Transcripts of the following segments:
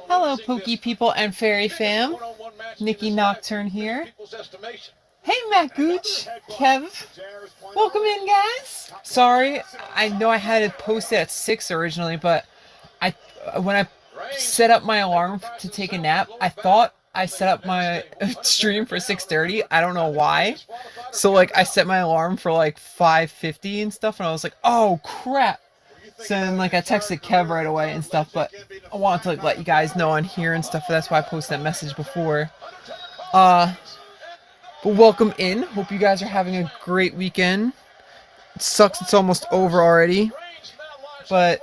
Hello, Pokey people and Fairy fam. Nikki Nocturne here. Hey, Matt Gooch, Kev. Welcome in, guys. Sorry, I know I had it posted at 6 originally, but when I set up my alarm to take a nap, I thought I set up my stream for 6:30. I don't know why. So like I set my alarm for like 5:50 and stuff, and I was like, oh crap. So then like I texted Kev right away and stuff, but I wanted to like let you guys know on here and stuff. That's why I posted that message before. But welcome in. Hope you guys are having a great weekend. It sucks it's almost over already, but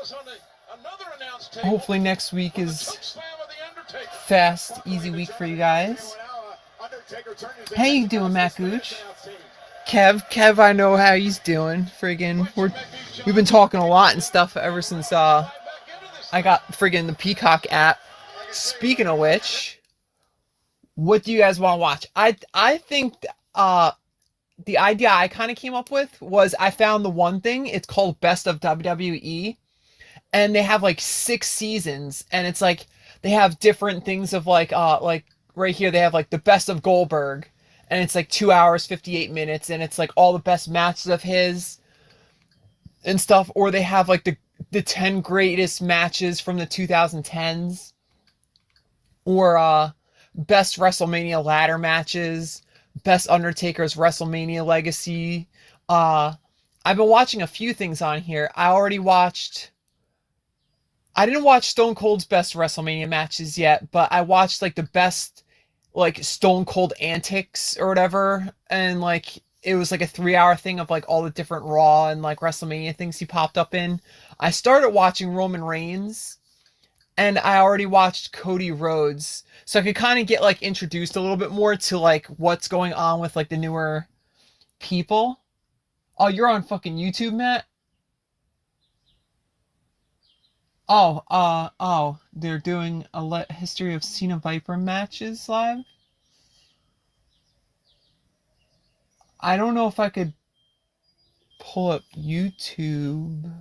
hopefully next week is fast, easy week for you guys. How you doing, Matt Gooch? Kev, I know how he's doing. Friggin', we've been talking a lot and stuff ever since I got friggin' the Peacock app. Speaking of which, what do you guys want to watch? I think the idea I kind of came up with was I found the one thing. It's called Best of WWE, and they have like 6 seasons, and it's like they have different things of like right here they have like the Best of Goldberg. And it's like 2 hours, 58 minutes, and it's like all the best matches of his and stuff. Or they have like the 10 greatest matches from the 2010s. Or best WrestleMania ladder matches, best Undertaker's WrestleMania legacy. I've been watching a few things on here. I didn't watch Stone Cold's best WrestleMania matches yet, but I watched like the best like Stone Cold antics or whatever, and like it was like a 3-hour thing of like all the different Raw and like WrestleMania things he popped up in. I started watching Roman Reigns, and I already watched Cody Rhodes, so I could kind of get like introduced a little bit more to like what's going on with like the newer people. Oh, you're on fucking YouTube, Matt? Oh, they're doing a history of Cena Viper matches live. I don't know if I could pull up YouTube.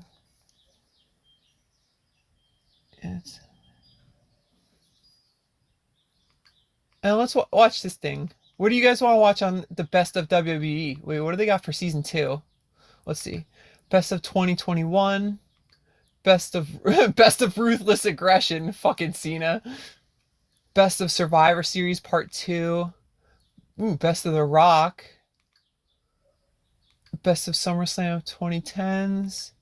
Let's watch this thing. What do you guys want to watch on the Best of WWE? Wait, what do they got for season 2? Let's see. Best of 2021. Best of Ruthless Aggression, fucking Cena. Best of Survivor Series Part 2. Ooh, Best of The Rock. Best of SummerSlam 2010s.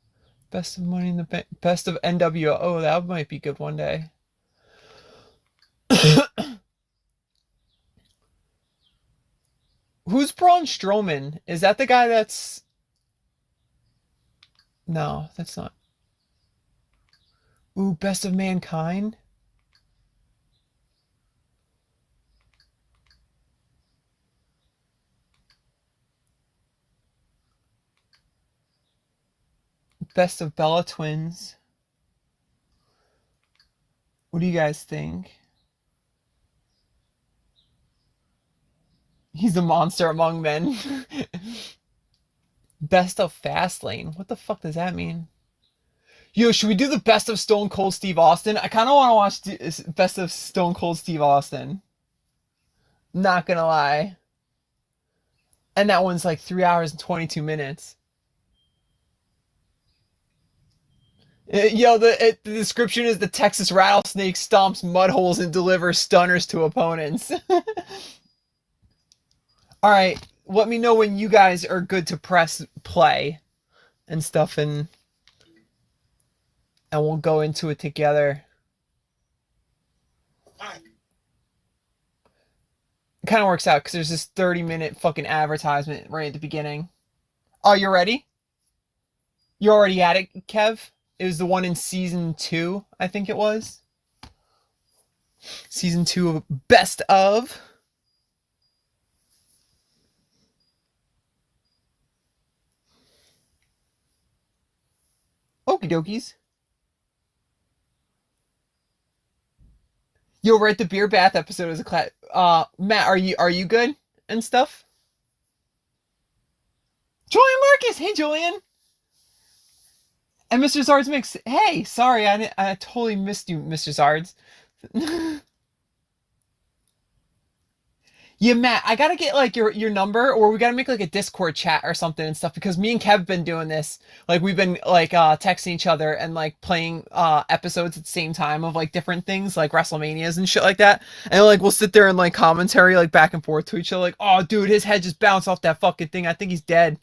Best of Money in the Bank. Best of NWO. Oh, that might be good one day. Who's Braun Strowman? Is that the guy that's... No, that's not. Ooh, Best of Mankind. Best of Bella Twins. What do you guys think? He's a monster among men. Best of Fastlane. What the fuck does that mean? Yo, should we do the Best of Stone Cold Steve Austin? I kind of want to watch Best of Stone Cold Steve Austin. Not gonna lie. And that one's like 3 hours and 22 minutes. Yo, the description is the Texas rattlesnake stomps mud holes and delivers stunners to opponents. Alright, let me know when you guys are good to press play and stuff, and we'll go into it together. It kind of works out because there's this 30-minute fucking advertisement right at the beginning. Oh, you're ready? You're already at it, Kev? It was the one in season 2, I think it was. Season 2 of Best of. Okie dokies. Yo, right, the beer bath episode was a class. Matt, are you good and stuff? Julian Marcus, hey Julian. And Mr. Zard's mix. Hey, sorry, I totally missed you, Mr. Zards. Yeah, Matt, I gotta get like your number, or we gotta make like a Discord chat or something and stuff, because me and Kev have been doing this. Like we've been like texting each other and like playing episodes at the same time of like different things like WrestleManias and shit like that. And like we'll sit there and like commentary like back and forth to each other, like, oh dude, his head just bounced off that fucking thing. I think he's dead.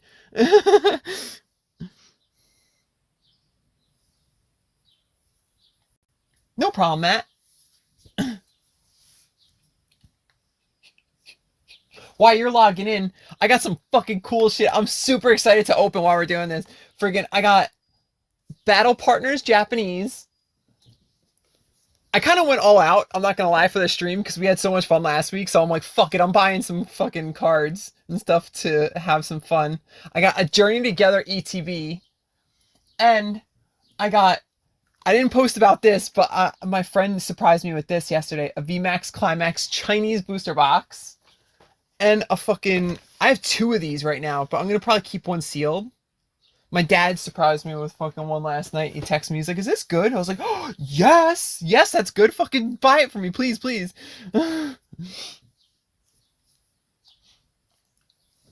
No problem, Matt. While you're logging in, I got some fucking cool shit. I'm super excited to open while we're doing this. Friggin', I got Battle Partners Japanese. I kind of went all out, I'm not gonna lie, for the stream because we had so much fun last week. So I'm like, fuck it, I'm buying some fucking cards and stuff to have some fun. I got a Journey Together ETB, and I got. I didn't post about this, but my friend surprised me with this yesterday: a VMAX Climax Chinese booster box, and a fucking. I have two of these right now, but I'm gonna probably keep one sealed. My dad surprised me with fucking one last night. He texted me. He's like, "Is this good?" I was like, "Oh yes, yes, that's good. Fucking buy it for me, please, please."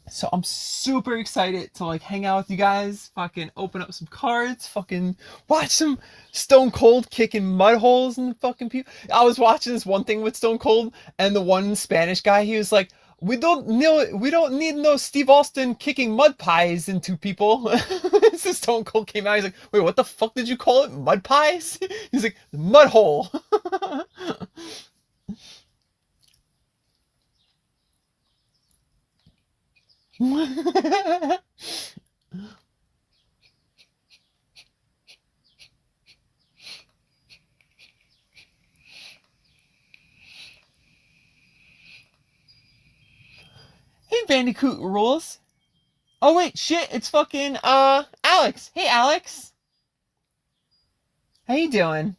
So I'm super excited to like hang out with you guys. Fucking open up some cards. Fucking watch some Stone Cold kicking mud holes in fucking people. I was watching this one thing with Stone Cold, and the one Spanish guy, he was like, we don't need no Steve Austin kicking mud pies into people." So Stone Cold came out. He's like, "Wait, what the fuck did you call it? Mud pies?" He's like, "Mud hole." Hey, Bandicoot rules. Oh wait, shit, it's fucking Alex. Hey Alex. How you doing?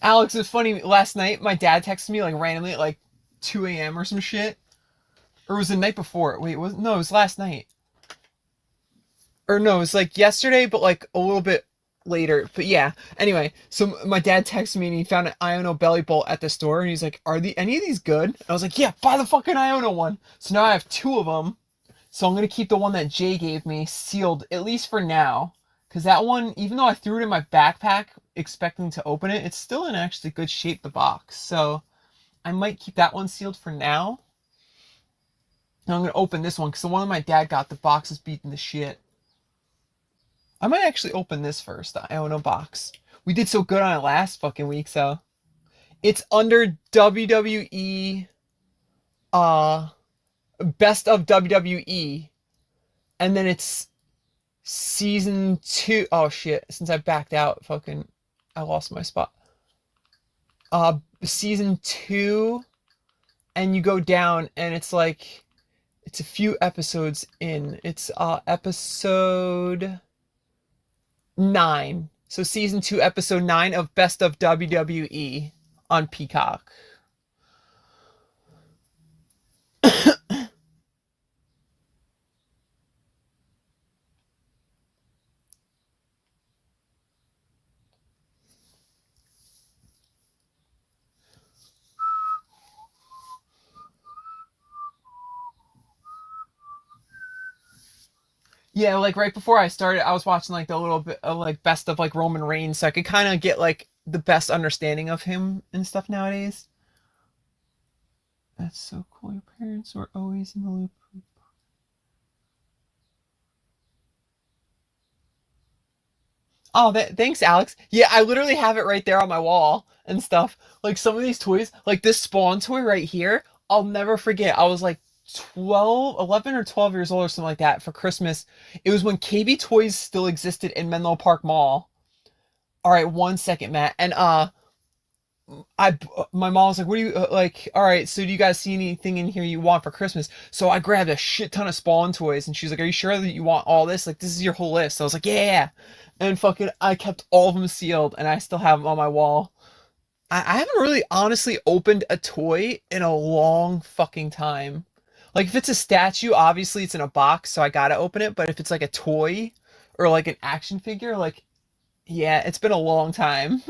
Alex, it's funny, last night my dad texted me like randomly at like 2 a.m. or some shit. Or it was the night before. Wait, it was last night. Or no, it was like yesterday, but like a little bit later. But yeah. Anyway, so my dad texted me and he found an Iono belly bolt at the store, and he's like, "Are any of these good?" And I was like, "Yeah, buy the fucking Iono one." So now I have two of them. So I'm gonna keep the one that Jay gave me sealed, at least for now. Cause that one, even though I threw it in my backpack expecting to open it, it's still in actually good shape, the box. So I might keep that one sealed for now. And I'm gonna open this one because the one that my dad got, the box is beating the shit. I might actually open this first, the Iono box. We did so good on it last fucking week, so it's under WWE uh best of WWE, and then it's season two. Oh shit! Since I backed out, fucking, I lost my spot. Season two, and you go down, and it's like it's a few episodes in. It's episode 9. So season two, episode 9 of Best of WWE on Peacock. Yeah, like right before I started, I was watching like the little bit of like best of like Roman Reigns, so I could kind of get like the best understanding of him and stuff nowadays. That's so cool. Your parents were always in the loop. Oh, thanks, Alex. Yeah, I literally have it right there on my wall and stuff. Like some of these toys, like this Spawn toy right here, I'll never forget. I was like 12, 11 or 12 years old or something like that for Christmas. It was when KB Toys still existed in Menlo Park Mall. All right, one second, Matt. And my mom was like, "What do you like? All right, so do you guys see anything in here you want for Christmas?" So I grabbed a shit ton of Spawn toys, and she's like, "Are you sure that you want all this? Like, this is your whole list." So I was like, "Yeah." And fucking, I kept all of them sealed, and I still have them on my wall. I haven't really honestly opened a toy in a long fucking time. Like if it's a statue, obviously it's in a box, so I gotta open it. But if it's like a toy or like an action figure, like yeah, it's been a long time.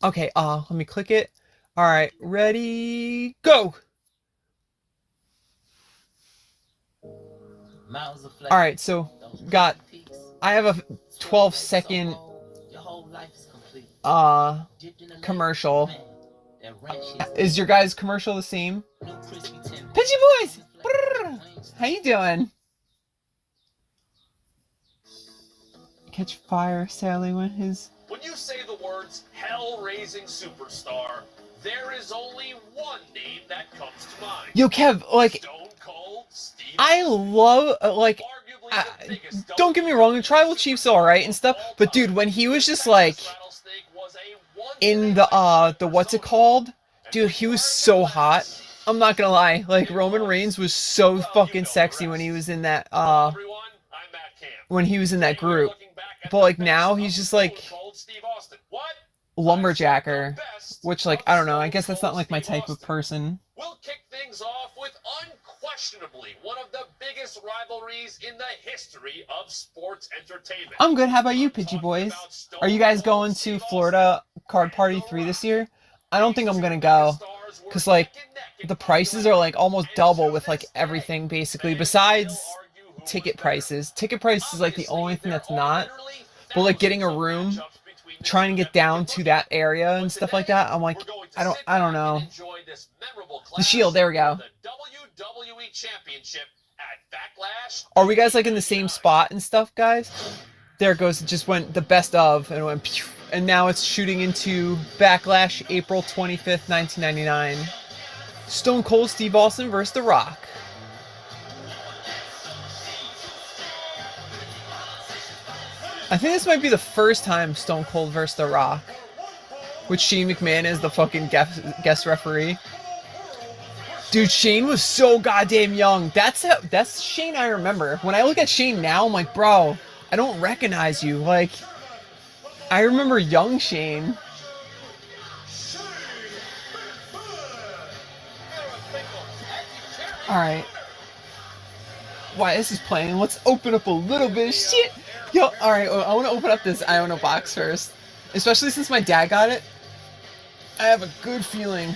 Okay, let me click it. All right, ready, go. All right, so got I have a 12-second commercial. Is your guys' commercial the same? Pitchy Boys! Brrr. How you doing? Catch fire, Sally, when his... When you say the words hell-raising superstar, there is only one name that comes to mind. Yo, Kev, like... Stone Cold Steve I love, like... don't get me wrong, the Tribal Chief's alright and stuff, but dude, when he was just like... in the what's it called? Dude, he was so hot. I'm not gonna lie, like, Roman Reigns was so fucking sexy when he was in that, when he was in that group. But, like, now he's just, like, lumberjacker. Which, like, I don't know, I guess that's not, like, my type of person. We'll kick things off with unquestionably one of the biggest rivalries in the history of sports entertainment. I'm good, how about you, Pidgey Boys? Are you guys going to Florida Card Party 3 this year? I don't think I'm gonna go. Because, like, the prices are, like, almost double with, like, everything, basically. Besides ticket prices. Ticket prices is, like, the only thing that's not. But, like, getting a room, trying to get down to that area and stuff like that, I'm like, I don't know. The Shield, there we go. Are we guys, like, in the same spot and stuff, guys? There it goes. It just went the best of, and it went pew, and now it's shooting into Backlash, April 25th, 1999. Stone Cold Steve Austin versus The Rock. I think this might be the first time Stone Cold versus The Rock, with Shane McMahon as the fucking guest referee. Dude, Shane was so goddamn young. That's Shane I remember. When I look at Shane now, I'm like, bro, I don't recognize you. Like, I remember young Shane. Alright. Why this is playing, let's open up a little bit of shit. Yo, alright, I want to open up this Iono box first. Especially since my dad got it. I have a good feeling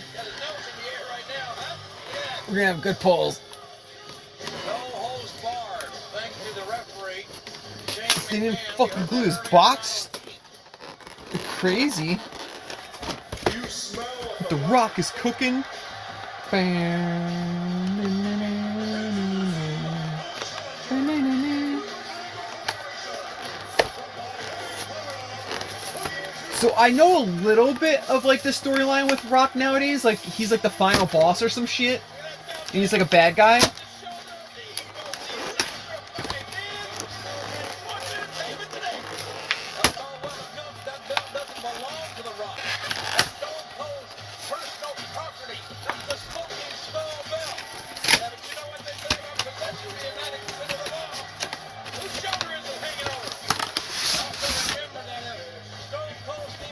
we're gonna have good pulls. They didn't fucking glue his box. They're crazy. The Rock is cooking. So I know a little bit of, like, the storyline with Rock nowadays. Like, he's like the final boss or some shit. And he's like a bad guy.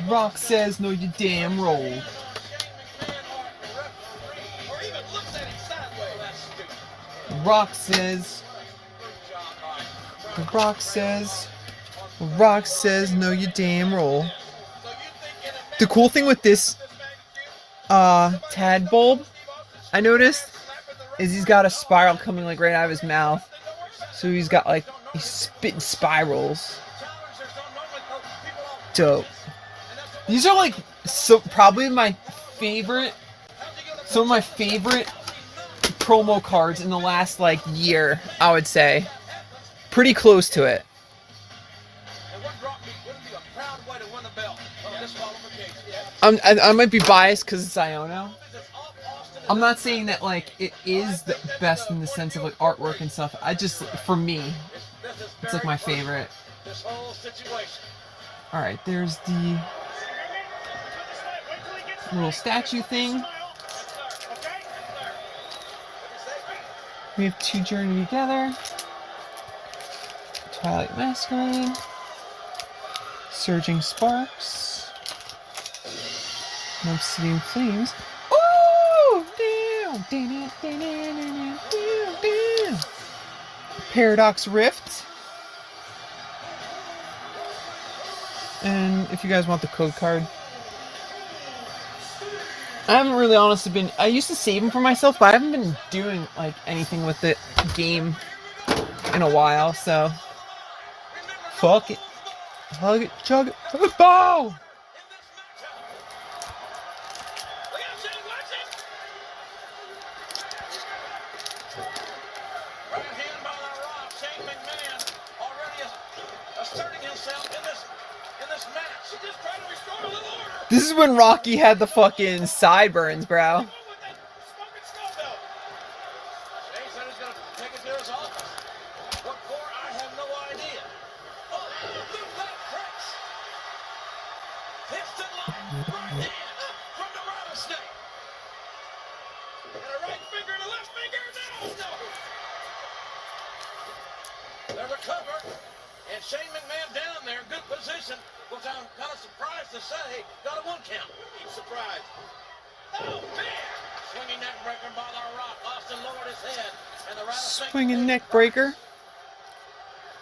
Rock says, no, you damn roll. Rock says, Rock says, no, you damn roll. The cool thing with this Tad bulb, I noticed, is he's got a spiral coming, like, right out of his mouth. So he's got, like, he's spitting spirals. Dope. These are, like, probably my favorite, some of my favorite promo cards in the last, like, year, I would say. Pretty close to it. I might be biased because it's Iono. I'm not saying that, like, it is the best in the sense of, like, artwork and stuff. I just, for me, it's, like, my favorite. Alright, there's the little statue thing. We have two Journey Together. Twilight Masquerade. Surging Sparks. Obsidian Flames. Ooh! Down, down, down, down, down, down. Paradox Rift. And if you guys want the code card. I haven't really honestly been... I used to save them for myself, but I haven't been doing like anything with the game in a while, so... Fuck it. Hug it, chug it, bow! This is when Rocky had the fucking sideburns, bro. There's a cover, and Shane McMahon down there in good position, which I'm kind of surprised to say, got a 1 count. He's surprised. Oh, man! Swinging neck breaker by the Rock. Austin lowered his head, and the rattlesnake... Swinging neck breaker.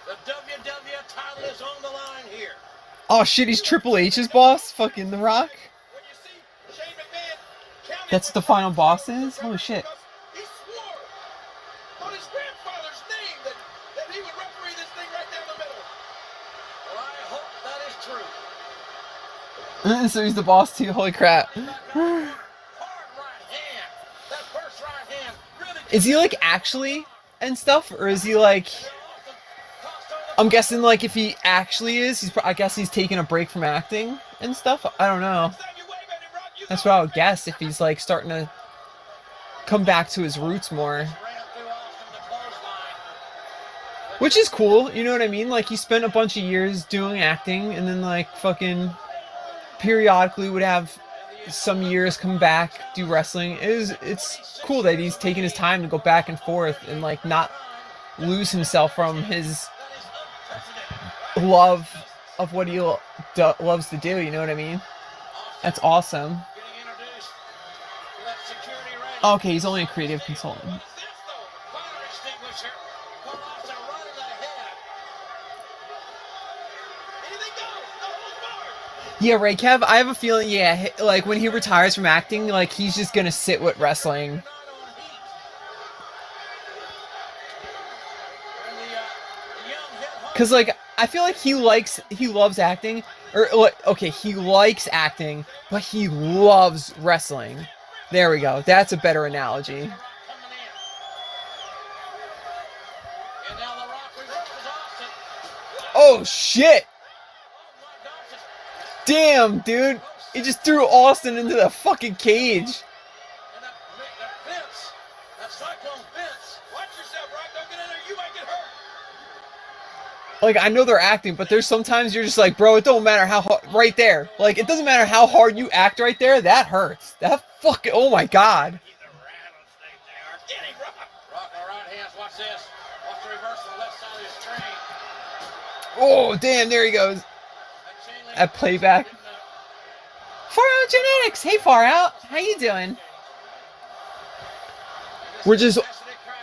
The WW title is on the line here. Oh shit, he's Triple H's boss? Fucking The Rock? When you see Shane McMahon... That's the final boss is? Holy shit. He swore on his grandfather's name that he would referee this thing right down the middle. Well, I hope that is true. So he's the boss too, holy crap. Is he like actually and stuff? Or is he like... I'm guessing like if he actually is, I guess he's taking a break from acting and stuff. I don't know. That's what I would guess, if he's like starting to come back to his roots more. Which is cool, you know what I mean? Like he spent a bunch of years doing acting and then like fucking periodically would have some years come back, do wrestling. It's cool that he's taking his time to go back and forth and like not lose himself from his love of what he loves to do, you know what I mean? That's awesome. Okay, he's only a creative consultant. Yeah, right, Kev? I have a feeling, yeah, like when he retires from acting, like he's just gonna sit with wrestling. Cause like, I feel like he loves acting, or okay, he likes acting, but he loves wrestling. There we go. That's a better analogy. Oh shit! Damn, dude! He just threw Austin into the fucking cage. Like, I know they're acting, but there's sometimes you're just like, bro, it don't matter how hard, right there. Like, it doesn't matter how hard you act right there, that hurts. That fucking, oh my god. Oh, damn, there he goes. At playback. Far Out Genetics! Hey, Far Out, how you doing? We're just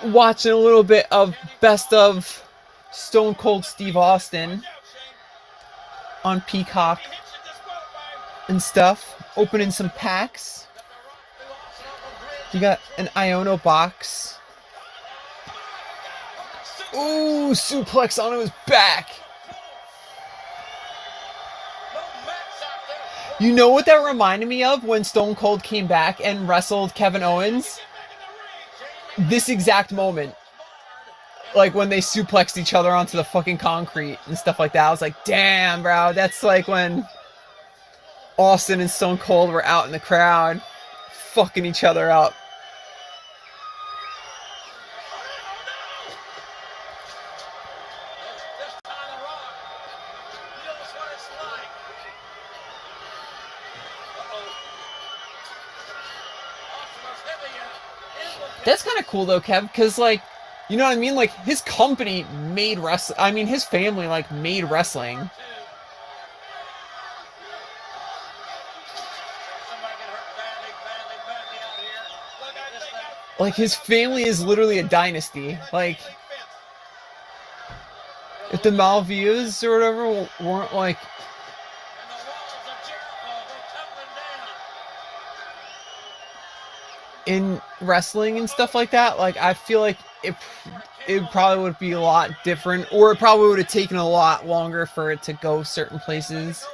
watching a little bit of Best of Stone Cold Steve Austin on Peacock and stuff. Opening some packs. You got an Iono box. Ooh, suplex onto his back. You know what that reminded me of when Stone Cold came back and wrestled Kevin Owens? This exact moment. Like when they suplexed each other onto the fucking concrete and stuff like that. I was like, damn, bro. That's like when Austin and Stone Cold were out in the crowd fucking each other up. That's kind of cool though, Kev, because like, you know what I mean? Like his company made wrestling. I mean, his family like made wrestling. Like, his family is literally a dynasty. Like, if the Malvias or whatever weren't, like, in wrestling and stuff like that, like, I feel like it probably would be a lot different, or it probably would have taken a lot longer for it to go certain places.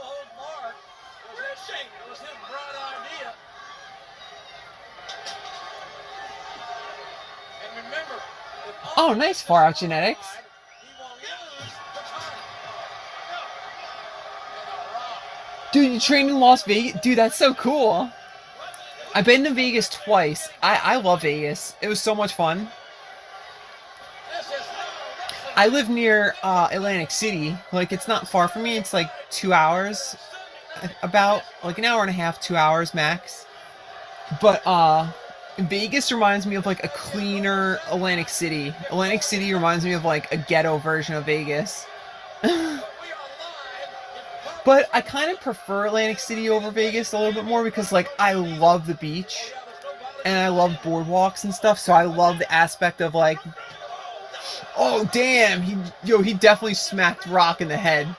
Oh, nice far out genetics. Dude, you trained in Las Vegas? Dude, that's so cool. I've been to Vegas twice. I love Vegas. It was so much fun. I live near Atlantic City. Like, it's not far from me. It's like 2 hours. About, like, an hour and a half, 2 hours max. But, Vegas reminds me of, like, a cleaner Atlantic City. Atlantic City reminds me of, like, a ghetto version of Vegas. But I kind of prefer Atlantic City over Vegas a little bit more because, like, I love the beach. And I love boardwalks and stuff. So I love the aspect of, like, oh, damn. He definitely smacked Rock in the head.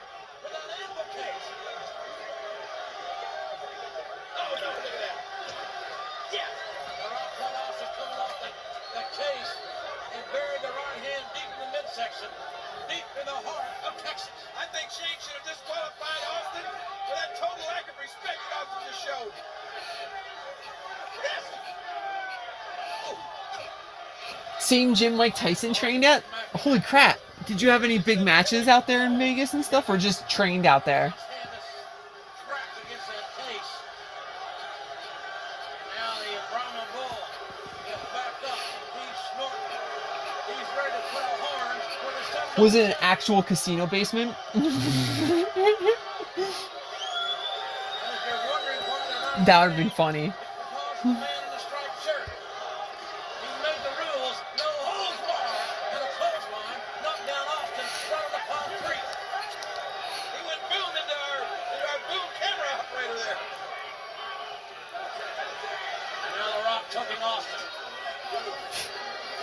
Same gym Mike Tyson trained at? Holy crap. Did you have any big matches out there in Vegas and stuff, or just trained out there? Was it an actual casino basement? That would have been funny.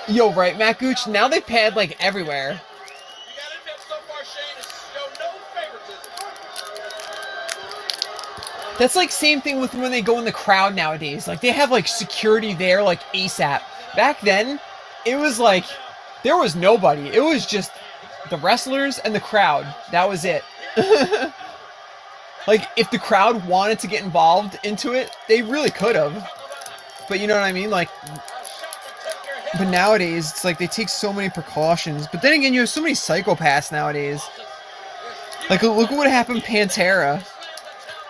Yo, right, Matt Gooch? Now they pad, like, everywhere. That's like same thing with when they go in the crowd nowadays. Like, they have, like, security there, like, ASAP. Back then, it was like, there was nobody. It was just the wrestlers and the crowd. That was it. Like, if the crowd wanted to get involved into it, they really could have. But you know what I mean? Like, but nowadays, it's like they take so many precautions. But then again, you have so many psychopaths nowadays. Like, look at what happened to Pantera.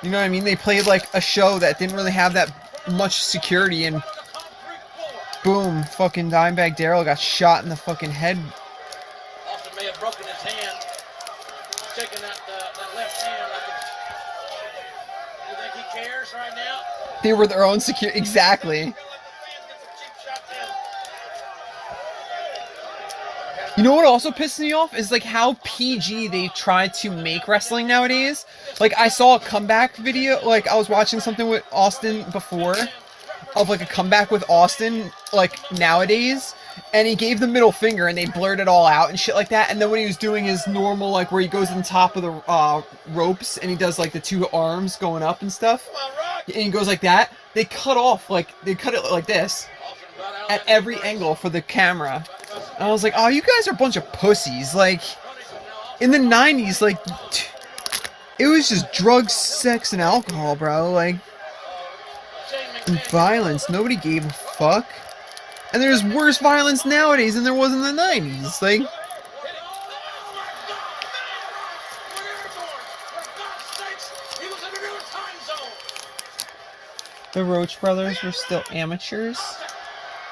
You know what I mean? They played, like, a show that didn't really have that much security, and boom, fucking Dimebag Darrell got shot in the fucking head. Austin may have broken his hand. Taking that left hand. You think he cares right now? They were their own security. Exactly. You know what also pisses me off is, like, how PG they try to make wrestling nowadays. Like, I saw a comeback video, like, I was watching something with Austin before, of, like, a comeback with Austin, like, nowadays, and he gave the middle finger, and they blurred it all out and shit like that, and then when he was doing his normal, like, where he goes on top of the ropes, and he does, like, the two arms going up and stuff, and he goes like that, they cut off, like, they cut it like this, at every angle for the camera. I was like, oh, you guys are a bunch of pussies. Like, in the 90s, like, it was just drugs, sex, and alcohol, bro. Like, and violence. Nobody gave a fuck. And there's worse violence nowadays than there was in the 90s. Like, the Roach Brothers were still amateurs.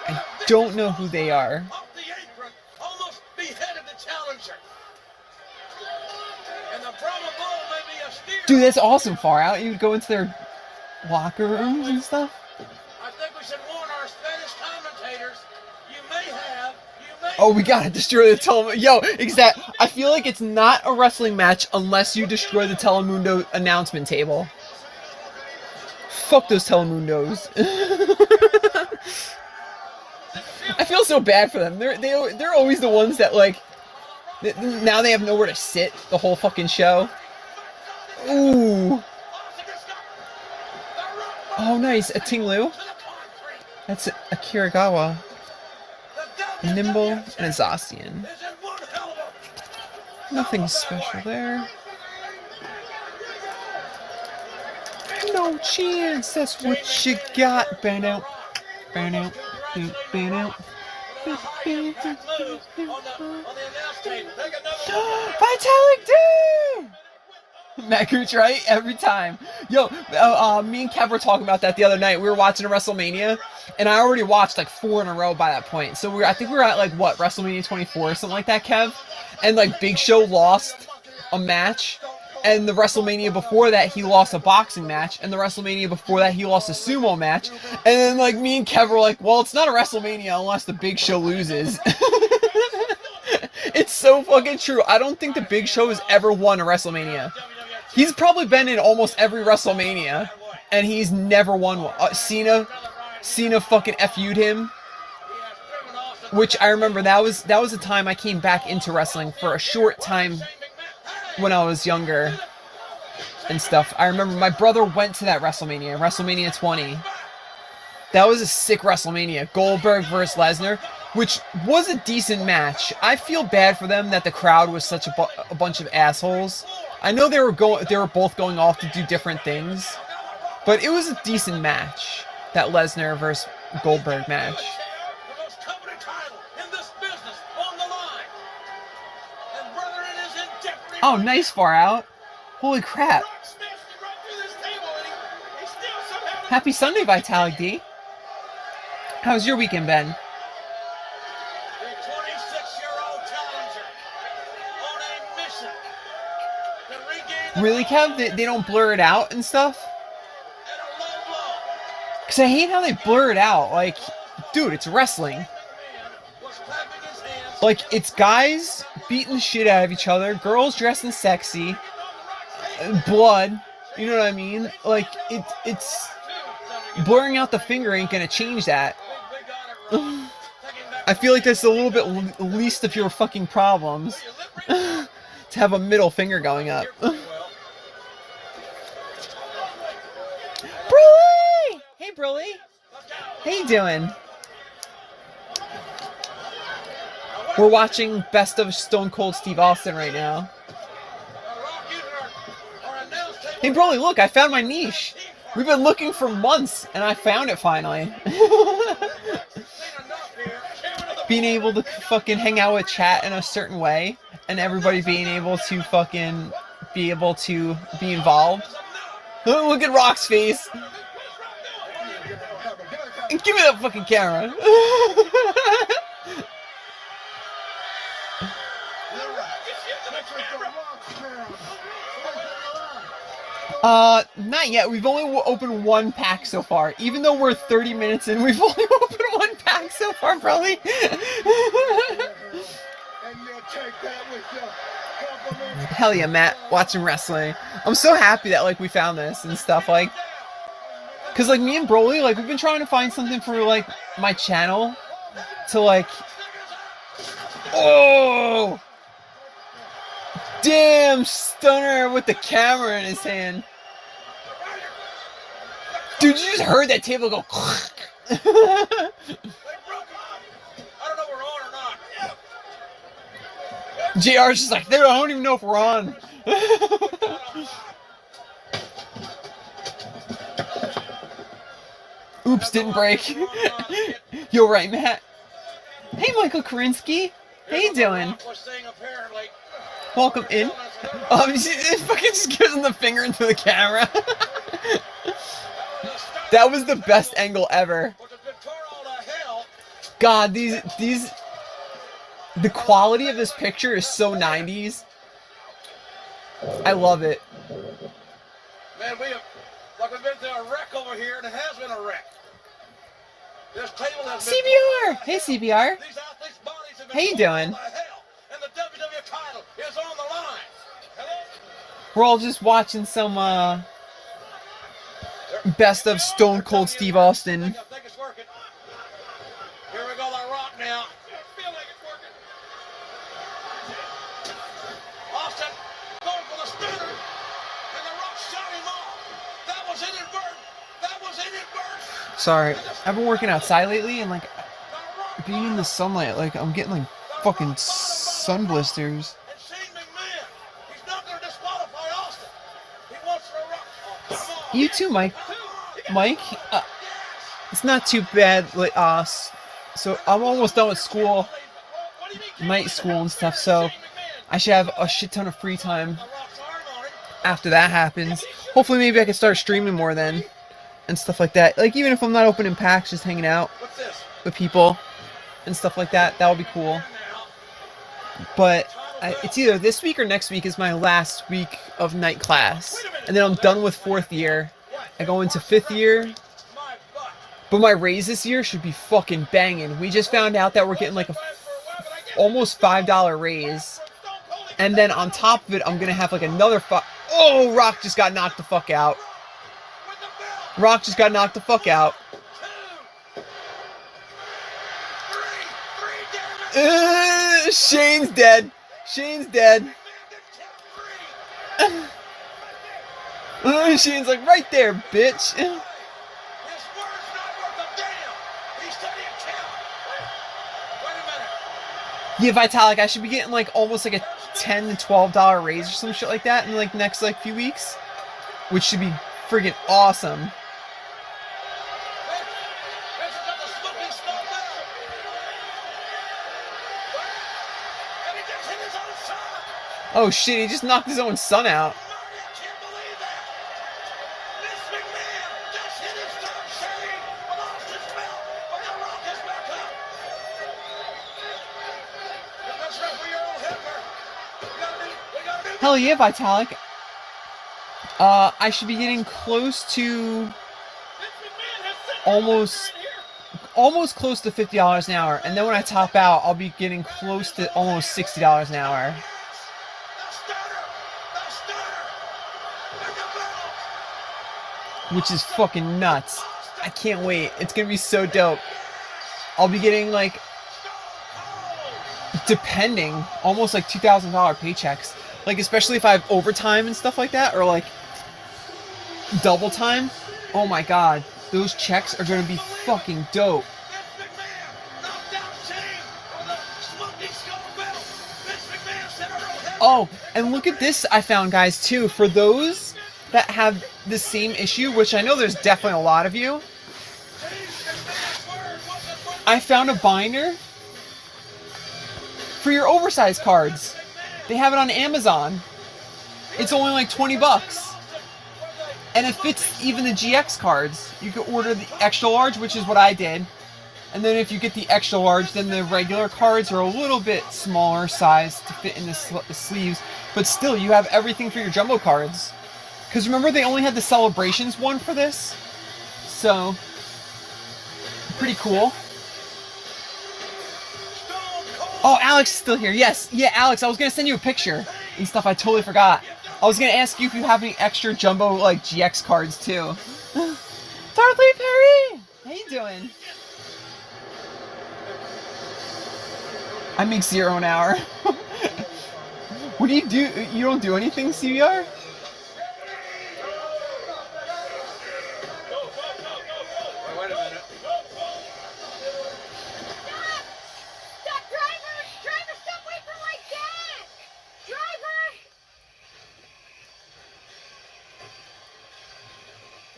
I don't know who they are. Dude, that's awesome, Far Out. You would go into their locker rooms and stuff. I think we should warn our Spanish commentators. You may Oh, we gotta destroy the Telemundo. Yo, exact. I feel like it's not a wrestling match unless you destroy the Telemundo announcement table. Fuck those Telemundos. feel so bad for them. They're always the ones that like. Now they have nowhere to sit the whole fucking show. Ooh. Oh, nice. A Ting-Lu. That's a Kiragawa. A Nimble and a Zacian. Nothing special there. No chance. That's what you got. Ban out. Ban out. Ban out. Vitalik, dude! Matt Gooch, right? Every time. Yo, me and Kev were talking about that the other night. We were watching a WrestleMania, and I already watched like 4 in a row by that point. So I think we were at like, what, WrestleMania 24 or something like that, Kev? And like Big Show lost a match, and the WrestleMania before that he lost a boxing match, and the WrestleMania before that he lost a sumo match. And then like me and Kev were like, well, it's not a WrestleMania unless the Big Show loses. It's so fucking true. I don't think the Big Show has ever won a WrestleMania. He's probably been in almost every WrestleMania, and he's never won one. Cena fucking FU'd him, which I remember that was the time I came back into wrestling for a short time when I was younger and stuff. I remember my brother went to that WrestleMania 20. That was a sick WrestleMania. Goldberg versus Lesnar, which was a decent match. I feel bad for them that the crowd was such a bunch of assholes. I know they were both going off to do different things, but it was a decent match. That Lesnar versus Goldberg match. Oh, nice far out. Holy crap. Happy Sunday, Vitalik D. How's your weekend been? Really, Kev? They don't blur it out and stuff? Because I hate how they blur it out. Like, dude, it's wrestling. Like, it's guys beating the shit out of each other, girls dressing sexy, blood, you know what I mean? Like, it's blurring out the finger ain't gonna change that. I feel like that's a little bit least of your fucking problems. To have a middle finger going up. Broly! Hey, Broly! How you doing? We're watching Best of Stone Cold Steve Austin right now. Hey, Broly, look, I found my niche. We've been looking for months, and I found it finally. Being able to fucking hang out with chat in a certain way, and everybody being able to fucking be involved. Look at Rock's face. Give me that fucking camera. Not yet. We've only opened one pack so far. Even though we're 30 minutes in, we've only opened one pack so far, probably. Hell yeah, Matt. Watching wrestling. I'm so happy that, like, we found this and stuff, like... Because, like, me and Broly, like, we've been trying to find something for, like, my channel to, like... Oh! Damn, Stunner with the camera in his hand. Dude, you just heard that table go. JR's just like, I don't even know if we're on. Oops, didn't break. You're right, Matt. Hey, Michael Karinsky. How you doing? Welcome in. It fucking just gives him the finger into the camera. That was the best angle ever. God, the quality of this picture is so 90s. I love it. Man, we've been through a wreck over here, and it has been a wreck. This table has been CBR! Hey, CBR. How you doing? We're all just watching some, Best of Stone Cold Steve Austin. Sorry, I've been working outside lately, and like being in the sunlight, like I'm getting like fucking sun blisters. And Shane McMahon, he's not going to disqualify Austin. He wants to rock. Oh, come on. You too, Mike. Mike, it's not too bad. Like so I'm almost done with school, night school and stuff. So I should have a shit ton of free time after that happens. Hopefully, maybe I can start streaming more then, and stuff like that. Like even if I'm not opening packs, just hanging out with people and stuff like that. That would be cool. But it's either this week or next week is my last week of night class, and then I'm done with 4th year. I go into 5th year. But my raise this year should be fucking banging. We just found out that we're getting like a almost $5 raise. And then on top of it, I'm gonna have like another Oh, Rock just got knocked the fuck out. Rock just got knocked the fuck out. Shane's dead. Shane's dead. Shane's like, right there, bitch. Yeah, Vitalik, I should be getting like almost like a $10 to $12 raise or some shit like that in like next like few weeks, which should be friggin' awesome. Oh shit, he just knocked his own son out. Hell yeah, Vitalik. I should be getting close to almost close to $50 an hour, and then when I top out, I'll be getting close to almost $60 an hour. Which is fucking nuts. I can't wait. It's gonna be so dope. I'll be getting like, depending, almost like $2,000 paychecks. Like, especially if I have overtime and stuff like that, or like double time. Oh my god, those checks are gonna be fucking dope. Oh, and look at this I found, guys, too. For those that have the same issue, which I know there's definitely a lot of you, I found a binder for your oversized cards. They have it on Amazon. It's only like 20 bucks. And it fits even the GX cards. You can order the extra large, which is what I did. And then if you get the extra large, then the regular cards are a little bit smaller size to fit in the sleeves. But still, you have everything for your jumbo cards. Because remember, they only had the Celebrations one for this. So, pretty cool. Oh, Alex is still here. Yes. Yeah, Alex, I was going to send you a picture and stuff. I totally forgot. I was going to ask you if you have any extra jumbo, like, GX cards, too. Darley Perry! How you doing? I make $0 an hour. What do? You don't do anything, CBR?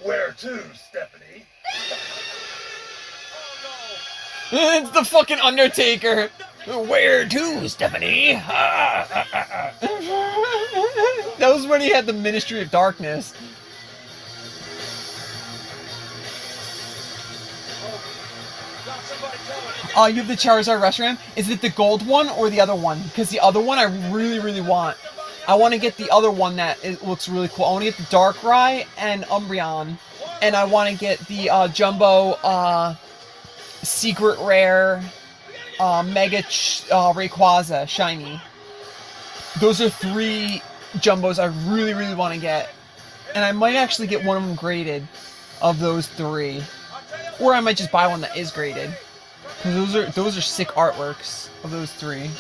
Where to, Stephanie? It's the fucking Undertaker. Where to, Stephanie? That was when he had the Ministry of Darkness. Oh, you have the Charizard Reshiram? Is it the gold one or the other one? Because the other one I really, really want. I want to get the other one that looks really cool. I want to get the Darkrai and Umbreon. And I want to get the Jumbo Secret Rare Mega Rayquaza Shiny. Those are 3 Jumbos I really, really want to get. And I might actually get one of them graded of those 3. Or I might just buy one that is graded. Because those are sick artworks of those 3.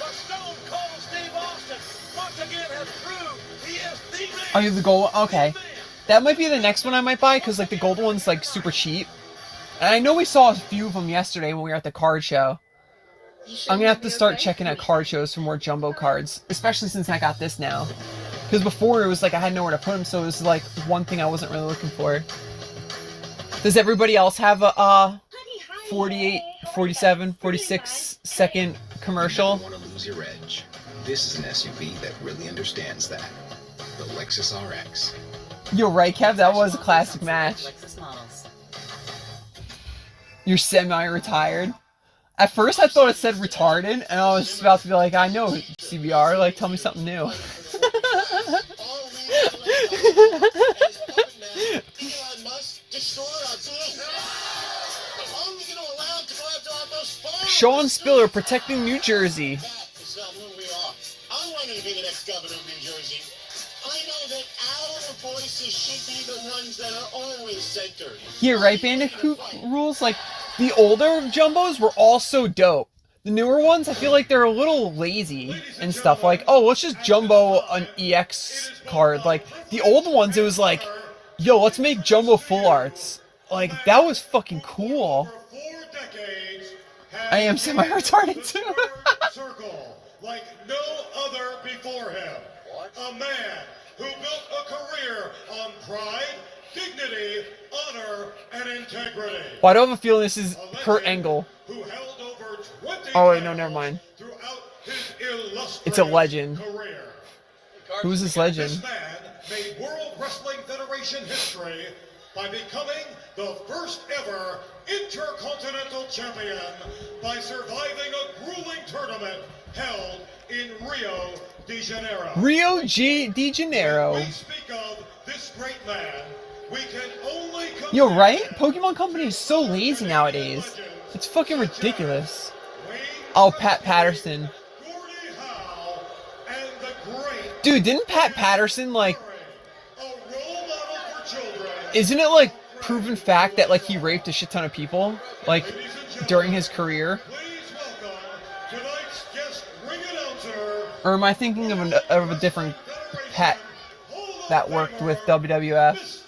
Oh, you have the gold one? Okay. That might be the next one I might buy, because like the gold one's like super cheap. And I know we saw a few of them yesterday when we were at the card show. I'm gonna have to start checking at card shows for more jumbo cards, especially since I got this now. Because before it was like I had nowhere to put them, so it was like one thing I wasn't really looking for. Does everybody else have a 48, 47, 46 second commercial? You want to lose your edge. This is an SUV that really understands that. The Lexus RX. You're right, Kev. That was a classic match. You're semi-retired. At first, I thought it said retarded, and I was just about to be like, I know CBR. Like, tell me something new. Sean Spiller protecting New Jersey. I'm running to be the next governor of New Jersey. I know that our voices should be the ones that are always centered. Yeah, right, Bandicoot rules? Like, the older jumbos were all so dope. The newer ones, I feel like they're a little lazy and stuff. Like, oh, let's just jumbo an EX card. Like, the old ones, it was like, yo, let's make jumbo full arts. Like, that was fucking cool. I am semi-retarded too. Circle like no other before him. A man who built a career on pride, dignity, honor, and integrity. Well, I don't have a feeling this is Kurt Angle. Who held over 20 Oh wait, no, never mind. throughout his illustrious It's a legend. career. Who is this legend? This man made World Wrestling Federation history by becoming the first ever Intercontinental Champion by surviving a grueling tournament held in Rio de Janeiro. Rio de Janeiro. When we speak of this great man, we can only Yo, right? Pokemon Company is so lazy nowadays. It's fucking ridiculous. Oh, Pat Patterson. Dude, didn't Pat Patterson, like... Isn't it, like, proven fact that, like, he raped a shit ton of people? Like, during his career? Or am I thinking of a different Pat that worked with WWF?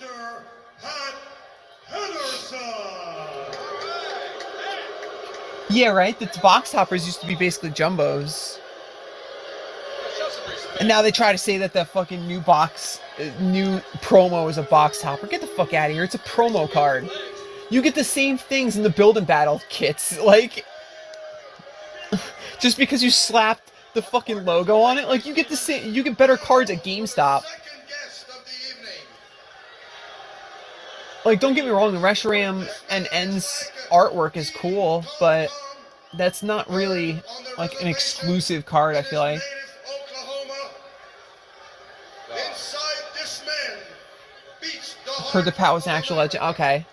Yeah, right? The box toppers used to be basically jumbos. And now they try to say that the fucking new promo is a box topper. Get the fuck out of here. It's a promo card. You get the same things in the build and battle kits. Like, just because you slapped the fucking logo on it, like, you get the same, you get better cards at GameStop. Like, don't get me wrong, the Reshiram and N's artwork is cool, but that's not really, like, an exclusive card, I feel like. Heard the Pat was an actual legend. Okay.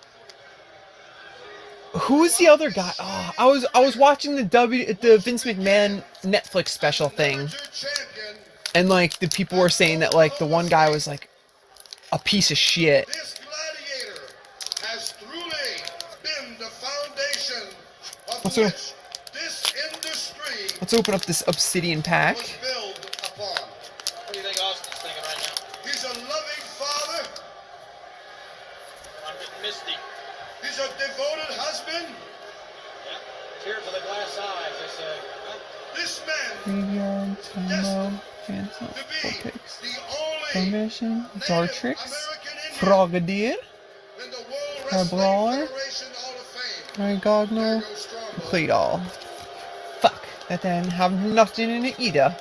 Who's the other guy? Oh, I was watching the Vince McMahon Netflix special thing, and like the people were saying that like the one guy was like a piece of shit. This gladiator has truly been the foundation of which this industry Let's open up this Obsidian pack. was built upon. What do you think Austin's thinking right now? He's a loving father. I'm getting misty. He's a devoted husband. Yeah. Cheers for the glass eyes, I say. Huh? This man Graveyard, Tomo, Cancel, to be Vortex, the only Formation, Zartrix, American Indian Frogadier, in the World Wrestling Brawler, Federation Hall of Fame. Gogner, Go Strongbow. Complete All. Fuck, that didn't have nothing in it either.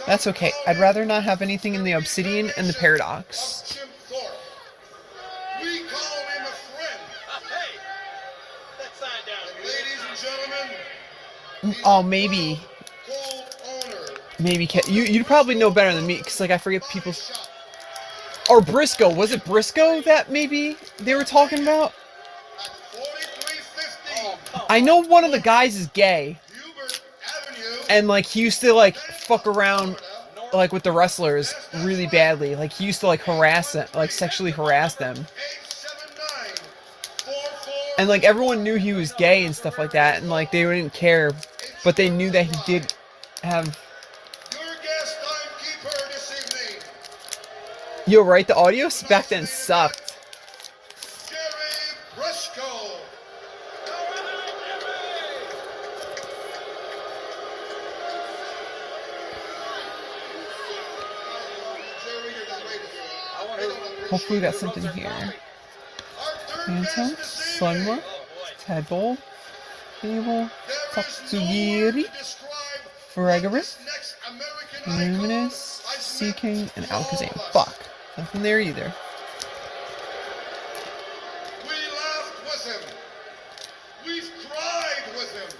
That's okay, I'd rather not have anything in the Obsidian and the Paradox. Of Jim Thorpe. We call him a friend. Hey! Put that sign down. And ladies and gentlemen, Oh, maybe. co-owner. Maybe you'd probably know better than me, because like I forget people's... Or Briscoe, was it Briscoe that maybe they were talking about? At 4350 I know one of the guys is gay, Hubert Avenue. and like he used to like fuck around like with the wrestlers really badly. Like he used to like harass them, like sexually harass them. 879-44. And like everyone knew he was gay and stuff like that, and like they didn't care, but they knew that he did have... Your guest timekeeper this evening, Yo, right? The audio back then sucked. Jerry Briscoe. Hopefully we got something here. Phantom, Sunma, Tadpole, Fable, Tatsugiri, Fragorous, Luminous, Sea King, and Alakazam. Fuck. Nothing there either. We laughed with him. We've cried with him.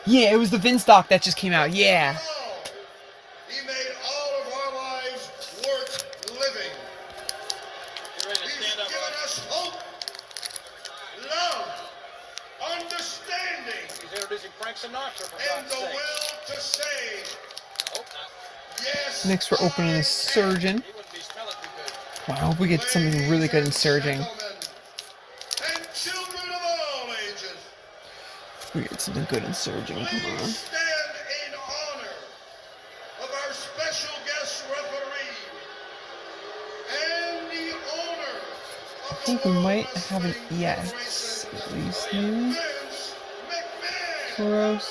Yeah, it was the Vince doc that just came out. Yeah. He made all of our lives worth living. He's given us hope, love, understanding, He's introducing Frank Sinatra for and God's the sake. will to say I hope not. yes. Next we're opening the Surgeon. He wouldn't be smelling too good. Wow, I hope we get something really good in Surging. And children of all ages, We get something good in Surging. Come please on. stand in honor of our special guest referee and the owner of I think we might have an EX at least. Maybe. Vince McMahon. Tauros.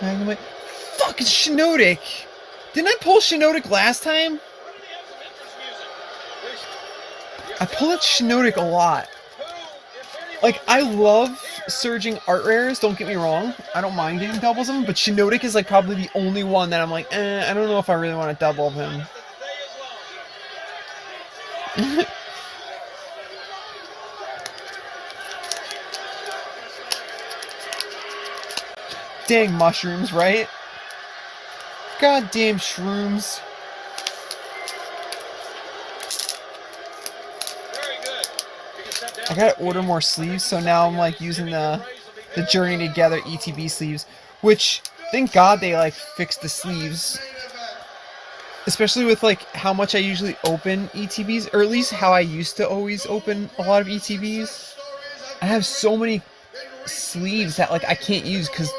Magnemite. Fuck, it's Shiinotic! Didn't I pull Shiinotic last time? Why did he have some interest music? I pull it Shiinotic a lot. Who, if anyone, Like, I love surging art rares, don't get me wrong. I don't mind getting doubles of them, but Shiinotic is like probably the only one that I'm like, I don't know if I really want to double of him. the day is long. Dang mushrooms, right? Goddamn shrooms. Very good. You can set down I gotta order more sleeves, so now I'm like using the Journey Together ETB sleeves, which thank God they like fixed the sleeves, especially with like how much I usually open ETBs, or at least how I used to always open a lot of ETBs. I have so many sleeves that like I can't use because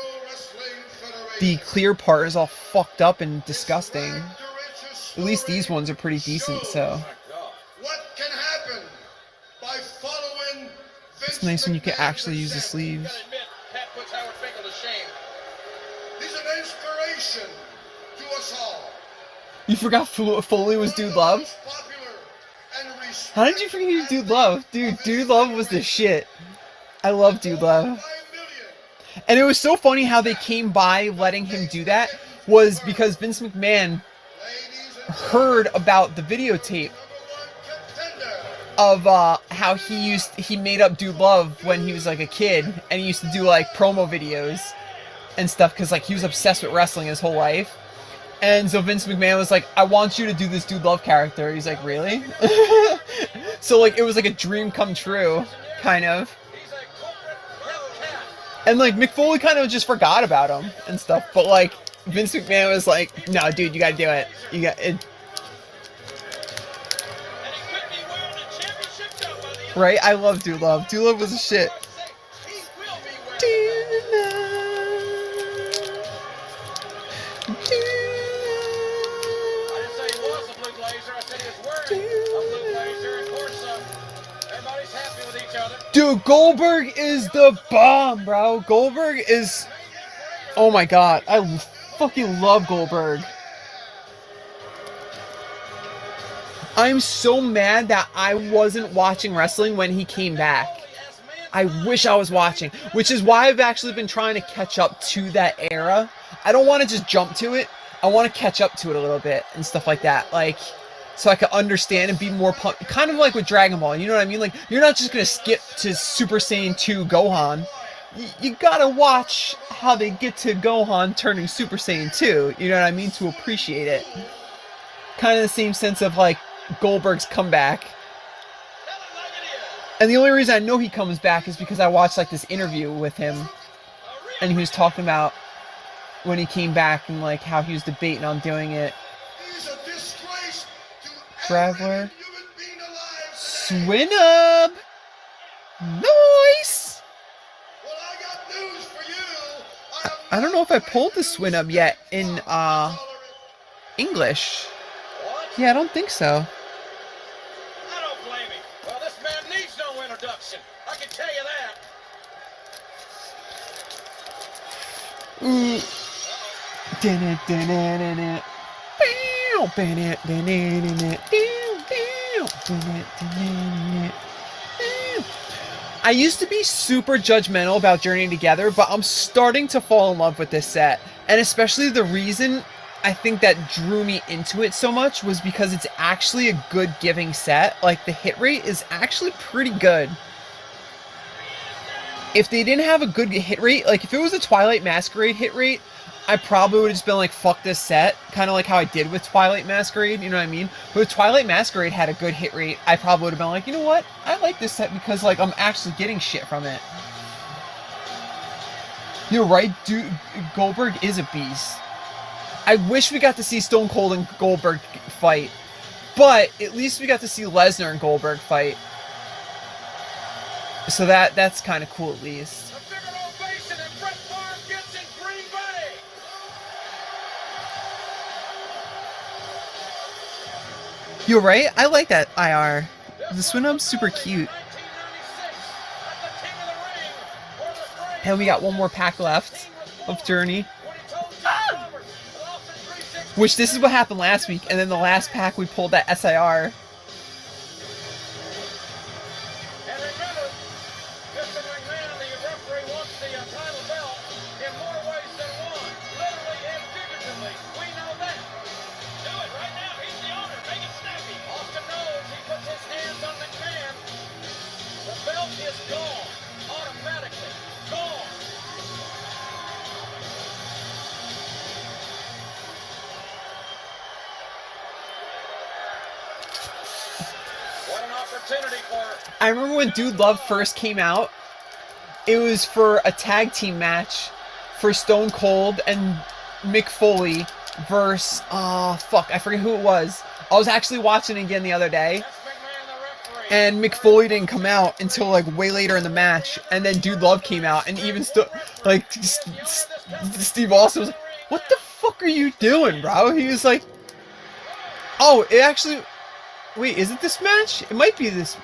the clear part is all fucked up and disgusting. At least these ones are pretty decent, so What can happen by following Vince it's nice when you can McMahon actually use the presents? sleeves. Gotta admit, Pat puts Howard Finkel to shame. He's an inspiration to us all. You forgot Foley was Dude Love? How did you forget he was Dude Love? Dude, Dude Love was the shit. I love Dude Love. And it was so funny how they came by letting him do that was because Vince McMahon heard about the videotape of how he made up Dude Love when he was like a kid, and he used to do like promo videos and stuff because like he was obsessed with wrestling his whole life. And so Vince McMahon was like, I want you to do this Dude Love character. He's like, really? So like it was like a dream come true, kind of. He's a corporate hellcat. And like Mick Foley kind of just forgot about him and stuff, but like Vince McMahon was like, no dude, you gotta do it. You got it. And he could be wearing a championship belt by the end. Right? I love Dude Love. Dude Love was a shit. He will be wearing I didn't say he was a blue blazer. I said he was wearing a blue blazer. And of course, everybody's happy with each other. Dude, Goldberg is the bomb, bro. Goldberg is... Oh my god. I fucking love Goldberg. I'm so mad that I wasn't watching wrestling when he came back. I wish I was watching, which is why I've actually been trying to catch up to that era. I don't want to just jump to it. I want to catch up to it a little bit and stuff like that. Like, so I can understand and be more pumped. Kind of like with Dragon Ball, you know what I mean? Like, you're not just going to skip to Super Saiyan 2 Gohan. You gotta watch how they get to Gohan turning Super Saiyan 2, you know what I mean? To appreciate it. Kind of the same sense of like Goldberg's comeback. And the only reason I know he comes back is because I watched like this interview with him, and he was talking about when he came back and like how he was debating on doing it. He's a disgrace to Traveler. every human being alive. Swinub! Nice! Well, I got news for you. I don't know if I pulled the Swinub yet in English. Yeah, I don't think so. I don't blame him. Well, this man needs no introduction. I can tell you that. Ooh. I used to be super judgmental about Journey Together, but I'm starting to fall in love with this set. And especially the reason I think that drew me into it so much was because it's actually a good giving set. Like, the hit rate is actually pretty good. If they didn't have a good hit rate, like if it was a Twilight Masquerade hit rate, I probably would have just been like, fuck this set. Kind of like how I did with Twilight Masquerade, you know what I mean? But if Twilight Masquerade had a good hit rate, I probably would have been like, you know what? I like this set because, like, I'm actually getting shit from it. You're right, dude. Goldberg is a beast. I wish we got to see Stone Cold and Goldberg fight. But at least we got to see Lesnar and Goldberg fight. So that's kind of cool at least. You're right. I like that IR. The Swin Up's super cute. And we got one more pack left of Journey. Which, this is what happened last week. And then the last pack we pulled that SIR. I remember when Dude Love first came out, it was for a tag team match for Stone Cold and Mick Foley versus, I forget who it was. I was actually watching it again the other day, and Mick Foley didn't come out until like way later in the match, and then Dude Love came out, and even like Steve Austin was like, "What the fuck are you doing, bro?" He was like, "Oh, it actually, wait, is it this match? It might be this."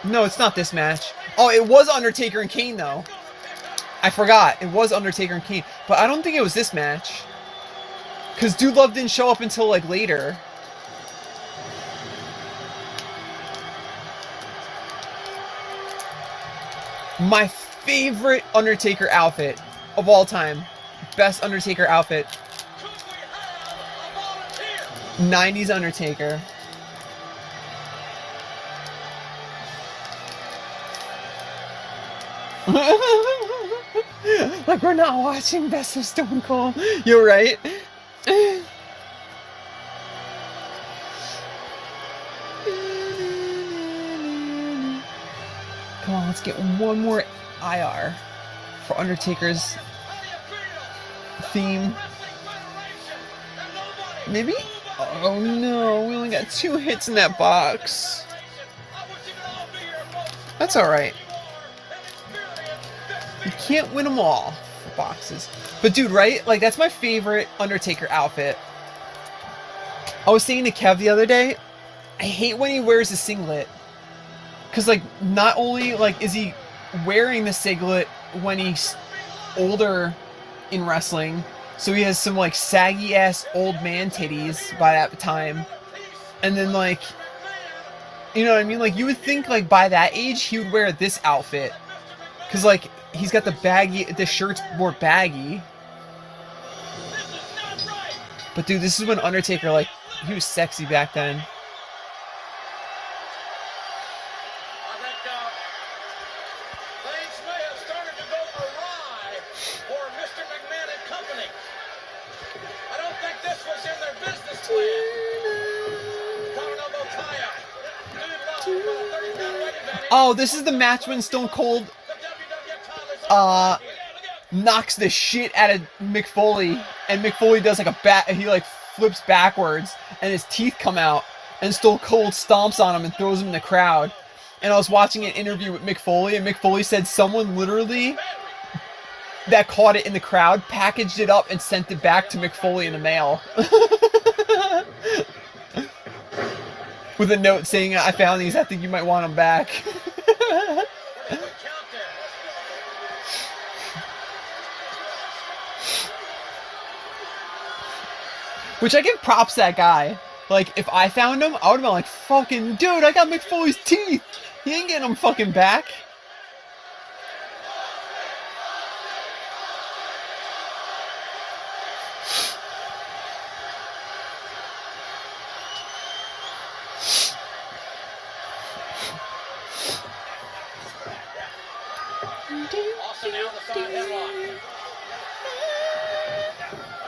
No, it's not this match. Oh, it was Undertaker and Kane, though. I forgot. It was Undertaker and Kane. But I don't think it was this match. Because Dude Love didn't show up until, like, later. My favorite Undertaker outfit of all time. Best Undertaker outfit. 90s Undertaker. Like we're not watching Best of Stone Cold. You're right. Come on, let's get one more IR for Undertaker's theme. Maybe? Oh no, we only got 2 hits in that box. That's alright. You can't win them all for boxes. But dude, right? Like, that's my favorite Undertaker outfit. I was saying to Kev the other day, I hate when he wears a singlet. Because, like, not only, like, is he wearing the singlet when he's older in wrestling, so he has some, like, saggy-ass old man titties by that time. And then, like, you know what I mean? Like, you would think, like, by that age, he would wear this outfit. Because, like, he's got the shirt's more baggy. But dude, this is when Undertaker, like, he was sexy back then. I think things may have started to go awry for Mr. McMahon and company. I don't think this was in their business plan. Oh, this is the match when Stone Cold knocks the shit out of Mick Foley, and Mick Foley does like he like flips backwards, and his teeth come out, and Stone Cold stomps on him and throws him in the crowd. And I was watching an interview with Mick Foley, and Mick Foley said someone literally that caught it in the crowd packaged it up and sent it back to Mick Foley in the mail. With a note saying, "I found these, I think you might want them back." Which I give props to that guy. Like, if I found him, I would have been like, fucking, dude, I got Mick Foley's teeth. He ain't getting them fucking back. Austin now the side headlock.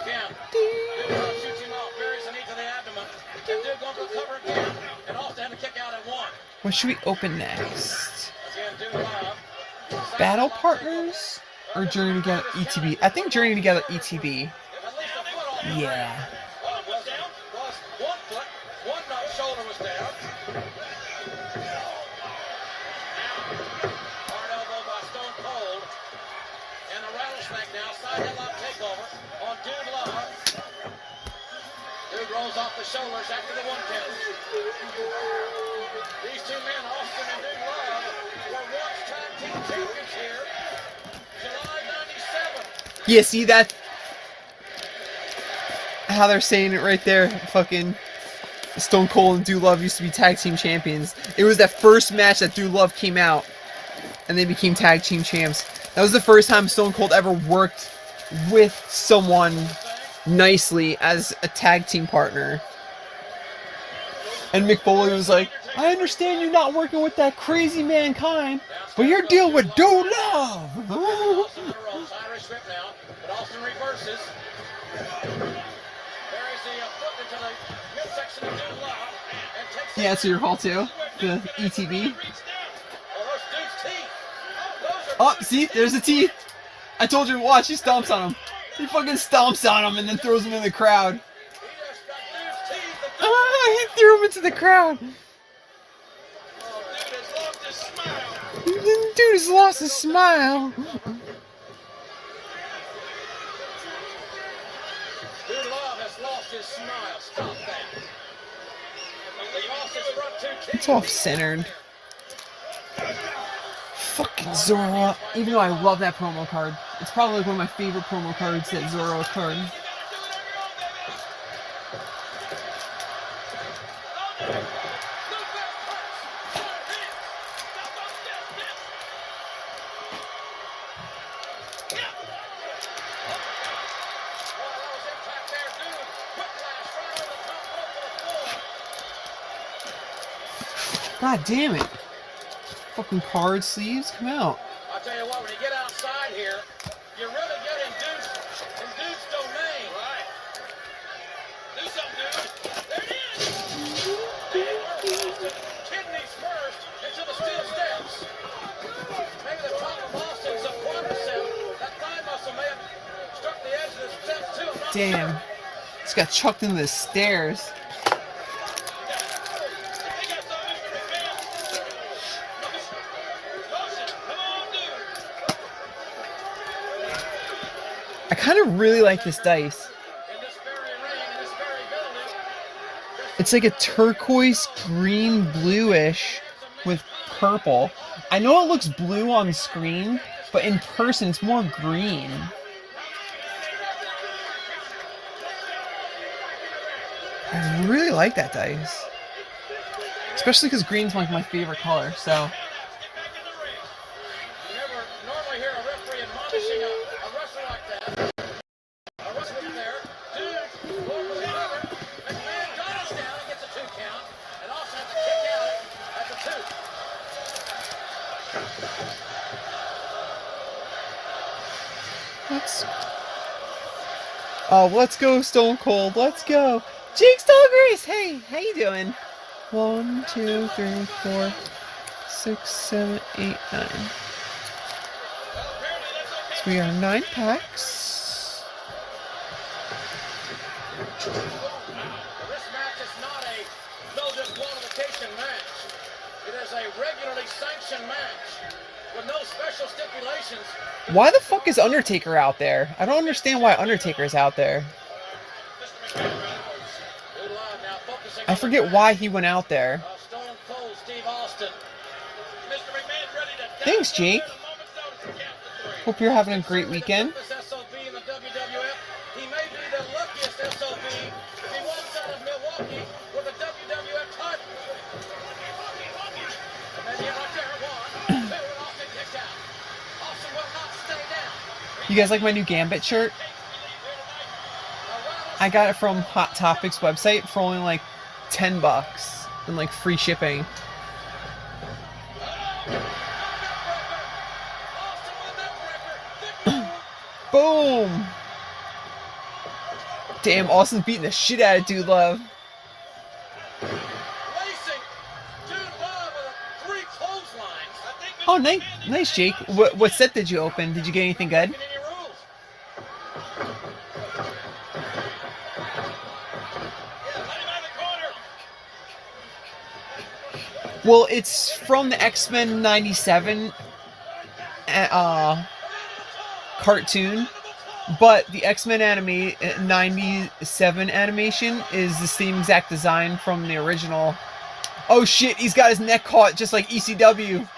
Again, Dude shoots him off, buries the knee to the abdomen. And Dude going for the cover again. And Austin had to kick out at one. What should we open next? Again, Dude Love. Battle Partners or Journey Together ETB? I think Journey Together ETB. At least a foot off the Yeah. ground. Well, it was down. Was 1 foot. One shoulder was down. Hard elbow by Stone Cold. And a rattlesnake now. Side headlock takeover on Dude Love. Dude rolls off the shoulders after the 1 count. These two men, Austin and Dude Love, were once tag team champions here. July '97. Yeah, see that? How they're saying it right there. Fucking Stone Cold and Dude Love used to be tag team champions. It was that first match that Dude Love came out and they became tag team champs. That was the first time Stone Cold ever worked with someone nicely as a tag team partner. And Mick Foley was like, I understand you're not working with that crazy Mankind, but you're dealing with Dude Love. Austin on the ropes, Irish whip now, but Austin reverses. Buries the foot into the midsection of Dude Love and takes Yeah, so your call too. The ETB. Oh, those Dude's teeth. Those are Oh, see, there's the teeth. I told you to watch. He stomps on him. He fucking stomps on him and then throws him in the crowd. he just got Dude's teeth. The Ah, he threw him into the crowd. Dude has lost his smile. Dude has lost his smile. Dude Love has lost his smile. Stop that. He lost his front 2 teeth. It's off-centered. Fucking Zoro. Even though I love that promo card. It's probably like one of my favorite promo cards, that Zoro card. God damn it. Fucking card sleeves, come out. I'll tell you what, when you get outside here, you really get in Dude's domain. Right. Do something, Dude. There it is. Kidneys first into the steel steps. Maybe the top of Austin's a quadricep. That thigh muscle may have struck the edge of the steps too. I'm not Damn. sure. Just got chucked into the stairs. I kind of really like this dice. In this very ring, in this very building, It's like a turquoise green bluish with purple. I know it looks blue on screen, but in person it's more green. I really like that dice. Especially because green's like my favorite color, so. you never normally hear a referee admonishing a wrestler like that. A wrestler there. Dude, going for the cover. McMahon got us down and gets a 2 count. And Austin has to kick out at the 2. Let's go, Stone Cold. Let's go. Jake Stallgrace! Hey, how you doing? 1, 2, 3, 4, 6, 7, 8, 9. So we are 9 packs. This match is not a no disqualification match. It is a regularly sanctioned match with no special stipulations. Why the fuck is Undertaker out there? I don't understand why Undertaker's out there. I forget why he went out there. Stone Cold Steve Austin. Mr. McMahon's ready to Thanks, Jake. Hope you're having a great weekend. SOB in the WWF. He may be the luckiest SOB if he walks out of Milwaukee with a WWF title. And yet right there, 1, 2, and Austin kicked out. Austin will not stay down. You guys like my new Gambit shirt? I got it from Hot Topics website for only like $10 and like free shipping. Boom! Damn, Austin's beating the shit out of Dude Love. Oh, nice, Jake. What set did you open? Did you get anything good? Well, it's from the X-Men 97 cartoon, but the X-Men 97 animation is the same exact design from the original. Oh shit, he's got his neck caught just like ECW.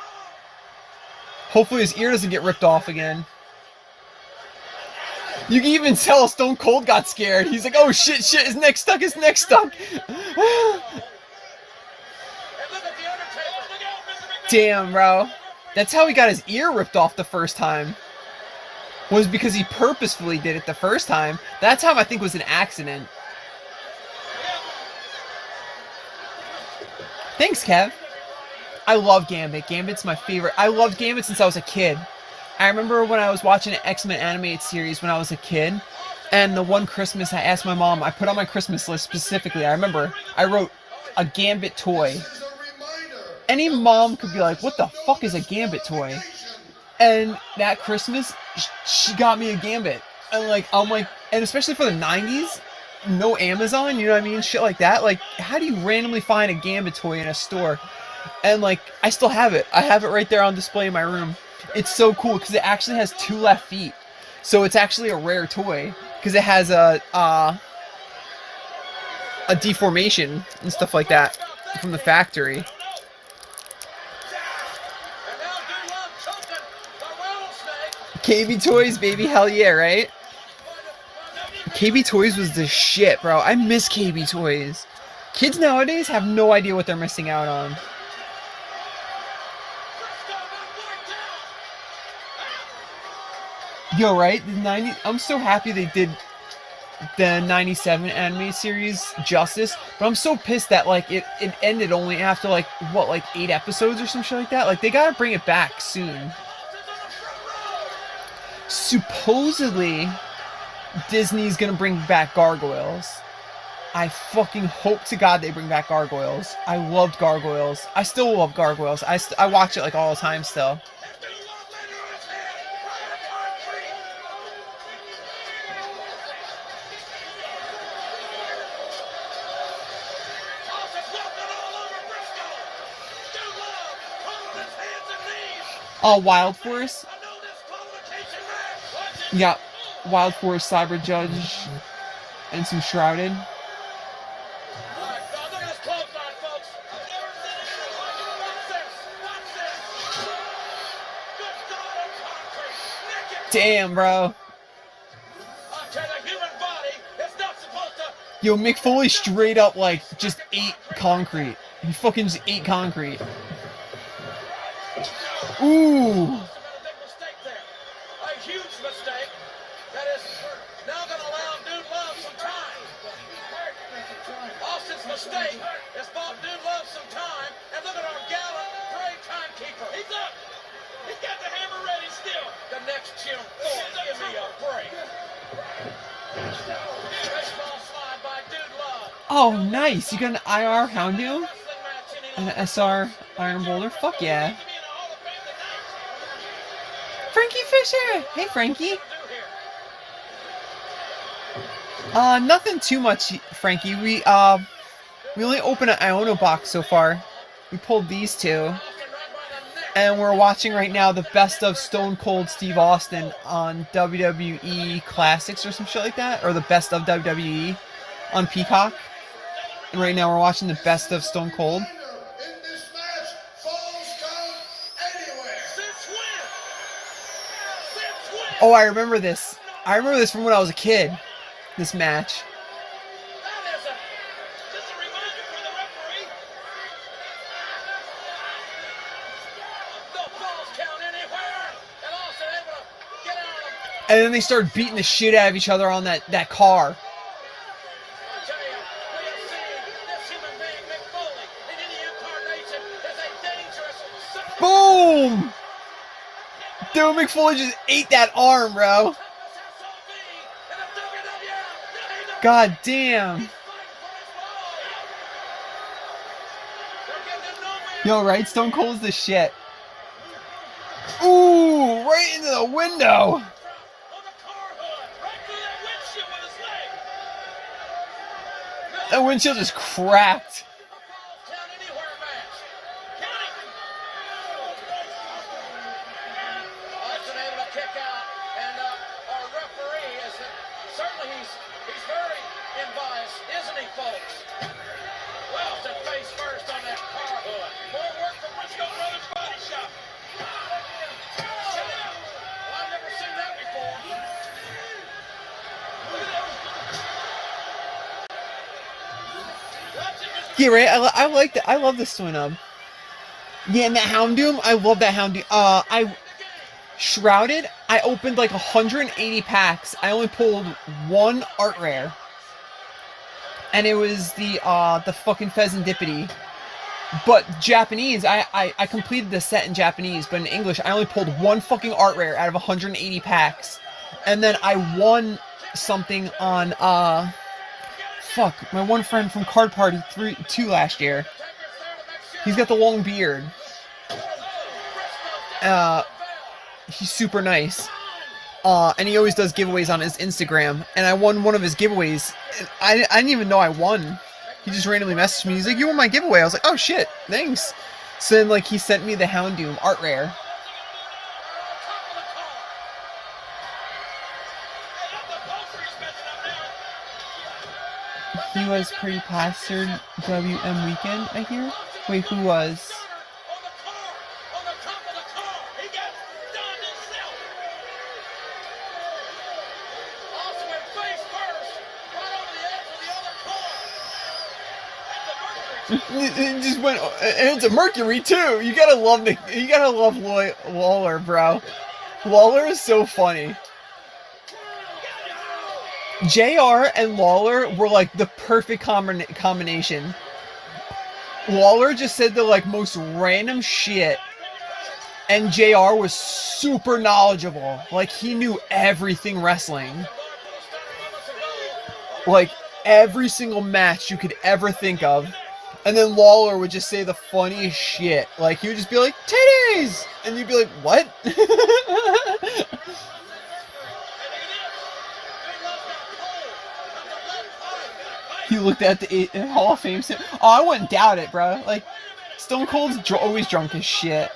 Hopefully his ear doesn't get ripped off again. You can even tell Stone Cold got scared. He's like, oh shit, his neck's stuck. Damn, bro. That's how he got his ear ripped off the first time. Was because he purposefully did it the first time. That's how I think was an accident. Thanks, Kev. I love Gambit. Gambit's my favorite. I loved Gambit since I was a kid. I remember when I was watching an X-Men animated series when I was a kid, and the one Christmas I asked my mom, I put on my Christmas list specifically, I remember, I wrote a Gambit toy. Any mom could be like, what the fuck is a Gambit toy? And that Christmas, she got me a Gambit. And like, I'm like, and especially for the 90s, no Amazon, you know what I mean? Shit like that. Like, how do you randomly find a Gambit toy in a store? And like, I still have it. I have it right there on display in my room. It's so cool because it actually has 2 left feet. So it's actually a rare toy because it has a deformation and stuff like that from the factory. KB Toys, baby, hell yeah, right? KB Toys was the shit, bro. I miss KB Toys. Kids nowadays have no idea what they're missing out on. Yo, right? The 90s, I'm so happy they did the 97 anime series justice, but I'm so pissed that like it ended only after like what, like 8 episodes or some shit like that. Like they gotta bring it back soon. Supposedly Disney's gonna bring back Gargoyles. I fucking hope to God they bring back Gargoyles. I loved Gargoyles. I still love Gargoyles. I watch it like all the time still. Oh, Wild Force? Yeah, Wild Force, Cyber Judge, and some Shrouded. Damn, bro. Yo, Mick Foley straight up, like, just ate concrete. He fucking just ate concrete. Ooh. Mistake has bought Dude Love some time, and look at our gallant, great timekeeper. He's up. He's got the hammer ready still. The next Jim Thorne, give me a break. Baseball slide by Dude Love. Oh, nice. You got an IR Houndoom? And an SR Iron Boulder? Fuck yeah. Frankie Fisher! Hey, Frankie. Nothing too much, Frankie. We only opened an Iono box so far. We pulled these 2. And we're watching right now the best of Stone Cold Steve Austin on WWE Classics or some shit like that. Or the best of WWE on Peacock. And right now we're watching the best of Stone Cold. Oh, I remember this. I remember this from when I was a kid. this match. That is just a reminder for the referee. No falls count anywhere. And also able to get out of the... And then they start beating the shit out of each other on that car. I tell you, we have seen this human being, Mick Foley, in any incarnation is a dangerous son of a... Boom! Dude, Mick Foley just ate that arm, bro. God damn. Yo, right? Stone Cold's the shit. Ooh, right into the window. That windshield just cracked. He's very unbiased, isn't he, folks? Well, to face first on that car hood. More work for Briscoe Brothers Body Shop. Well, I've never seen that before. Yeah, right. I like that. I love the swing up. Yeah, and that Houndoom, I love that Houndoom. I Shrouded, I opened like 180 packs. I only pulled one art rare. And it was the fucking Pheasantipity. But Japanese, I completed the set in Japanese, but in English, I only pulled one fucking art rare out of 180 packs. And then I won something on, my one friend from Card Party 2 last year. He's got the long beard. He's super nice. And he always does giveaways on his Instagram. And I won one of his giveaways. And I didn't even know I won. He just randomly messaged me. He's like, you won my giveaway. I was like, oh shit, thanks. So then like he sent me the Houndoom art rare. He was pretty plastered WM weekend, I hear. Wait, who was? It just went, and it's a Mercury too. You gotta love Lawler, bro. Lawler is so funny. JR and Lawler were like the perfect combination. Lawler just said the like most random shit, and JR was super knowledgeable. Like he knew everything wrestling. Like every single match you could ever think of. And then Lawler would just say the funniest shit. Like, he would just be like, titties! And you'd be like, what? He looked at the Hall of Fame. Oh, I wouldn't doubt it, bro. Like, Stone Cold's always drunk as shit.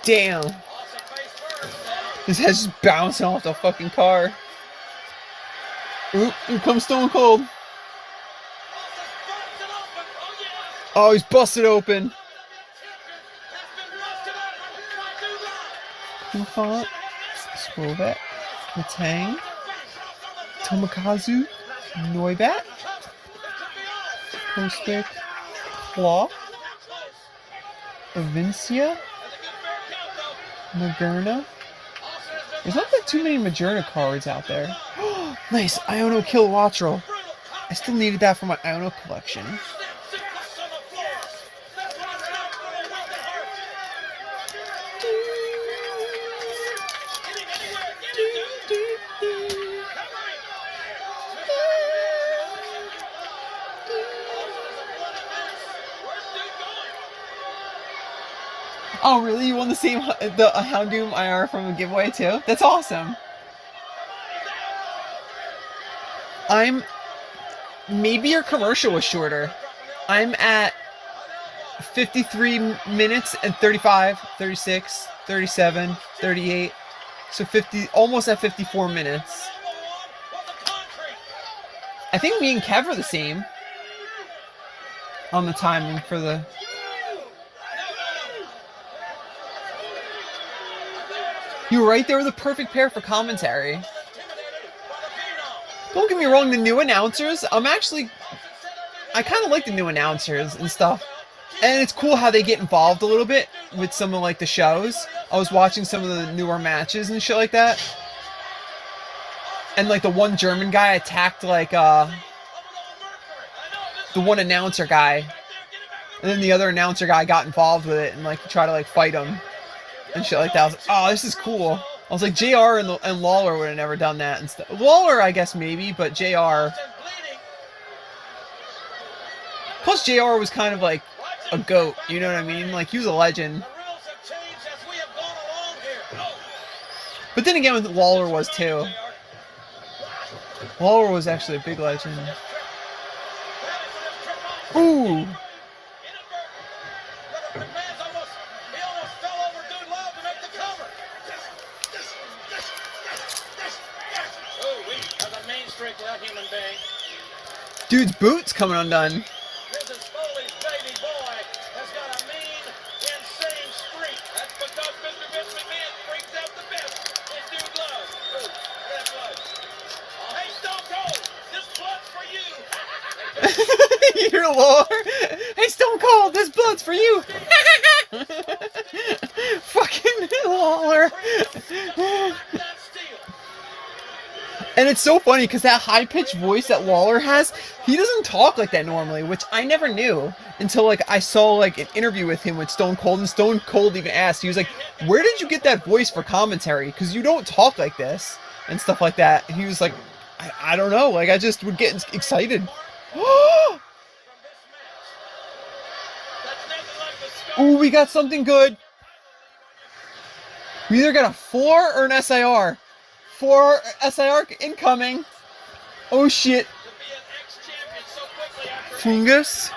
Damn. His head's just bouncing off the fucking car. Oop, here comes Stone Cold. Oh, he's busted open. Kufant, Skrovet, Matang, Tomokazu, Noibat, Prospect, Claw, Avincia, Moderna. There's not that too many Moderna cards out there. Nice, Iono Kilowattrel. I still needed that for my Iono collection. Oh really? You won the same Houndoom IR from a giveaway too? That's awesome. Maybe your commercial was shorter. I'm at 53 minutes and 35, 36, 37, 38. So almost at 54 minutes. I think me and Kev are the same on the timing for the... You were right, they were the perfect pair for commentary. Don't get me wrong, the new announcers, I kind of like the new announcers and stuff. And it's cool how they get involved a little bit with some of like the shows. I was watching some of the newer matches and shit like that. And like the one German guy attacked like the one announcer guy. And then the other announcer guy got involved with it and like tried to like fight him and shit like that. I was like, oh, this is cool. I was like, JR and Lawler would have never done that and stuff. Lawler, I guess maybe, but JR. Plus JR was kind of like a goat, you know what I mean? Like he was a legend. But then again, Lawler was too. Lawler was actually a big legend. Ooh. Dude's boot's coming undone. Mrs. Foley's baby boy has got a mean, insane streak. That's because Mr. Vince McMahon brings out the best in dude love. Ooh, red blood. Oh, hey, Stone Cold, this blood's for you. You're Lawler. Hey, Stone Cold, this blood's for you. Fucking Lawler. And it's so funny because that high-pitched voice that Lawler has, he doesn't talk like that normally, which I never knew until like I saw like an interview with him with Stone Cold, and Stone Cold even asked, he was like, where did you get that voice for commentary? Because you don't talk like this and stuff like that. And he was like, I don't know, like I just would get excited. Ooh, we got something good. We either got a 4 or an SIR. 4 SIR incoming. Oh shit. Fungus.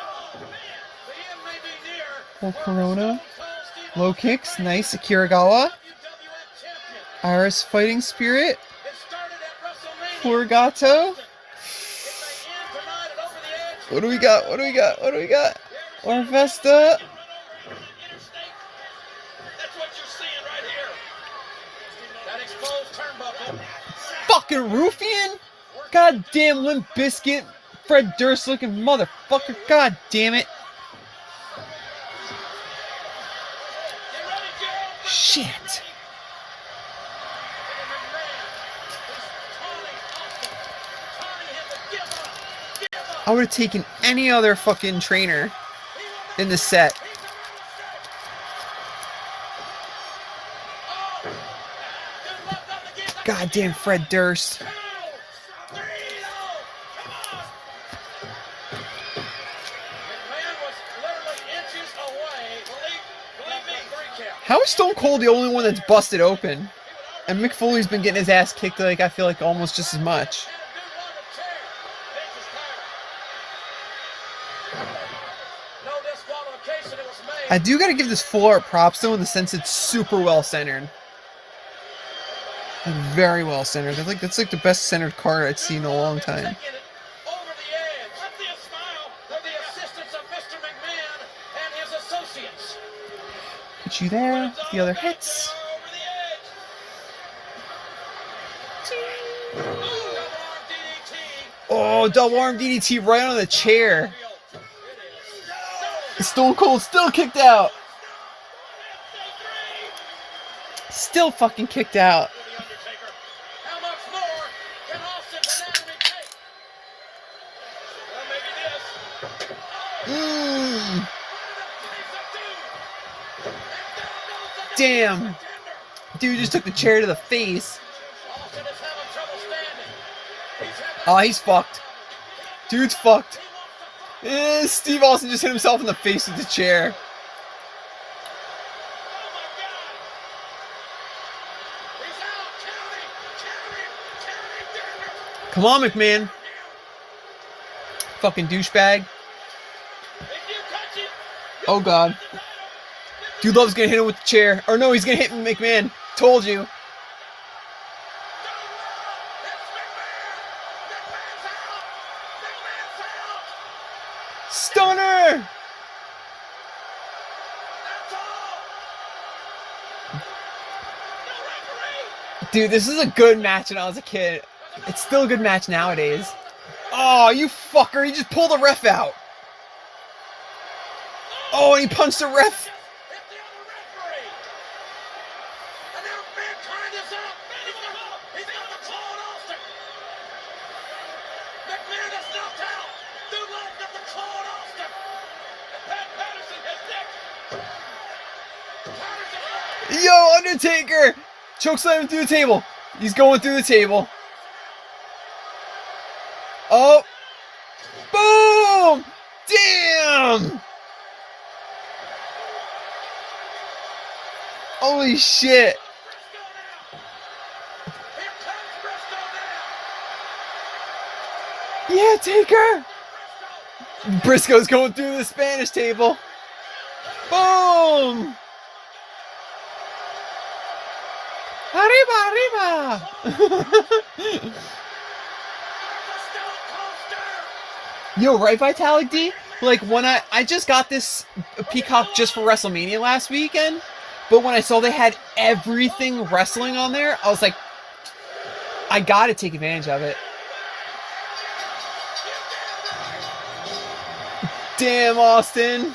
Oh, Corona. Low kicks. Nice. Akiragawa. Iris Fighting Spirit. Forgato. What do we got? What do we got? What do we got? Orvesta. Fucking Ruffian? Goddamn Limp Bizkit, Fred Durst looking motherfucker. God damn it. Shit. I would have taken any other fucking trainer in the set. Goddamn Fred Durst. How is Stone Cold the only one that's busted open? And Mick Foley's been getting his ass kicked, like, I feel like almost just as much. I do gotta give this full art props though, in the sense it's super well centered. Like, very well centered. That's like the best centered card I've seen in a long time. Put you there. The other hits. Oh, double arm DDT right on the chair. Stone Cold still kicked out. Still fucking kicked out. Damn. Dude just took the chair to the face. Oh, he's fucked. Dude's fucked. Steve Austin just hit himself in the face with the chair. Come on, McMahon. Fucking douchebag. Oh, God. Dude loves gonna hit him with the chair. Or no, he's gonna hit McMahon. Told you. Dude, this is a good match when I was a kid. It's still a good match nowadays. Oh, you fucker. He just pulled the ref out. Oh, and he punched the ref. Yo, Undertaker! Chokeslam him through the table. He's going through the table. Oh. Boom! Damn! Holy shit. Yeah, Taker! Briscoe's going through the Spanish table. Boom! Arriba, arriba! Yo, right, Vitalik D? Like, when I just got this Peacock just for WrestleMania last weekend, but when I saw they had everything wrestling on there, I was like, I gotta take advantage of it. Damn, Austin!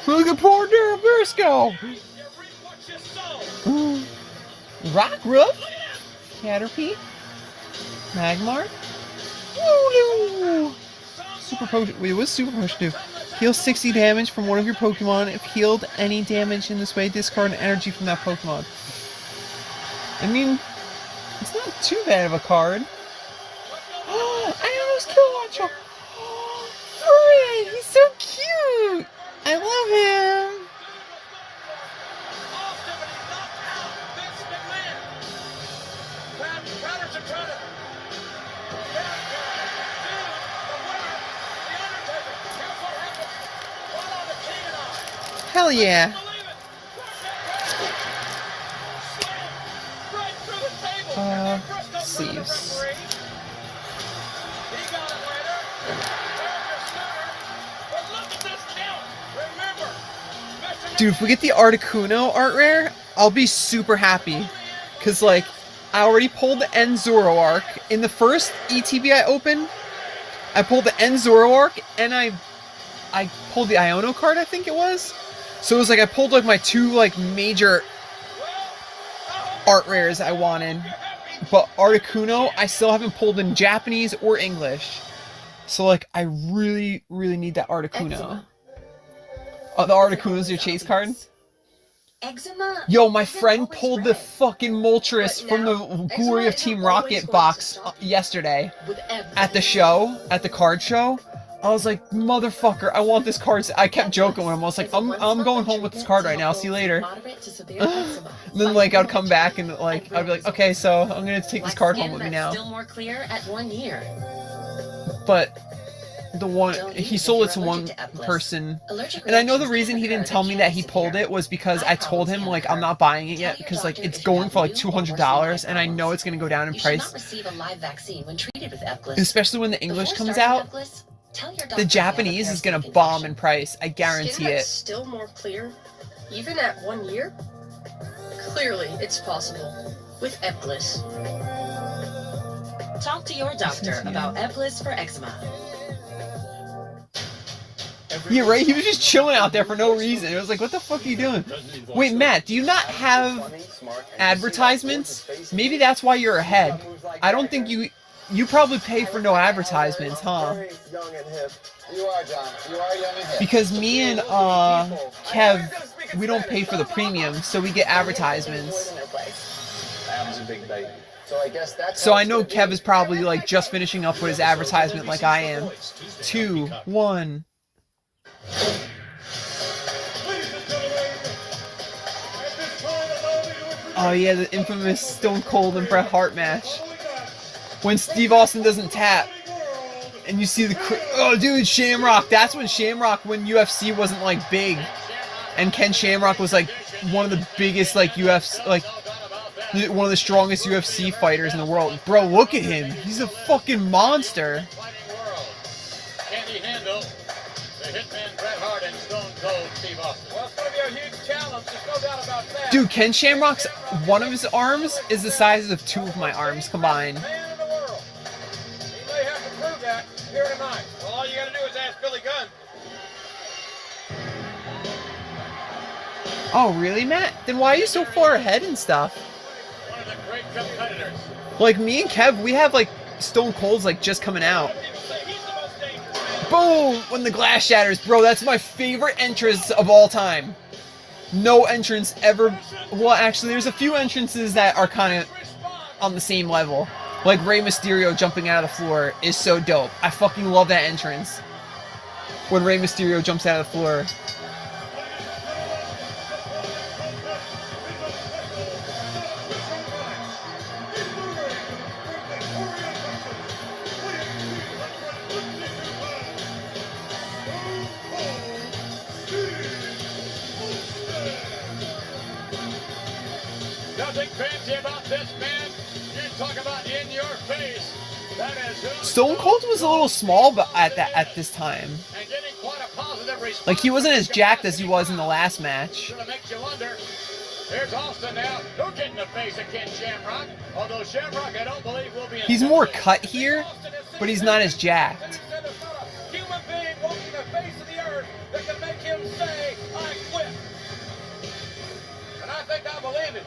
Look at poor Daryl Briscoe! Rock Roof? Caterpie? Magmar? Woo! Super Potion. Wait, what's Super Potion do? Heal 60 damage from one of your Pokemon. If healed any damage in this way, discard an energy from that Pokemon. I mean, it's not too bad of a card. Iono's Kill Watcher! Fred! He's so cute! I love him! Hell yeah! Sleeves. Dude, if we get the Articuno art rare, I'll be super happy. Cause like, I already pulled the End Zoroark. In the first ETB I opened, I pulled the End Zoroark and I pulled the Iono card, I think it was. So it was like I pulled like my two like major art rares I wanted. But Articuno, I still haven't pulled in Japanese or English. So like, I really, really need that Articuno. Oh, the Articuno's your chase card? Eczema. Yo, my friend pulled the fucking Moltres from the Glory of Team Rocket box yesterday at the show, at the card show. I was like, motherfucker, I want this card. I kept joking with him. I was like, I'm going home with this card right now. See you later. And then like I'd come back and like I'd be like, okay, so I'm gonna take this card home with me now. Still more clear at 1 year. But the one he sold it to one person, and I know the reason he didn't tell me that he pulled it was because I told him like I'm not buying it yet because like it's going for like $200 and I know it's gonna go down in price, especially when the English comes out. Tell your doctor The you have a Japanese is gonna parasitic bomb in infection. price. I guarantee Skin that's it. still more clear, even at 1 year? Clearly, it's possible with Eplis. Talk to your doctor Listen to about you. Eplis for eczema. Yeah, right? He was just chilling out there for no reason. It was like, what the fuck are you doing? Wait, Matt, do you not have advertisements? Maybe that's why you're ahead. I don't think you probably pay for no advertisements, huh? You are, John. You are young and hip. Because me and Kev, we don't pay for the premium, so we get advertisements. Adam's a big baby. So I guess that's So I know Kev is probably like just finishing up with his advertisement like I am. 2, 1. Ladies and gentlemen, at this time, allow me to introduce Oh yeah, the infamous Stone Cold and Bret Hart match. the following match. When Steve Austin doesn't tap. World And you see the oh dude, Shamrock. That's when Shamrock, when UFC wasn't like big, and Ken Shamrock was like one of the biggest like UFC, like one of the strongest UFC fighters in the world. Bro, look at him. He's a fucking monster. Fighting world. Can he handle the Hitman Bret Hart and Stone Cold Steve Austin? Well, it's going to be a huge challenge. There's no doubt about that. Dude, Ken Shamrock's one of his arms is the size of 2 of my arms combined. Man in the world. He may have to prove that here tonight. Well, all you got to do is ask Billy Gunn. Oh really, Matt? Then why are you so far ahead and stuff? One of the great competitors. Like me and Kev, we have like Stone Cold's like just coming out. People say he's the most dangerous man. Boom! When the glass shatters, bro, that's my favorite entrance of all time. No entrance ever. Well, actually, there's a few entrances that are kind of on the same level. Like Rey Mysterio jumping out of the floor is so dope. I fucking love that entrance. When Rey Mysterio jumps out of the floor. Nothing fancy about this man. You talk about in your face. That is who Stone Cold was a little small, but at this time, and getting quite a positive response. like he wasn't as jacked as he was in the last match. Sort of makes you wonder. Here's Austin now. Don't get in the face of Ken Shamrock. Although Shamrock, I don't believe will be. He's more cut here, but he's not as jacked. And he said there's not a human being walking the face of the earth that can make him say, I quit. And I think I believe it.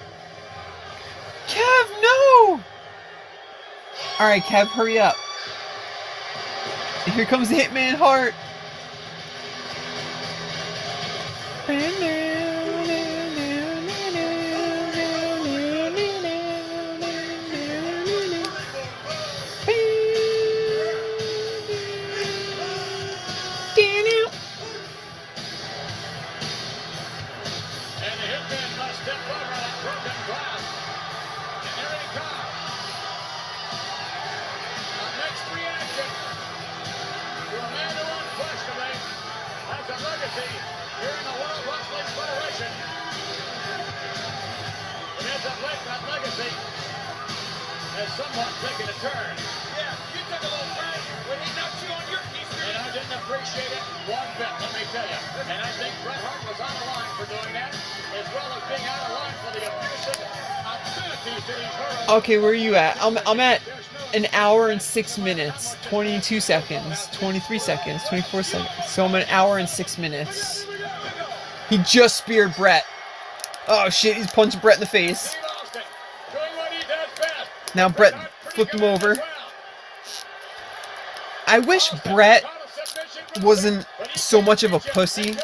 Kev, no! Alright, Kev, hurry up. Here comes the Hitman Hart. And the Hitman must step over that broken glass. And here he comes. Our next reaction to a man who unquestionably has a legacy here in the World Wrestling Federation. And as of late, that legacy has somewhat taken a turn. Yeah, you took a little turn when he knocked you on your knees. And I didn't appreciate it one bit, let me tell you. And I think Bret Hart was on the line for doing that, as well as being out of line for the abusive obscenities that he's heard. Okay, where are you at? I'm at an hour and 6 minutes, 22 seconds, 23 seconds, 24 seconds. So I'm at an hour and 6 minutes. He just speared Brett. Oh shit, he's punching Brett in the face. Steve Austin doing what he does best. Now Brett flipped him over. I wish Brett wasn't so much of a pussy.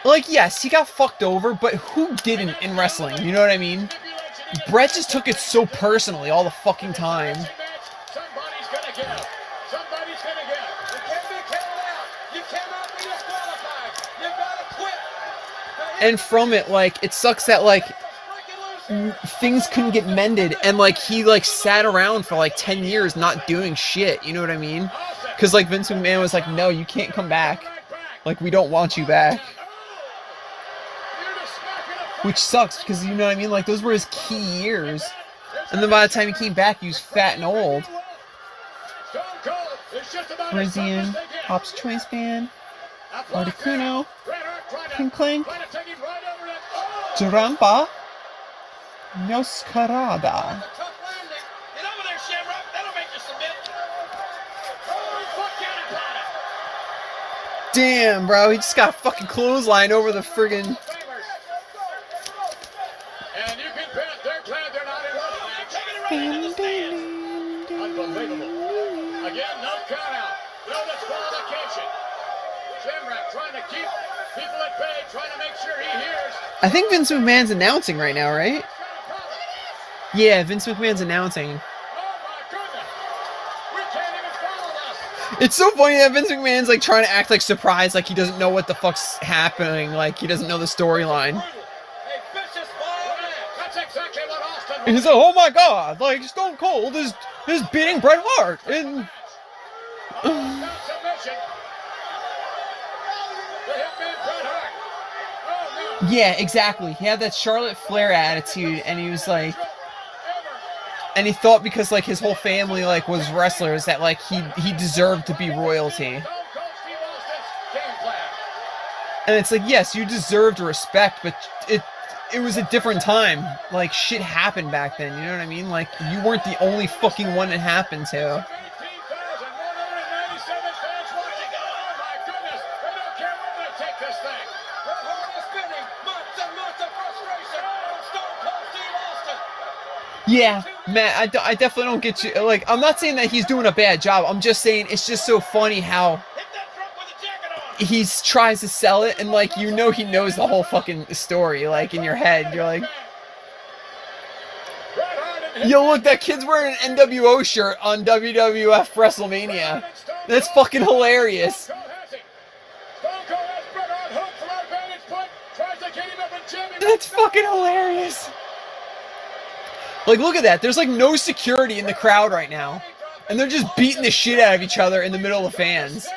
Like, yes, he got fucked over, but who didn't in wrestling? You know what I mean? Brett just took it so personally all the fucking time. Somebody's gonna get up. Somebody's gonna get up. You can't be counted out. You cannot be disqualified. You gotta quit. And from it, like, it sucks that, like, things couldn't get mended, and, like, he, like, sat around for, like, 10 years not doing shit, you know what I mean? Because, like, Vince McMahon was like, no, you can't come back. Like, we don't want you back. Which sucks, because, you know what I mean? Like, those were his key years. And then by the time he came back, he was fat and old. Stone Cold is Rizian, Pop's Choice Band, Articuno, Clink Clink, Jarampa, Noscarada. Damn, bro, he just got fucking clothesline over the friggin'. And you can bet they're glad they're not in one. Taking it right into the stands. Unbelievable. Again, no count out. No disqualification. Shamrock trying to keep people at bay, trying to make sure he hears. I think Vince McMahon's announcing right now, right? Yeah, Vince McMahon's announcing. It's so funny that Vince McMahon's like trying to act like surprised, like he doesn't know what the fuck's happening, like he doesn't know the storyline. And he's like, oh my god, like Stone Cold is beating Bret Hart and yeah, exactly. He had that Charlotte Flair attitude, and he was like, and he thought because like his whole family like was wrestlers that like he deserved to be royalty. And it's like, yes, you deserved respect, but it was a different time. Like shit happened back then, you know what I mean? Like you weren't the only fucking one it happened to. Yeah, Matt, I definitely don't get you. Like, I'm not saying that he's doing a bad job. I'm just saying it's just so funny how he tries to sell it, and like you know he knows the whole fucking story. Like in your head, you're like, yo, look, that kid's wearing an NWO shirt on WWF WrestleMania. That's fucking hilarious. That's fucking hilarious. Like, look at that. There's, like, no security in the crowd right now. And they're just beating the shit out of each other in the middle of fans.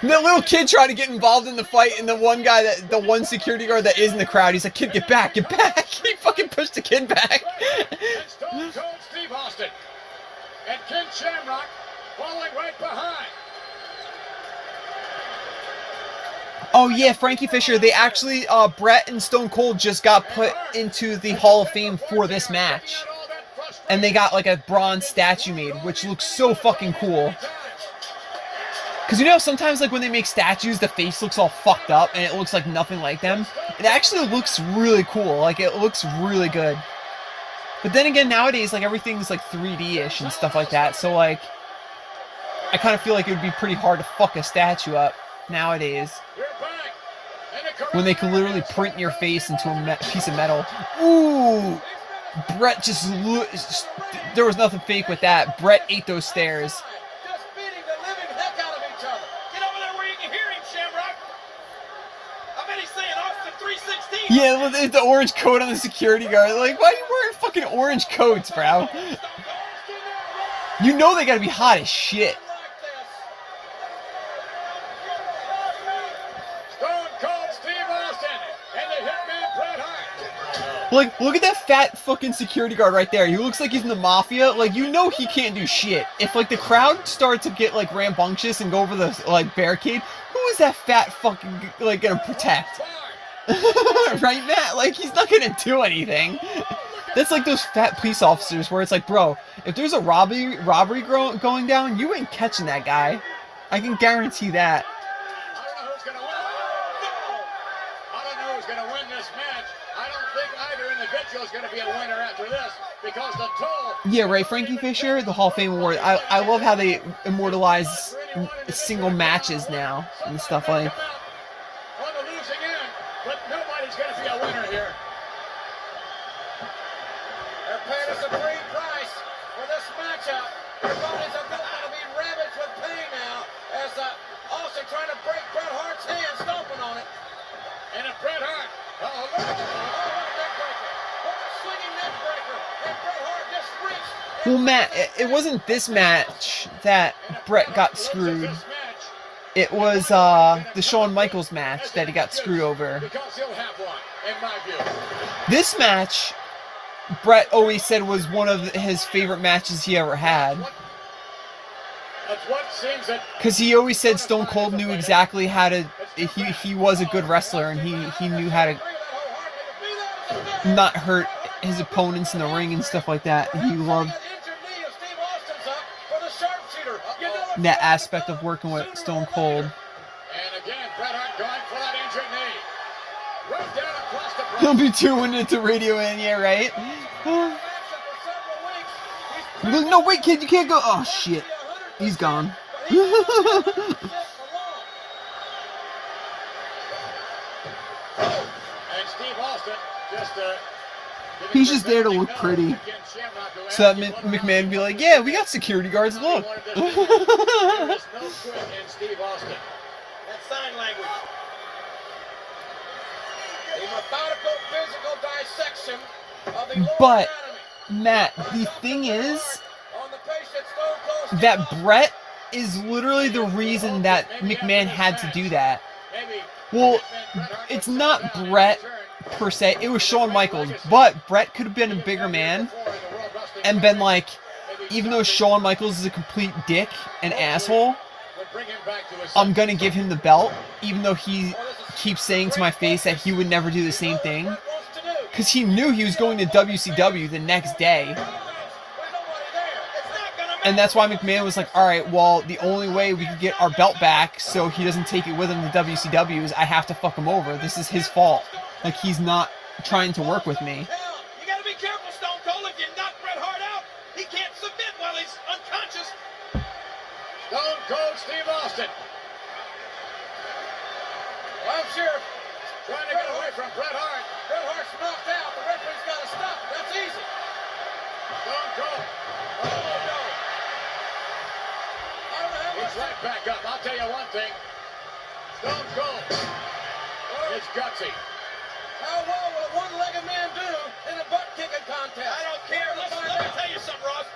And that little kid trying to get involved in the fight, and the one security guard that is in the crowd, he's like, kid, get back, get back. He fucking pushed the kid back. Stone Cold Steve Austin. And Ken Shamrock falling right behind. Oh yeah, Frankie Fisher, they actually, Bret and Stone Cold just got put into the Hall of Fame for this match. And they got like a bronze statue made, which looks so fucking cool. Cause you know, sometimes like when they make statues, the face looks all fucked up and it looks like nothing like them. It actually looks really cool, like it looks really good. But then again, nowadays, like everything's like 3D-ish and stuff like that, so like, I kind of feel like it would be pretty hard to fuck a statue up nowadays. When they can literally print your face into a piece of metal. Ooh! Bret just there was nothing fake with that. Bret ate those stairs. Just beating the living heck out of each other. Get over there where you can hear him, Shamrock. I bet he's saying Austin 316. Yeah, with the orange coat on the security guard. Like, why are you wearing fucking orange coats, bro? You know they gotta be hot as shit. Like, look at that fat fucking security guard right there. He looks like he's in the mafia. Like, you know he can't do shit. If, like, the crowd starts to get, like, rambunctious and go over the, like, barricade, who is that fat fucking, like, gonna protect? Right, Matt? Like, he's not gonna do anything. That's like those fat police officers where it's like, bro, if there's a robbery going down, you ain't catching that guy. I can guarantee that. Yeah, right, Frankie Fisher, the Hall of Fame award. I love how they immortalize single matches now and stuff like. On the losing end, but nobody's going to be a winner here. They're paying a supreme price for this matchup. Their bodies are going to be ravaged with pain now as Austin trying to break Bret Hart's hand, stomping on it. And if Bret Hart, well, Matt, it wasn't this match that Bret got screwed. It was the Shawn Michaels match that he got screwed over. This match, Brett always said was one of his favorite matches he ever had. Because he always said Stone Cold knew exactly how to. He was a good wrestler, and he knew how to not hurt his opponents in the ring and stuff like that. And he loved that aspect of working with Stone Cold. He'll be doing it to Radio In, yeah, right? No, wait, kid, you can't go. Oh, shit. He's gone. He's just there to look pretty. So that McMahon would be like, yeah, we got security guards, look. But, Matt, the thing is that Brett is literally the reason that McMahon had to do that. Well, it's not Brett per se, it was Shawn Michaels, but Brett could have been a bigger man and been like, even though Shawn Michaels is a complete dick and asshole, I'm gonna give him the belt, even though he keeps saying to my face that he would never do the same thing. Because he knew he was going to WCW the next day. And that's why McMahon was like, alright, well, the only way we can get our belt back so he doesn't take it with him to WCW is I have to fuck him over. This is his fault. Like, he's not trying to work with me. You gotta be careful, Stone Cold. If you knock Bret Hart out, he can't submit while he's unconscious. Stone Cold Steve Austin. Well, I'm sure trying to get away from Bret Hart. Bret Hart's knocked out. The referee's got to stop. That's easy. Stone Cold. Oh, no. I don't know how much. He's right back up. I'll tell you one thing. Stone Cold. It's gutsy. How well will a one-legged man do in a butt-kicking contest? I don't care. Let me tell you something, Ross.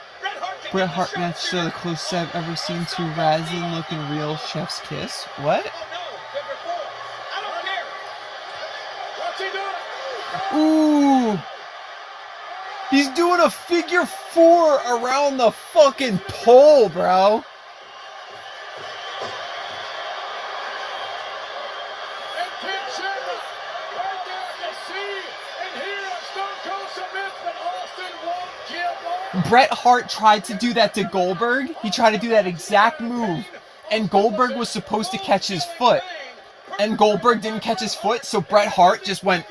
Bret Hart match to the closest I've ever seen to Razin looking real chef's kiss. What? Oh, no. Figure four. I don't care. What's he doing? Ooh. He's doing a figure four around the fucking pole, bro. Bret Hart tried to do that to Goldberg. He tried to do that exact move. And Goldberg was supposed to catch his foot. And Goldberg didn't catch his foot, so Bret Hart just went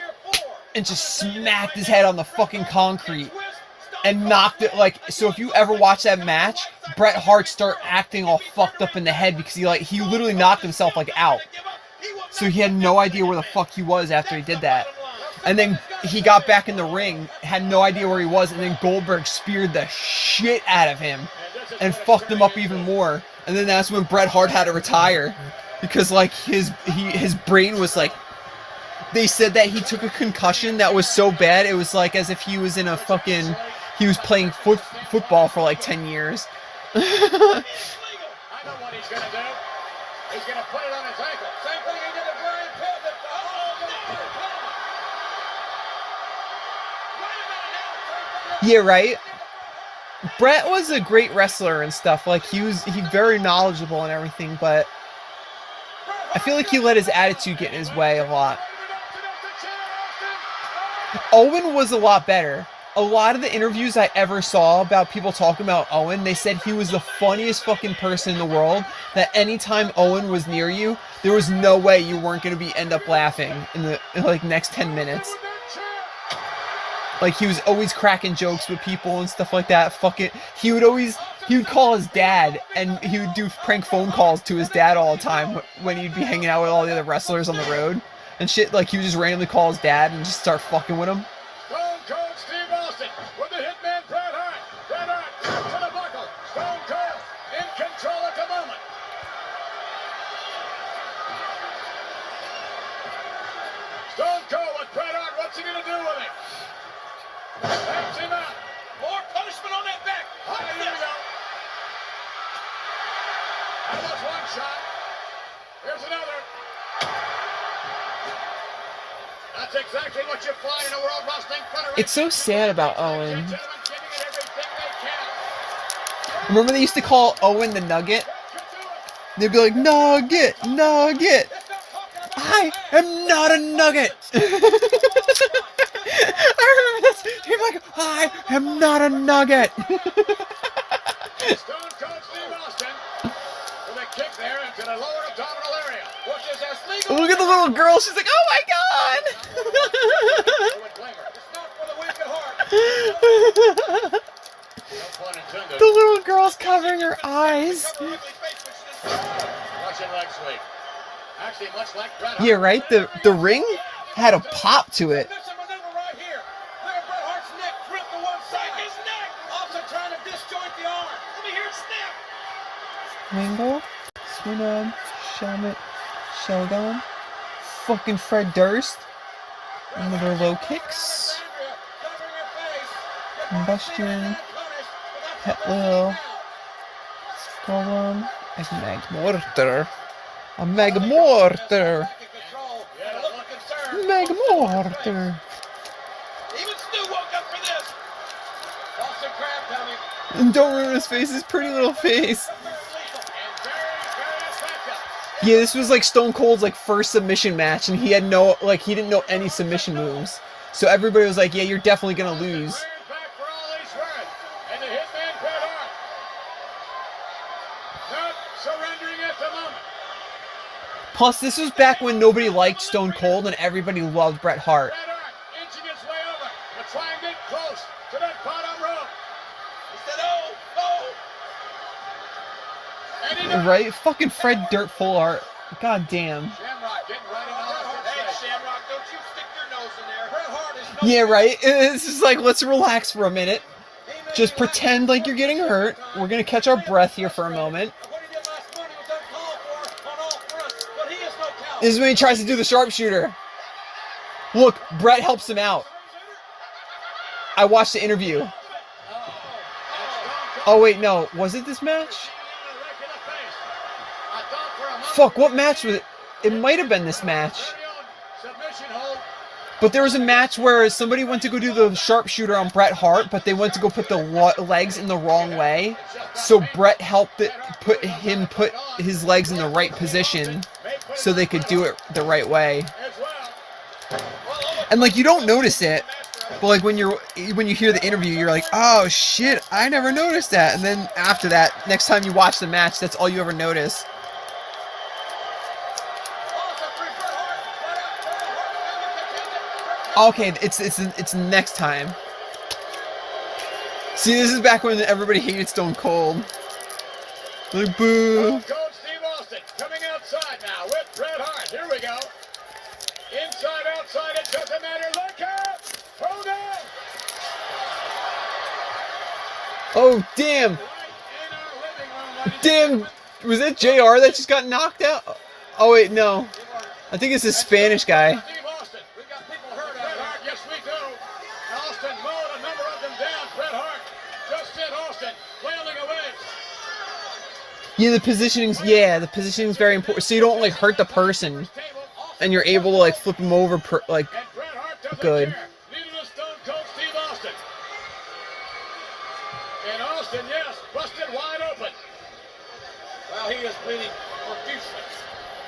and just smacked his head on the fucking concrete. And knocked it, like, so if you ever watch that match, Bret Hart start acting all fucked up in the head because he literally knocked himself, like, out. So he had no idea where the fuck he was after he did that. And then he got back in the ring, had no idea where he was, and then Goldberg speared the shit out of him and fucked him up even more. And then that's when Bret Hart had to retire because, like, his brain was like, they said that he took a concussion that was so bad it was like as if he was in a fucking, he was playing football for like 10 years. I know what he's gonna do. He's gonna put it on his ankle. Same thing he did to Brian Pillman. Yeah, right? Brett was a great wrestler and stuff. Like, he's very knowledgeable and everything, but I feel like he let his attitude get in his way a lot. Owen was a lot better. A lot of the interviews I ever saw about people talking about Owen, they said he was the funniest fucking person in the world, that anytime Owen was near you, there was no way you weren't going to end up laughing in the next 10 minutes. Like, he was always cracking jokes with people and stuff like that. He would call his dad, and he would do prank phone calls to his dad all the time when he'd be hanging out with all the other wrestlers on the road and shit. Like, he would just randomly call his dad and just start fucking with him. Stone Cold Steve Austin with the hitman Bret Hart. Bret Hart to the buckle. Stone Cold in control at the moment. Stone Cold with Bret Hart. What's he gonna do with him? Takes him out. More punishment on that back. Here we go. That was one shot. Here's another. That's exactly what you find in a World Wrestling Federation. It's so sad about Owen. Gentlemen, giving it everything they can. Remember they used to call Owen the Nugget? They'd be like, Nugget, Nugget. I am not a nugget. I remember this. He'd be like, I am not a nugget. Stone Cold Steve Austin with a kick there into the lower abdominal area, which is as legal. Look at the little girl. She's like, oh my god. Who would blame her? It's not for the weak at heart. No pun intended. The little girl's covering her eyes. Russian leg sweep. Actually, much like Bret Hart. Yeah, right? The ring had a pop to it. There's a maneuver right here. Look at Bret Hart's neck grip to one side. His neck. Also trying to disjoint the arm. Let me hear it snap. Mangle, Swinub, Shelmet, Shogun, fucking Fred Durst. Another low kicks. Combustion. Pet Will. Golem. Mag Mortar. A Mag Mortar. Mag Mortar. Even Stu woke up for this. Austin Crab coming. And don't ruin his face, his pretty little face. And very, very effective. Yeah, this was like Stone Cold's like first submission match, and he had no, like, he didn't know any submission moves. So everybody was like, yeah, you're definitely gonna lose. Back for all he's worth. And the hitman Bret Hart. Not surrendering at the moment. Plus, this was back when nobody liked Stone Cold and everybody loved Bret Hart. Bret Hart inching his way over. But try and get close to that bottom rope. He said, oh, oh. And he does. Right? Fucking Fred Dirt Full Art. God damn. Shamrock getting right in Austin's face. Hey, Shamrock, don't you stick your nose in there. Bret Hart is no Yeah, right? It's just like, let's relax for a minute. Just pretend like you're getting hurt. We're gonna catch our breath here for a moment. What he did last morning was uncalled for on all fronts, but he is no coward. This is when he tries to do the sharpshooter. Look, Bret helps him out. I watched the interview. Oh wait, no. Was it this match? Fuck, what match was it? It might have been this match. Submission hold. But there was a match where somebody went to go do the sharpshooter on Bret Hart, but they went to go put the legs in the wrong way. So Bret helped put his legs in the right position so they could do it the right way. And like, you don't notice it, but like when you hear the interview, you're like, oh shit, I never noticed that. And then after that, next time you watch the match, that's all you ever notice. Okay, it's next time. See, this is back when everybody hated Stone Cold. Like, boo. Coach Steve Austin coming outside now with Bret Hart. Here we go. Inside, outside, it doesn't matter. Look out! Hold on! Oh, damn. Right in our living room, ladies and Damn. gentlemen. Was it JR that just got knocked out? Oh, wait, no. I think it's this Spanish guy. Steve Austin. We got people hurt out Bret Hart. Yes, we do. Austin mowed a number of them down. Bret Hart just sent Austin flailing away. Yeah, the positioning's very important. So you don't like hurt the person, and you're able to like flip them over, like, And Bret Hart doesn't good. care. Neither does Stone Cold Steve Austin. And Austin, yes, busted wide open. Well, he is bleeding profusely.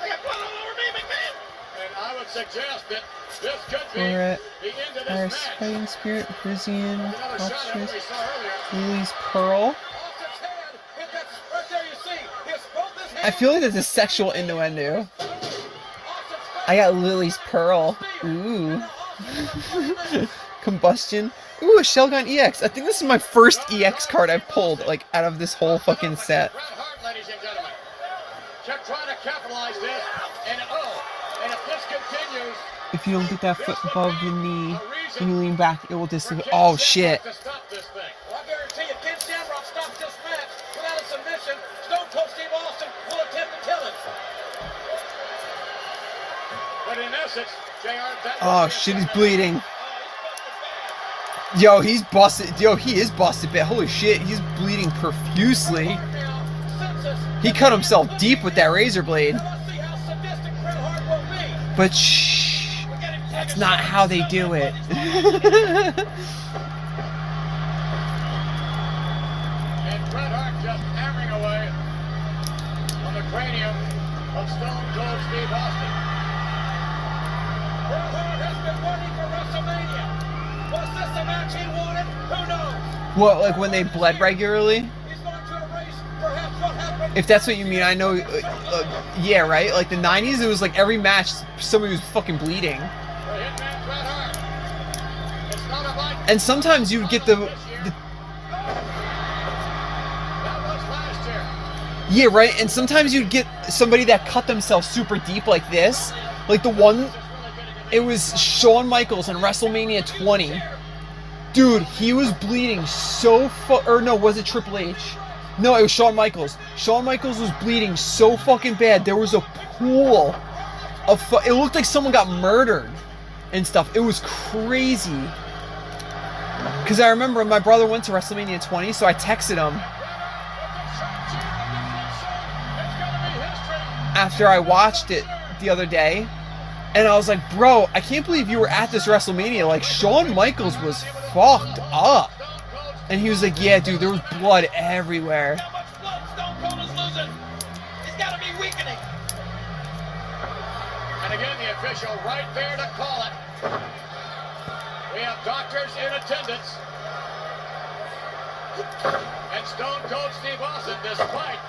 They got blood all over me, McMahon. And I would suggest that this could be Alright. the end of Our this match. Fighting Spirit, Frisian, Another shot at what we Monstrous, saw earlier. Lily's Pearl. Austin's hand hit that right there. You see, his both his hands. I feel like that's a sexual innuendo. Austin's I got Lily's Pearl. Ooh. Combustion. Ooh, a Shelgon EX. I think this is my first EX card I've pulled, like, out of this whole fucking set. Bret Hart, ladies and gentlemen. Kept trying to capitalize this, and if this continues, If you don't get that foot above the knee, when you lean back, it will disappear. Oh, shit. to stop this thing. Well, I guarantee you, Ken Shamrock stops this match without a submission. Stone Cold Steve Austin will attempt to kill him. But in essence, JR, that Oh, shit, he's bleeding. Yo, he's busted. Yo, he is busted bit. Holy shit, he's bleeding profusely. He cut himself deep with that razor blade. Let's see how sadistic Bret Hart will be. But shh. That's not how they do it. And Bret Hart just hammering away on the cranium of Stone Cold Steve Austin. Bret Hart has been waiting for WrestleMania. Was this the match he wanted? Who knows? What, like when they bled regularly? He's going to erase perhaps what happened. If that's what you mean, I know. Yeah, right? Like the 90s, it was like every match somebody was fucking bleeding. The Hitman Bret Hart. It's not a bite. And sometimes you'd get the That was last year. yeah, right? And sometimes you'd get somebody that cut themselves super deep like this. Like the one, it was Shawn Michaels in WrestleMania 20. Dude, he was bleeding so or no, was it Triple H? No, it was Shawn Michaels. Shawn Michaels was bleeding so fucking bad. There was a pool of it looked like someone got murdered and stuff. It was crazy. Because I remember my brother went to WrestleMania 20, so I texted him after I watched it the other day. And I was like, bro, I can't believe you were at this WrestleMania. Like, Shawn Michaels was fucked up. And he was like, yeah, dude, there was blood everywhere. How much blood Stone Cold is losing? He's got to be weakening. And again, the official right there to call it. We have doctors in attendance. And Stone Cold Steve Austin, despite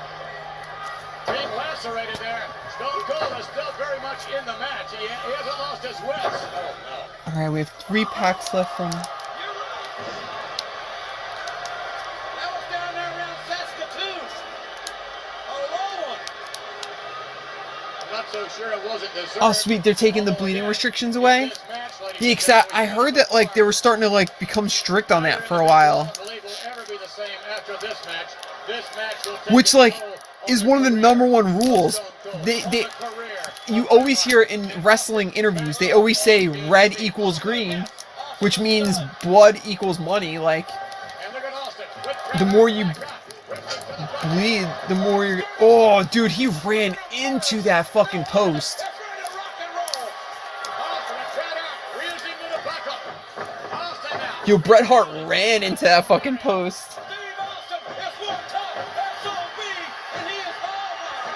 being lacerated there, Stone Cold is still very much in the match. He hasn't lost his wits. Oh, no. Alright, we have 3 packs left from... That was down there around Saskatoon. A low one. I'm not so sure it wasn't deserved. Oh, sweet, they're taking the bleeding restrictions away? Yeah, because I heard that, like, they were starting to, like, become strict on that for a while. Which, like, is one of the #1 rules. You always hear it in wrestling interviews. They always say red equals green, which means blood equals money. Like, the more you bleed, the more you're... Oh, dude, he ran into that fucking post. Yo, Bret Hart ran into that fucking post.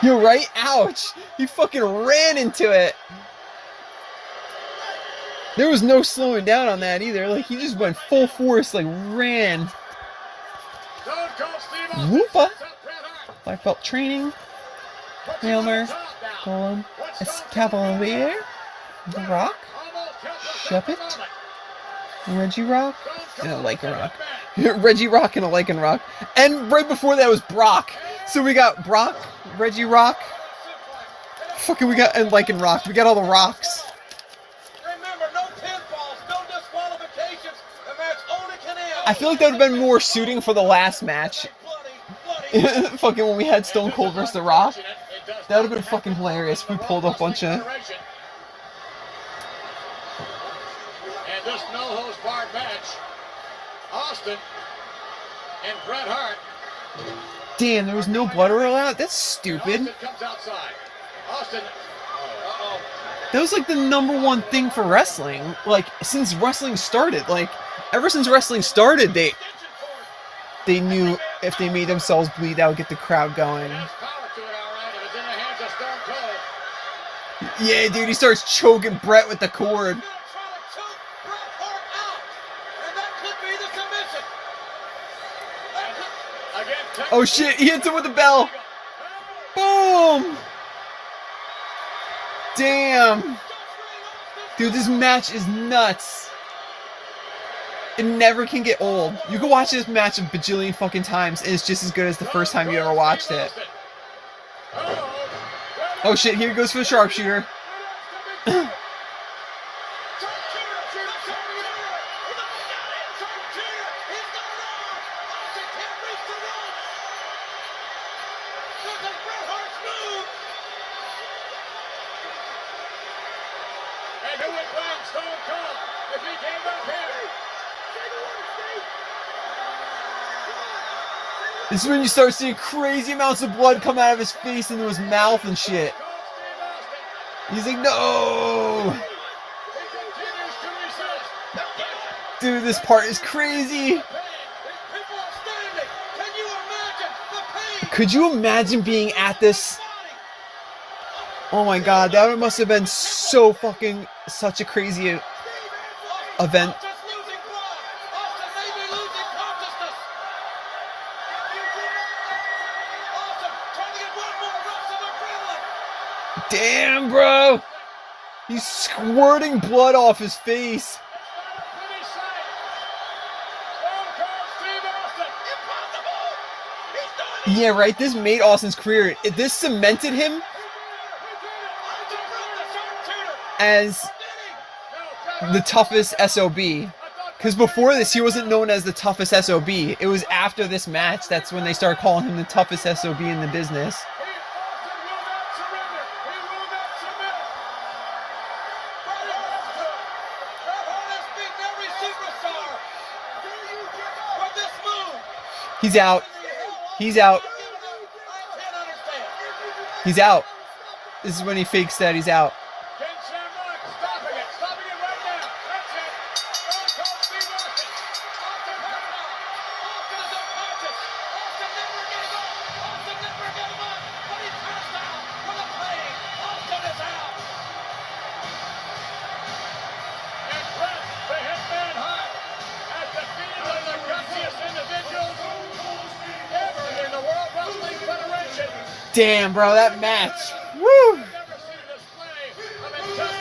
Yo, right? Ouch! He fucking ran into it. There was no slowing down on that either. Like, he just went full force, like, ran. Whoopa! Black belt training. Hammer. Golem. Escavalier. The Rock. Shuppet. Reggie Rock. And a Lycan Rock. Reggie Rock and a Lycan Rock. And right before that was Brock. So we got Brock, Reggie Rock. Fucking we got, and Lycan Rock. We got all the rocks. Remember, no pinfalls, no disqualifications. The match only can end. I feel like that would have been more suiting for the last match. Fucking when we had Stone Cold versus The Rock. That would have been fucking hilarious if we pulled a bunch of... And this no-holds-barred match, Austin and Bret Hart. Damn, there was no blood allowed? That's stupid. Austin comes outside. Austin. Uh-oh. That was like the #1 thing for wrestling. Like, since wrestling started. Like, ever since wrestling started, they knew if they made themselves bleed, that would get the crowd going. Yeah, dude, he starts choking Bret with the cord. Oh shit, he hits him with the bell. Boom! Damn. Dude, this match is nuts. It never can get old. You can watch this match a bajillion fucking times and it's just as good as the first time you ever watched it. Oh shit, here he goes for the sharpshooter. This is when you start seeing crazy amounts of blood come out of his face into his mouth and shit. He's like, no! Dude, this part is crazy. Could you imagine being at this? Oh my god, that must have been so fucking such a crazy event. Damn, bro. He's squirting blood off his face. Yeah, right. This made Austin's career. This cemented him as the toughest SOB. Because before this, he wasn't known as the toughest SOB. It was after this match that's when they started calling him the toughest SOB in the business. He's out. He's out. He's out. This is when he fakes that he's out. Damn, bro, that match. Woo!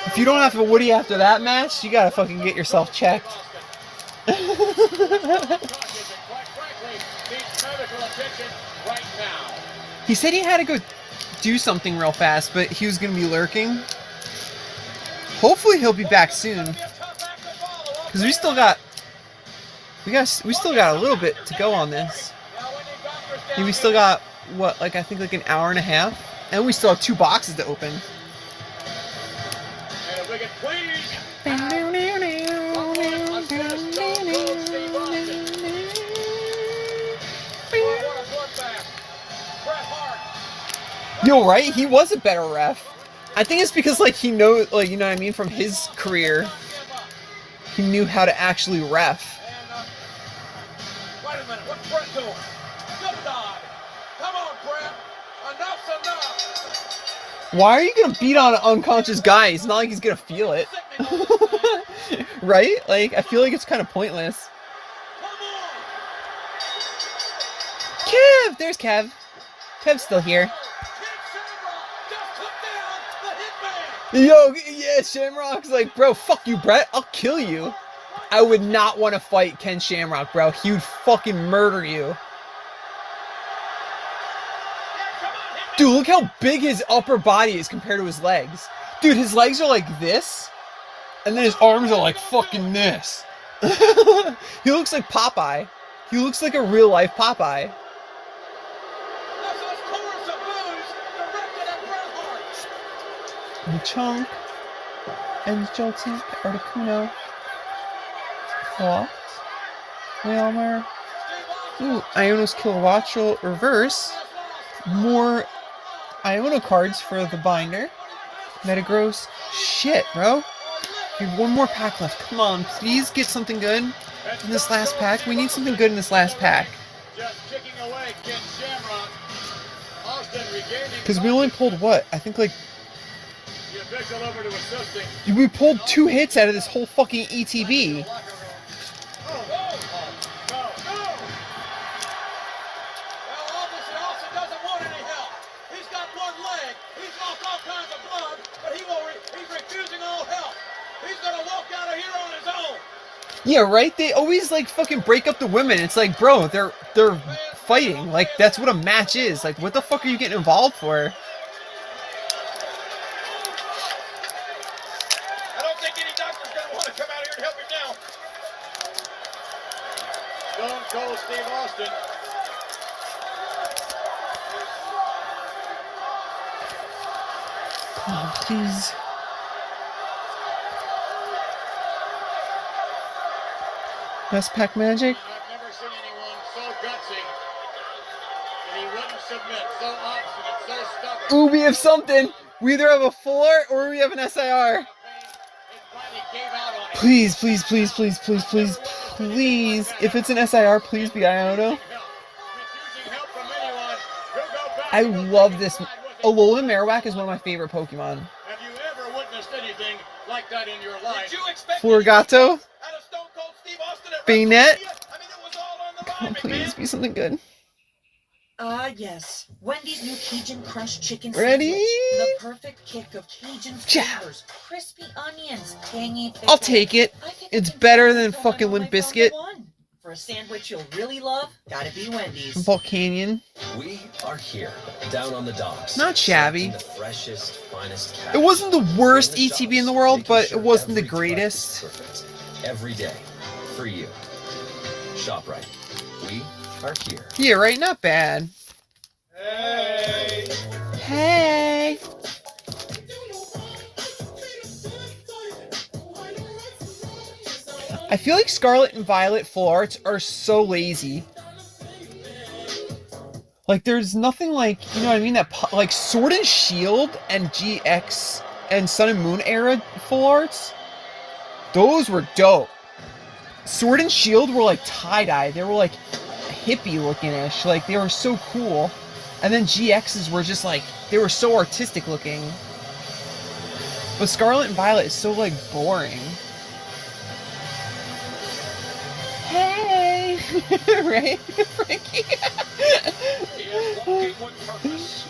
If you don't have a Woody after that match, you gotta fucking get yourself checked. He said he had to go do something real fast, but he was gonna be lurking. Hopefully he'll be back soon. Cause we still got a little bit to go on this. And we still got what, like I think like an hour and a half, and we still have 2 boxes to open. Yo, right? He was a better ref. I think it's because like he knows, like, you know what I mean, from his career, he knew how to actually ref. Wait a minute, what's Brett doing? Good dog. Come on, Brett. Enough's enough. Why are you gonna beat on an unconscious guy? It's not like he's gonna feel it. Right? Like, I feel like it's kind of pointless. Kev! There's Kev. Kev's still here. Yo, yeah, Shamrock's like, bro, fuck you, Brett. I'll kill you. I would not want to fight Ken Shamrock, bro. He would fucking murder you. Dude, look how big his upper body is compared to his legs. Dude, his legs are like this, and then his arms are like fucking this. He looks like Popeye. He looks like a real life Popeye. And Chunk and Joltik, Articuno, Flocked, Whalmer. Ooh, Iono's Kilowattrel reverse. More Iono cards for the binder. Metagross. Shit, bro. We have 1 more pack left. Come on, please get something good in this last pack. We need something good in this last pack. Because we only pulled what? I think like... we pulled 2 hits out of this whole fucking ETB. Yeah, right? They always like fucking break up the women. It's like, bro, they're fighting. Like, that's what a match is. Like, what the fuck are you getting involved for? I don't think any doctor's gonna want to come out here and help him now. Stone Cold Steve Austin. Come on, please. Best pack magic. I've never seen anyone so gutsy that he wouldn't submit, so obstinate, so stubborn. Ooh, we have something. We either have a full art or we have an SIR. Please, please, please, please, please, please, please. If it's an SIR, please be Iono. I love this. Alolan Marowak is one of my favorite Pokemon. Have you ever witnessed anything like that in your life? Florgato. Bayonet. I mean, it was all on the Come on, line, please McMahon. be something good. Yes. Wendy's new Cajun Crushed Chicken Ready? Sandwich. The perfect kick of Cajun Ja. flavors, crispy onions, tangy pickle. I'll take it. I think It's I can better tell than which fucking one Limp I found the Bizkit. one. For a sandwich you'll really love, gotta be Wendy's. Volcanion. We are here, down on the docks. Not shabby. The freshest, finest cash. It wasn't the worst In the ETB in the shops, world, making but sure it wasn't the every product is greatest. perfect. Every day, for you. Shop right. We are here. Yeah, right? Not bad. Hey! Hey. I feel like Scarlet and Violet full arts are so lazy. Like, there's nothing like, you know what I mean? Like, Sword and Shield and GX and Sun and Moon era full arts, those were dope. Sword and Shield were like tie-dye. They were like hippie looking-ish. Like, they were so cool. And then GXs were just like, they were so artistic looking. But Scarlet and Violet is so, like, boring. Hey! Right? Frankie? He is walking with purpose.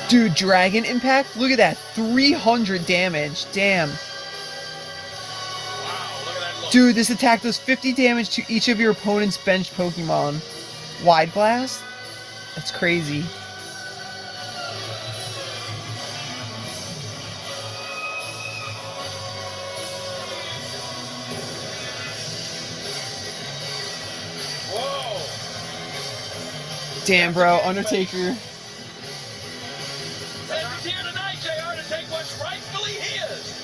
Dude, Dragon Impact? Look at that. 300 damage. Damn. Wow, look at that look. Dude, this attack does 50 damage to each of your opponent's benched Pokemon. Wide Blast? That's crazy. Whoa. Damn, bro. Undertaker. He's here tonight, JR, to take what's rightfully his.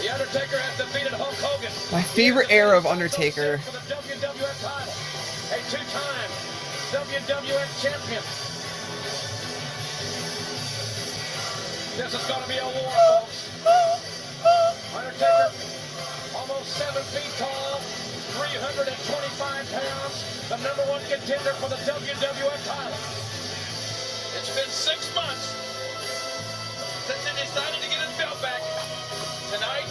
The Undertaker has defeated Hulk Hogan. My favorite era of Undertaker. For the WWF title. A two-time WWF champion. This is going to be a war, folks. Undertaker, almost 7 feet tall, 325 pounds, the #1 contender for the WWF title. It's been 6 months since he decided to get his belt back. Tonight,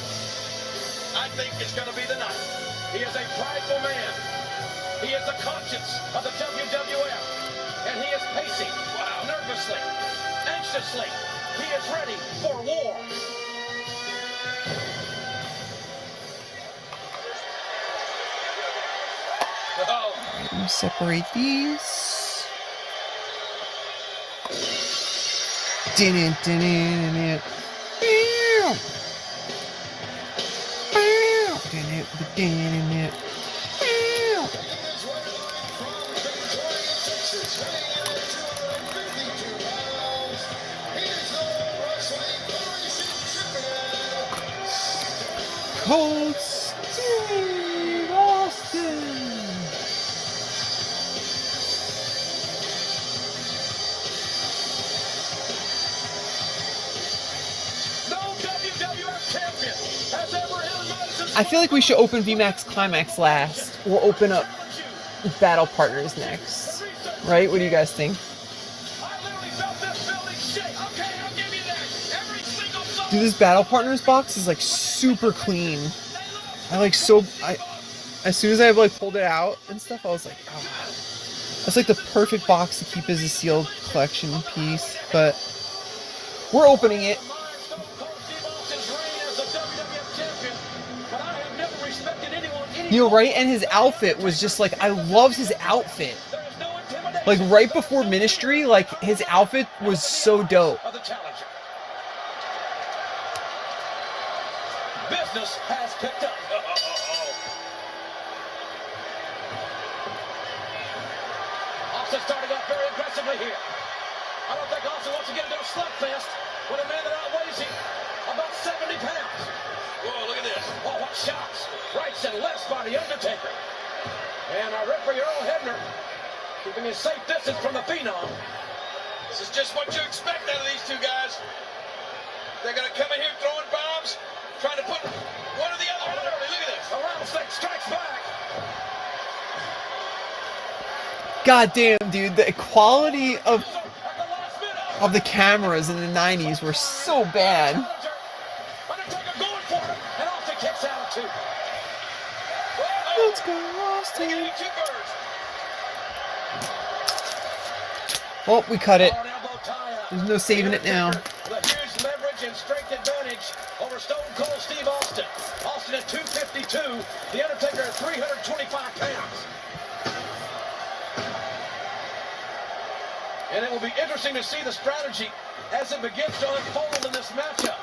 I think it's going to be the night. He is a prideful man. He is the conscience of the WWF. And he is pacing nervously, anxiously. He is ready for war. Oh. Let me separate these. Didn't. Cold Steve Austin. No WWF champion has ever held Madison. I feel like we should open VMAX Climax last. We'll open up Battle Partners next. Right? What do you guys think? I literally felt this building shake. Okay, I'll give you that. Every single blow. Dude, this Battle Partners box is like super clean. As soon as I like pulled it out and stuff, I was like, oh. That's like the perfect box to keep as a sealed collection piece. But we're opening it. You know, right? And his outfit was just like, I loved his outfit. Like right before Ministry, like his outfit was so dope. Business has picked up. Austin starting off very aggressively here. I don't think Austin wants to get into a slugfest with a man that outweighs him about 70 pounds. Whoa, look at this. Oh, what shots. Rights and lefts by The Undertaker. And our referee, Earl Hebner, keeping his safe distance from the Phenom. This is just what you expect out of these two guys. They're going to come in here throwing bombs, trying to put one or the other on early. Look at this. A rattlesnake strikes back. God damn, dude, the quality of the cameras in the 90s were so bad. Undertaker going for it, and Austin kicks out too. Let's go, Austin. Well, we cut it. There's no saving it now. The huge leverage and strength advantage over Stone Cold Steve Austin. Austin at 252, The Undertaker at 325 pounds. And it will be interesting to see the strategy as it begins to unfold in this matchup.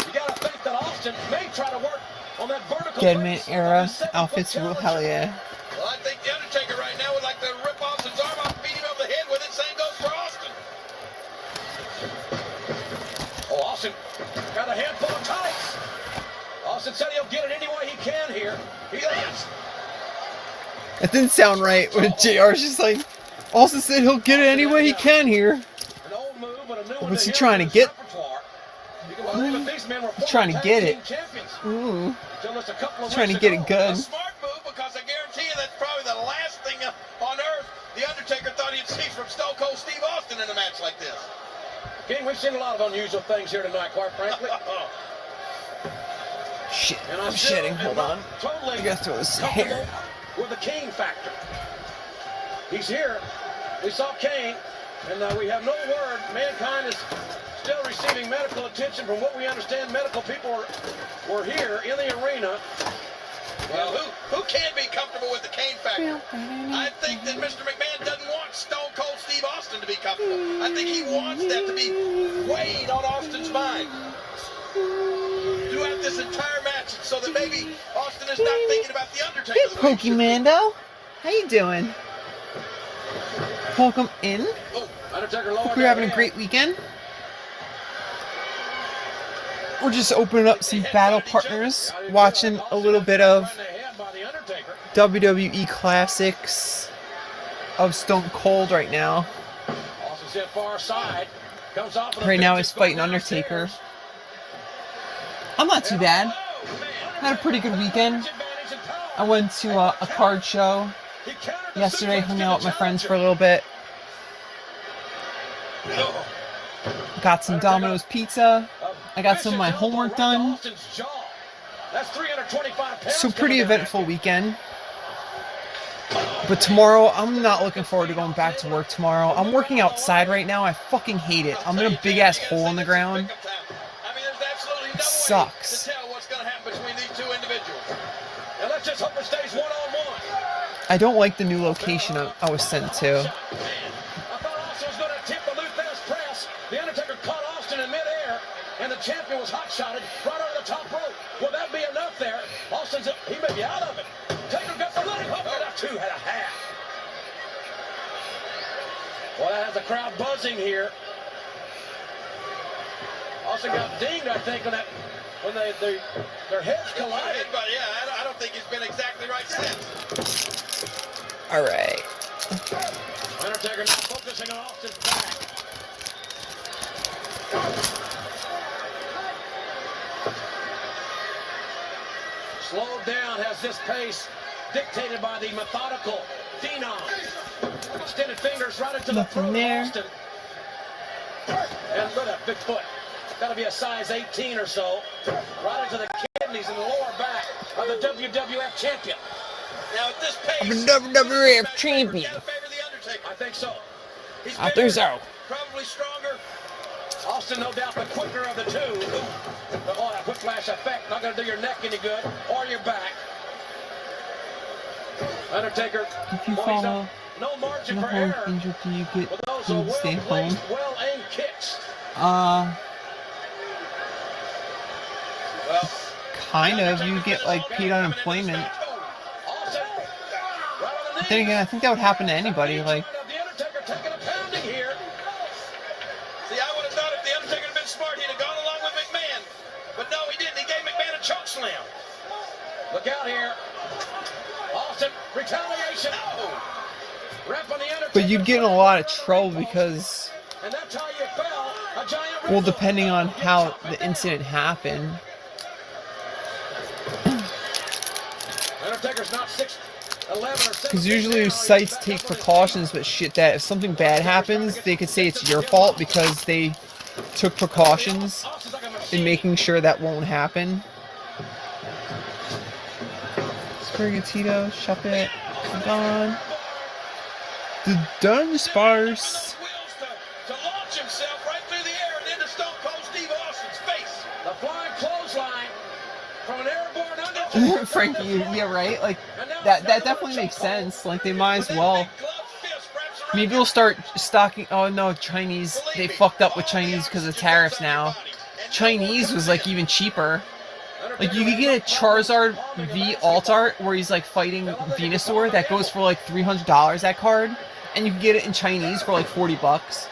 You got to think that Austin may try to work on that vertical. Deadman era outfits rule, hell yeah. Well, I think The Undertaker right now would like to rip Austin's arm off, beat him over the head with it. Same goes for Austin. Oh, Austin got a handful of tights. Austin said he'll get it any way he can here. He is. That didn't sound right when JR's just like, Austin said he'll get it any way he can here. An old move, but a new one. What's he trying to get? He's trying to get it. Ooh. Trying to get it good. A smart move, because I guarantee you that's probably the last thing on earth The Undertaker thought he'd see from Stone Cold Steve Austin in a match like this. King, we've seen a lot of unusual things here tonight, quite frankly. Shit, I'm shitting. Hold on. Totally I gotta throw this hair. With the Kane factor. He's here. We saw Kane, and we have no word. Mankind is still receiving medical attention. From what we understand, medical people were here in the arena. Well, who can be comfortable with the Kane factor? I think that Mr. McMahon doesn't want Stone Cold Steve Austin to be comfortable. I think he wants that to be weighed on Austin's mind throughout this entire match, so that maybe Austin is not thinking about the Undertaker. Hey, Pokemando. How you doing? Welcome in. Oh, Undertaker Hope you're having a great weekend. We're just opening up some battle partners, watching a little bit of WWE Classics of Stone Cold right now. Right now he's fighting Undertaker. I'm not too bad. Had a pretty good weekend. I went to a card show yesterday, hung out with my friends for a little bit. Got some Domino's pizza. I got some of my homework done. So pretty eventful weekend. But tomorrow, I'm not looking forward to going back to work tomorrow. I'm working outside right now. I fucking hate it. I'm in a big ass hole in the ground. It sucks. I don't like the new location I was sent to. The Undertaker caught Austin in midair, and the champion was hot-shotted right over the top rope. Will that be enough there? Austin's, he may be out of it. Taker got the running hook, and a 2 and a half. Well, that has the crowd buzzing here. Austin got dinged, I think, when their heads collided. But yeah, I don't think he's been exactly right since. All right. Undertaker now focusing on Austin's back. Slowed down has this pace dictated by the methodical Phenom. Extended fingers right into the throat of Austin. And look at that big foot. Got to be a size 18 or so. Right into the kidneys and the lower back of the WWF champion. Now at this pace, I'm a WWF champion. I think so. I think so. Probably stronger. Austin, no doubt, the quicker of the two. Oh, that whiplash effect, not going to do your neck any good, or your back. Undertaker, If you follow no margin the for whole error. injury, do you get But those to are stay home? well-placed, well-aimed kicks. Well, Kind of. You get like paid unemployment. Austin, right on the But then again, I think that would happen to anybody. Like, The Undertaker taking a pounding here. See, I would have thought if The Undertaker had been smart, he'd have gone along with McMahon. But no, he didn't. He gave McMahon a choke slam. Look out here. Austin, retaliation. Rep on the Undertaker. But you'd get in a lot of trouble because, And that's how you fell. A giant well, depending on how the incident happened. Undertaker's not 6'11" or 7. Because usually sites take precautions, but shit, that if something bad happens, they could say it's your fault because they took precautions in making sure that won't happen. Sprigatito, shop it, gone. The Dun Sparse. To launch himself right through the air and into Stone Cold Steve Austin's face. The flying clothesline from an airborne Undertaker. Frankie, yeah, right? Like, that definitely makes sense. Like, they might as well. Maybe we'll start stocking. Oh no, Chinese. They fucked up with Chinese because of tariffs now. Chinese was like even cheaper. Like, you could get a Charizard V alt art where he's like fighting Venusaur that goes for like $300, that card. And you can get it in Chinese for like $40.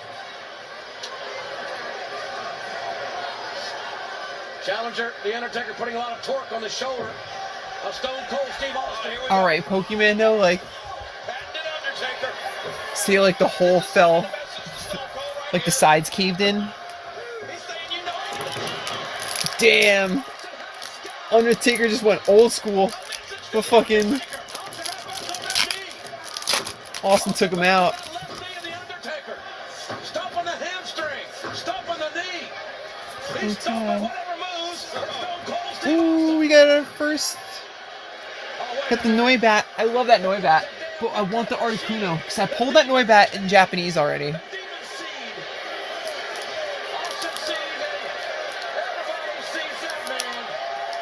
Challenger, the Undertaker, putting a lot of torque on the shoulder of Stone Cold Steve Austin. Alright, Pokemon though, like, see, like the hole fell, like the sides caved in. Damn. Undertaker just went old school, but fucking Austin took him out. Stomping the hamstring, stomping the knee. He's Okay. stomping whatever moves. Stone Cold Steve Ooh, we got our first. Got the Noibat. I love that Noibat, but I want the Articuno because I pulled that Noibat in Japanese already. Demon Seed. Austin sees it. Everybody sees that man.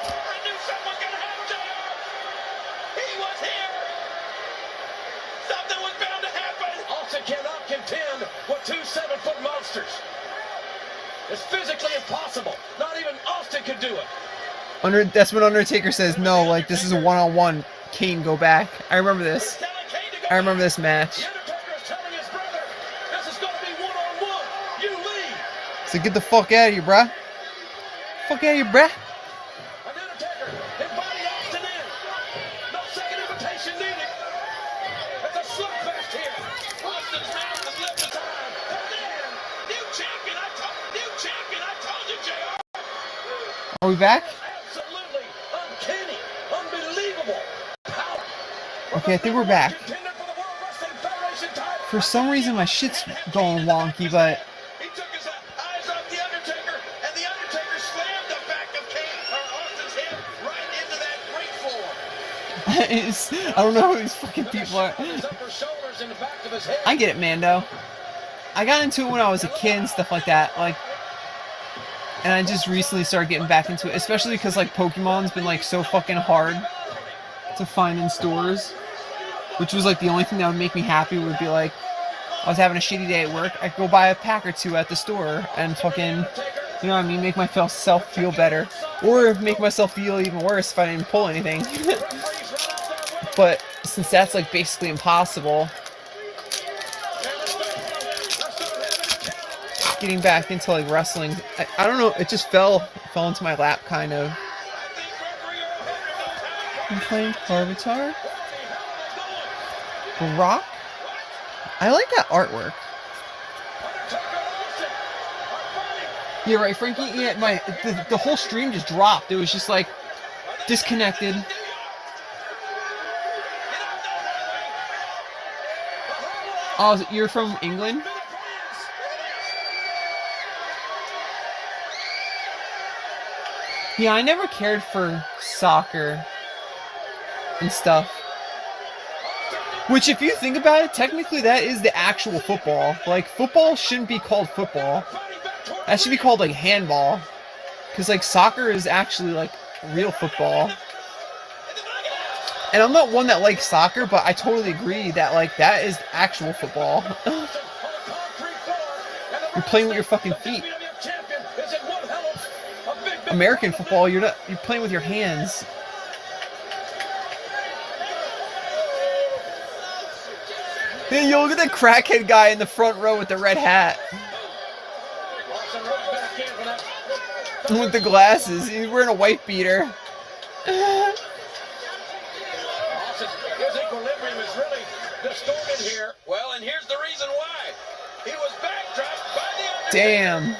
I knew someone was gonna have JR. He was here. Something was bound to happen. Austin cannot contend with two 7-foot monsters. It's physically impossible. Not even Austin could do it. That's what Undertaker says. No, like, this is a one-on-one. Kane, go back. I remember this. Telling Kane to go I remember this The match. Undertaker is telling his brother, this is going to be one-on-one. You lead. So get the fuck out of here, bruh. Fuck out of here, bruh. And Undertaker inviting Austin in. No second invitation needed. It's a slugfest here. Austin's mouth has lived the time. And then, new champion. I told you, JR. Are we back? Absolutely uncanny, unbelievable power. Okay, I think we're back. Contender for the World Wrestling Federation title. For some reason, my shit's going wonky, but He took his eyes off the Undertaker, and the Undertaker slammed the back of Austin's head right into that great floor. I don't know who these fucking people are. His upper shoulders and the back of his head. I get it, Mando. I got into it when I was a kid and stuff like that. Like, and I just recently started getting back into it, especially because like Pokemon's been like so fucking hard to find in stores, which was like the only thing that would make me happy would be like I was having a shitty day at work, I could go buy a pack or two at the store and fucking, you know what I mean, make myself feel better, or make myself feel even worse if I didn't pull anything. But since that's like basically impossible, getting back into like wrestling, I don't know, it just fell into my lap kind of. I'm playing Carvatar. Rock? I like that artwork. Yeah, right, Frankie. Yeah, the whole stream just dropped. It was just like disconnected. Oh, you're from England? Yeah, I never cared for soccer and stuff. Which, if you think about it, technically that is the actual football. Like, football shouldn't be called football. That should be called, like, handball. Because, like, soccer is actually, like, real football. And I'm not one that likes soccer, but I totally agree that, like, that is actual football. You're playing with your fucking feet. American football, you're playing with your hands. Hey, yo, look at that crackhead guy in the front row with the red hat. With the glasses. He's wearing a white beater. His equilibrium is really really distorted here. Well, and here's the reason why. He was backdropped by the Undertaker. Damn.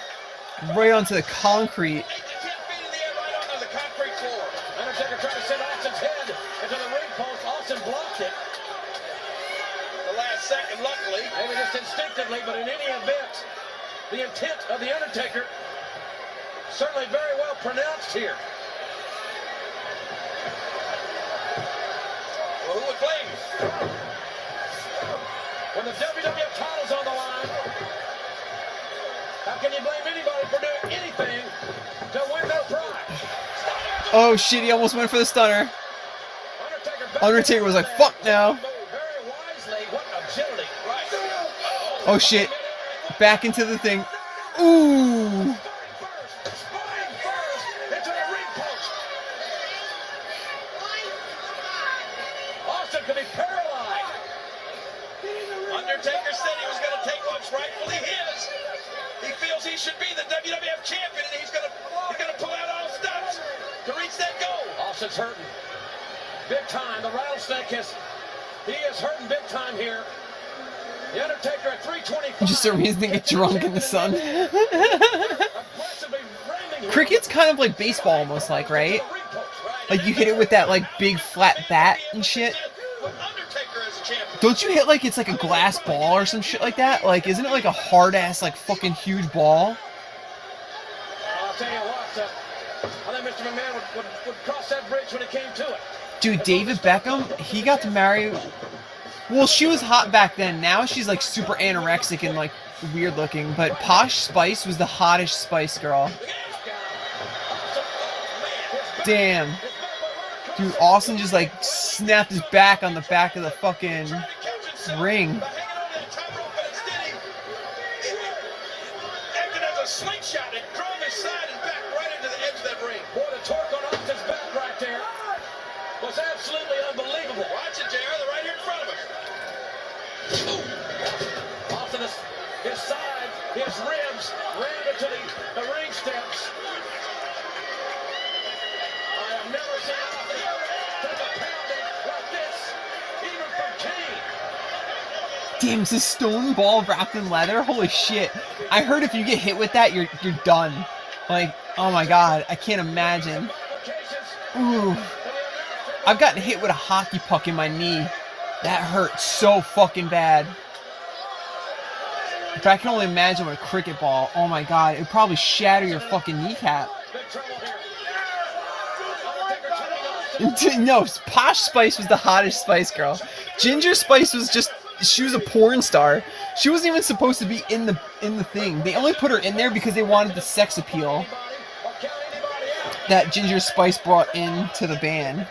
Right onto the concrete. 8 to 10 feet in the air right onto the concrete floor. Undertaker tried to send Austin's head into the ring post. Austin blocked it. The last second, luckily. Maybe just instinctively, but in any event, the intent of the Undertaker certainly very well pronounced here. Well, who would blame you? When the WWF title's on the line, how can you blame anybody for doing anything to win their prize? Oh shit, he almost went for the stunner. Undertaker was like, fuck now. Very wisely, what agility. Right. Oh shit. Back into the thing. Ooh. Spine first into the ring post. Austin could be paralyzed. Undertaker said he was going to take what's rightfully his. He feels he should be the WWF champion, and he's going to pull out all stops to reach that goal. Austin's hurting big time. The rattlesnake he is hurting big time here. The Undertaker at 325. Just a reason to get drunk in the sun. Aggressively ramming him. Cricket's kind of like baseball almost like, right? Like you hit it with that like big flat bat and shit. Don't you hit like it's like a glass ball or some shit like that? Like isn't it like a hard ass like fucking huge ball? I'll tell you what, I think Mr. McMahon would cross that bridge when it came to it. Dude, David Beckham, he got to marry. Well, she was hot back then. Now she's like super anorexic and like weird looking. But Posh Spice was the hottest Spice Girl. Damn. Dude, Austin just like snapped his back on the back of the fucking ring. Acted as a slingshot and drove his side and back right into the edge of that ring. Boy, the torque on Austin's back right there was absolutely unbelievable. Watch it, JR. They're right here in front of us. Austin, his side, his ribs ran into the ring steps. I have never seen Austin take a pounding like this, even from Kane. Damn, it's a stone ball wrapped in leather? Holy shit. I heard if you get hit with that, you're done. Like, oh my god, I can't imagine. Ooh. I've gotten hit with a hockey puck in my knee. That hurt so fucking bad. If I can only imagine with a cricket ball, oh my god, it would probably shatter your fucking kneecap. No, Posh Spice was the hottest Spice Girl. Ginger Spice was just, she was a porn star. She wasn't even supposed to be in the thing. They only put her in there because they wanted the sex appeal that Ginger Spice brought into the band.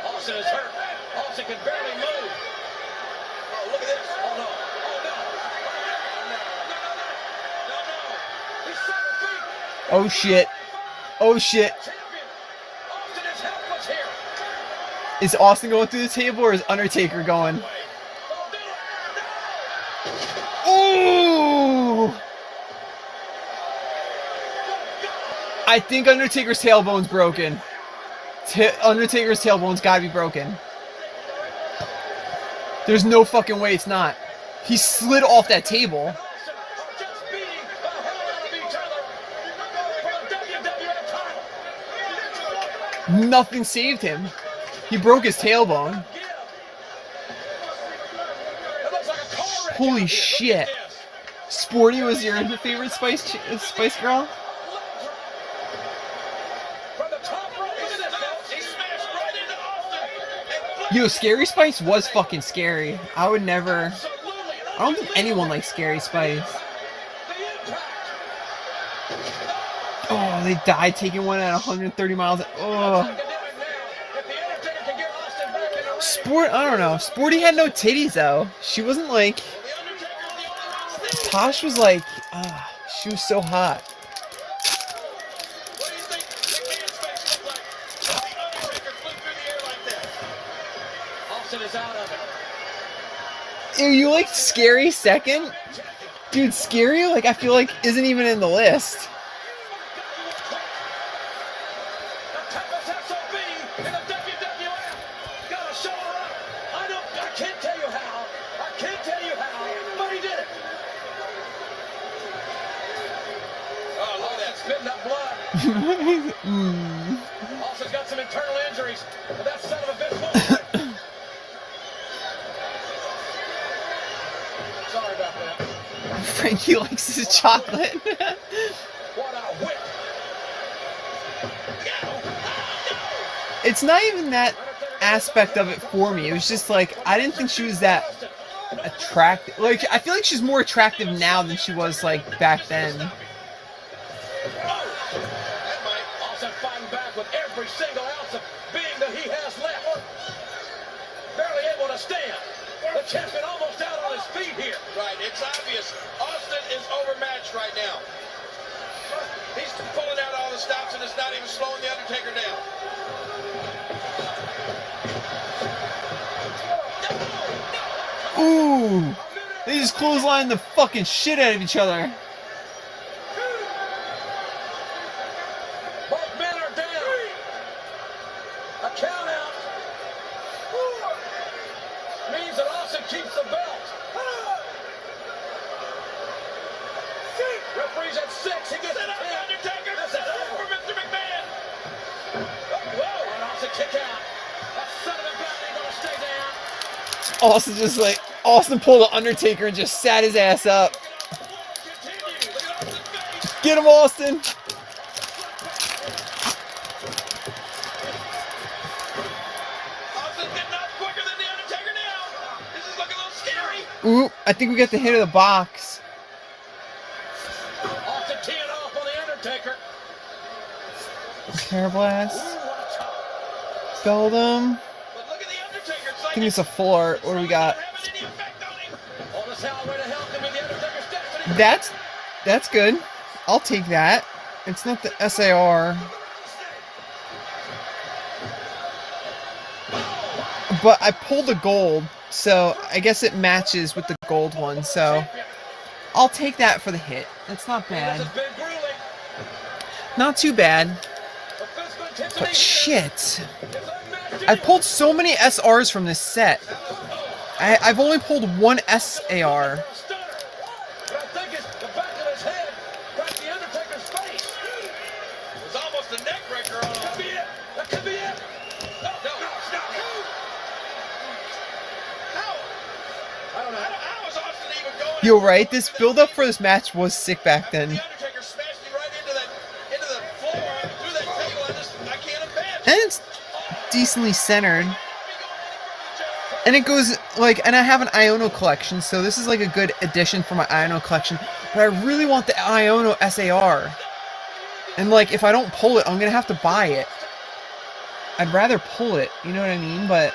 Austin is hurt. Austin can barely move. Oh, look at this. Oh, no. Oh, no. No. He's 7 feet. Oh shit. Oh shit. Champion. Austin is helpless here. Is Austin going through the table or is Undertaker going? Don't do it. No. Ooh! I think Undertaker's tailbone's broken. Undertaker's tailbone's gotta be broken. There's no fucking way it's not. He slid off that table. Austin are just beating the hell out of each other for the WWF title. Nothing saved him. He broke his tailbone. It looks like a car wreck Holy out here. shit. Look at this. Sporty was your favorite Spice Girl? From the top rope, look at this, folks. He smashed right into Austin and flipped Yo, Scary Spice was fucking scary. I would never. absolutely I don't think anyone likes Scary Spice. the impact. Oh, they died taking one at 130 miles. Oh. Academic now. If the Undertaker can get Austin back in the ring, Sport, I don't know. Sporty had no titties though. She wasn't like. the Undertaker's the only one standing. Posh was like, she was so hot. What do you think McMahon's face looked like when the Undertaker flew through the air like that? Austin is out of it. Ew, you like Scary second? Dude, Scary, like, I feel like isn't even in the list. The toughest SOB in the WWF. Gotta show her up. I I can't tell you how. I can't tell you how, but he did it. Oh, look at that, spitting up blood. Also got some internal injuries, but that son of a bitch won't quit. Sorry about that. Frankie likes his chocolate. What a whip. It's not even that aspect of it for me. It was just like, I didn't think she was that attractive. Like, I feel like she's more attractive now than she was, like, back then. Also fighting back with every single ounce of being that he has left. Barely able to stand. The champion almost out on his feet here. Right, it's obvious. Austin is overmatched right now. He's pulling out all the stops and it's not even slowing the Undertaker down. Ooh! They just clothesline the fucking shit out of each other. Both men are down. A count out means that Austin keeps the belt. Referee's at 6. He gets the 10. Undertaker. This is over for Mr. McMahon. Whoa! And Austin kick out. That son of a gun ain't gonna stay down. Austin just like, Austin pulled the Undertaker and just sat his ass up. Get him, Austin! Austin's getting up quicker than the Undertaker now. This is looking a little scary. Ooh, I think we got the hit of the box. Austin teeing off on the Undertaker. Hair blast. Spelled him. But look at the Undertaker. It's I like think it's a full art. What do we got? That's good. I'll take that. It's not the SAR. But I pulled the gold, so I guess it matches with the gold one, so I'll take that for the hit. It's not bad. Not too bad. But shit. I've pulled so many SRs from this set. I've only pulled one SAR. You're right, this build up for this match was sick back then. And it's decently centered. And it goes like, and I have an Iono collection, so this is like a good addition for my Iono collection. But I really want the Iono SAR. And like, if I don't pull it, I'm gonna have to buy it. I'd rather pull it, you know what I mean? But,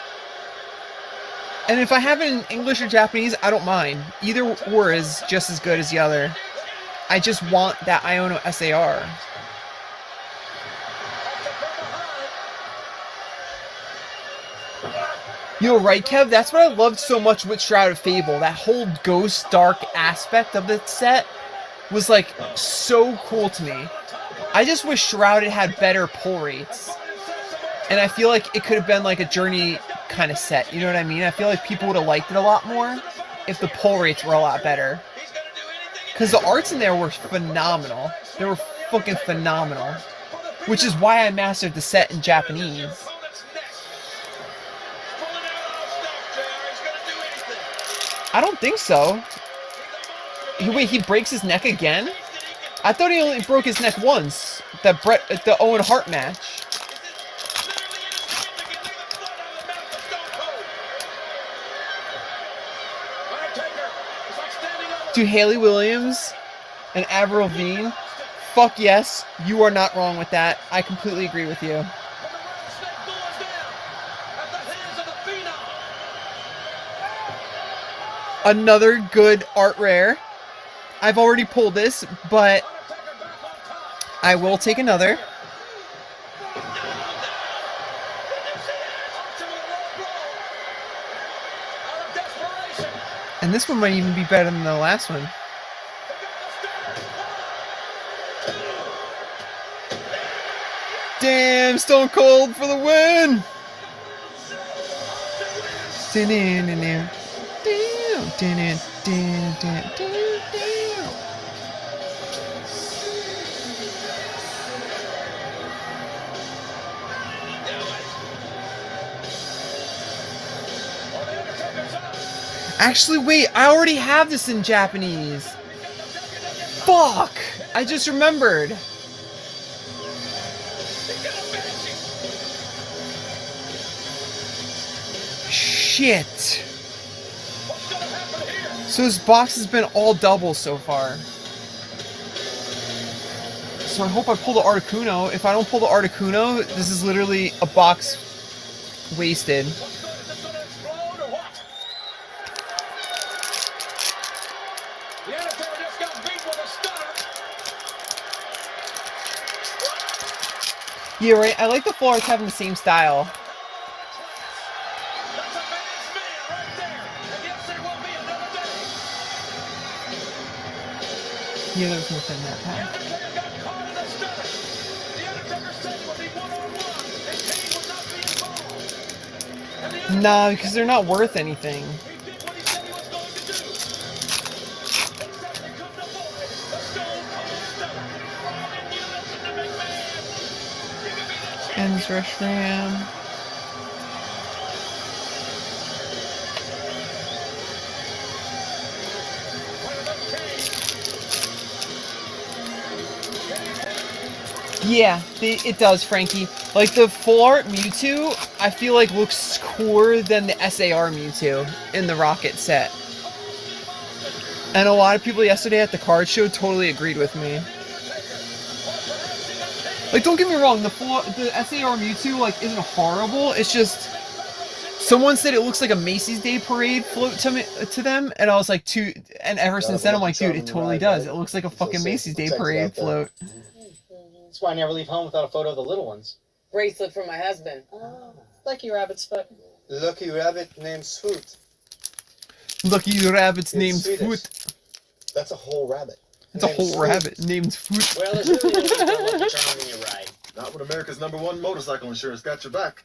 and if I have it in English or Japanese, I don't mind. Either or is just as good as the other. I just want that Iono SAR. You're right, Kev. That's what I loved so much with Shroud of Fable. That whole ghost dark aspect of the set was like so cool to me. I just wish Shrouded had better pull rates. And I feel like it could have been like a Journey kind of set. You know what I mean? I feel like people would have liked it a lot more if the pull rates were a lot better. Because the arts in there were phenomenal. They were fucking phenomenal. Which is why I mastered the set in Japanese. I don't think so. Wait, he breaks his neck again? I thought he only broke his neck once. The Owen Hart match. To Haley Williams and Avril Lavigne, fuck yes, you are not wrong with that. I completely agree with you. Another good art rare. I've already pulled this, but I will take another. And this one might even be better than the last one. Damn, Stone Cold for the win! Actually, wait, I already have this in Japanese. Fuck! I just remembered. Shit. So this box has been all double so far. So I hope I pull the Articuno. If I don't pull the Articuno, this is literally a box wasted. Yeah, right. I like the floors having the same style. Yeah, there's nothing in that pack. Nah, because they're not worth anything. Ends Rush Ram. Yeah, it does, Frankie. Like, the full art Mewtwo, I feel like looks cooler than the SAR Mewtwo in the Rocket set. And a lot of people yesterday at the card show totally agreed with me. Like, don't get me wrong, the SAR Mewtwo, like, isn't horrible. It's just, someone said it looks like a Macy's Day Parade float to them, and I was like, and ever since then, I'm like, dude, it totally does. It looks like a fucking Macy's Day Parade float. That's why I never leave home without a photo of the little ones. Bracelet for my husband. Oh, lucky rabbit's foot. Lucky rabbit named Swoot. Lucky rabbit's named Foot. That's a whole rabbit. It's a whole rabbit named Foot. Well, there's really no need to look at charming you ride. Not when America's #1 motorcycle insurance got your back.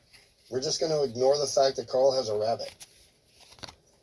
We're just going to ignore the fact that Carl has a rabbit.